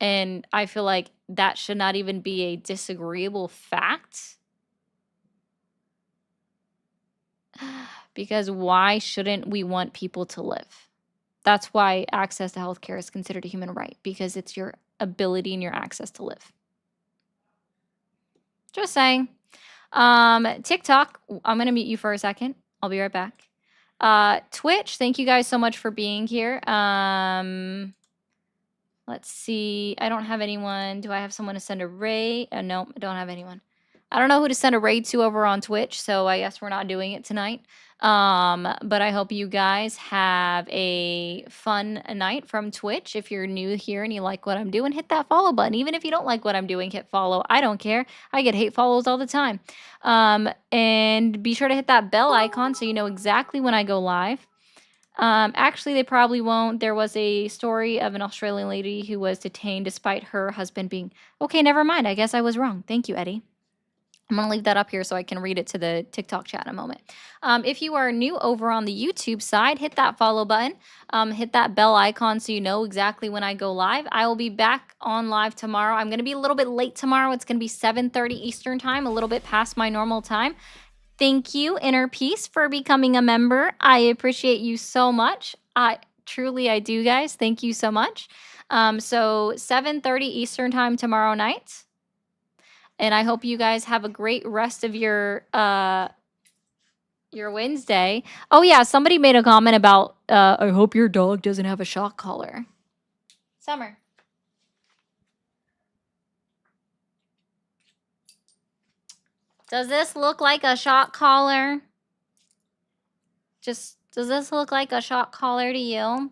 And I feel like that should not even be a disagreeable fact. Because why shouldn't we want people to live? That's why access to healthcare is considered a human right, because it's your ability and your access to live. Just saying. TikTok, I'm going to mute you for a second. I'll be right back. Twitch, thank you guys so much for being here. Let's see. I don't have anyone. Do I have someone to send a raid? No, I don't have anyone. I don't know who to send a raid to over on Twitch, so I guess we're not doing it tonight. But I hope you guys have a fun night from Twitch. If you're new here and you like what I'm doing, hit that follow button. Even if you don't like what I'm doing, hit follow. I don't care. I get hate follows all the time. And be sure to hit that bell icon so you know exactly when I go live. Actually, they probably won't. There was a story of an Australian lady who was detained despite her husband being... Okay, never mind. I guess I was wrong. Thank you, Eddie. I'm going to leave that up here so I can read it to the TikTok chat in a moment. If you are new over on the YouTube side, hit that follow button. Hit that bell icon so you know exactly when I go live. I will be back on live tomorrow. I'm going to be a little bit late tomorrow. It's going to be 7:30 Eastern time, a little bit past my normal time. Thank you, Inner Peace, for becoming a member. I appreciate you so much. I do, guys. Thank you so much. So 7:30 Eastern time tomorrow night. And I hope you guys have a great rest of your Wednesday. Oh yeah, somebody made a comment about I hope your dog doesn't have a shock collar. Summer. Does this look like a shock collar? Does this look like a shock collar to you?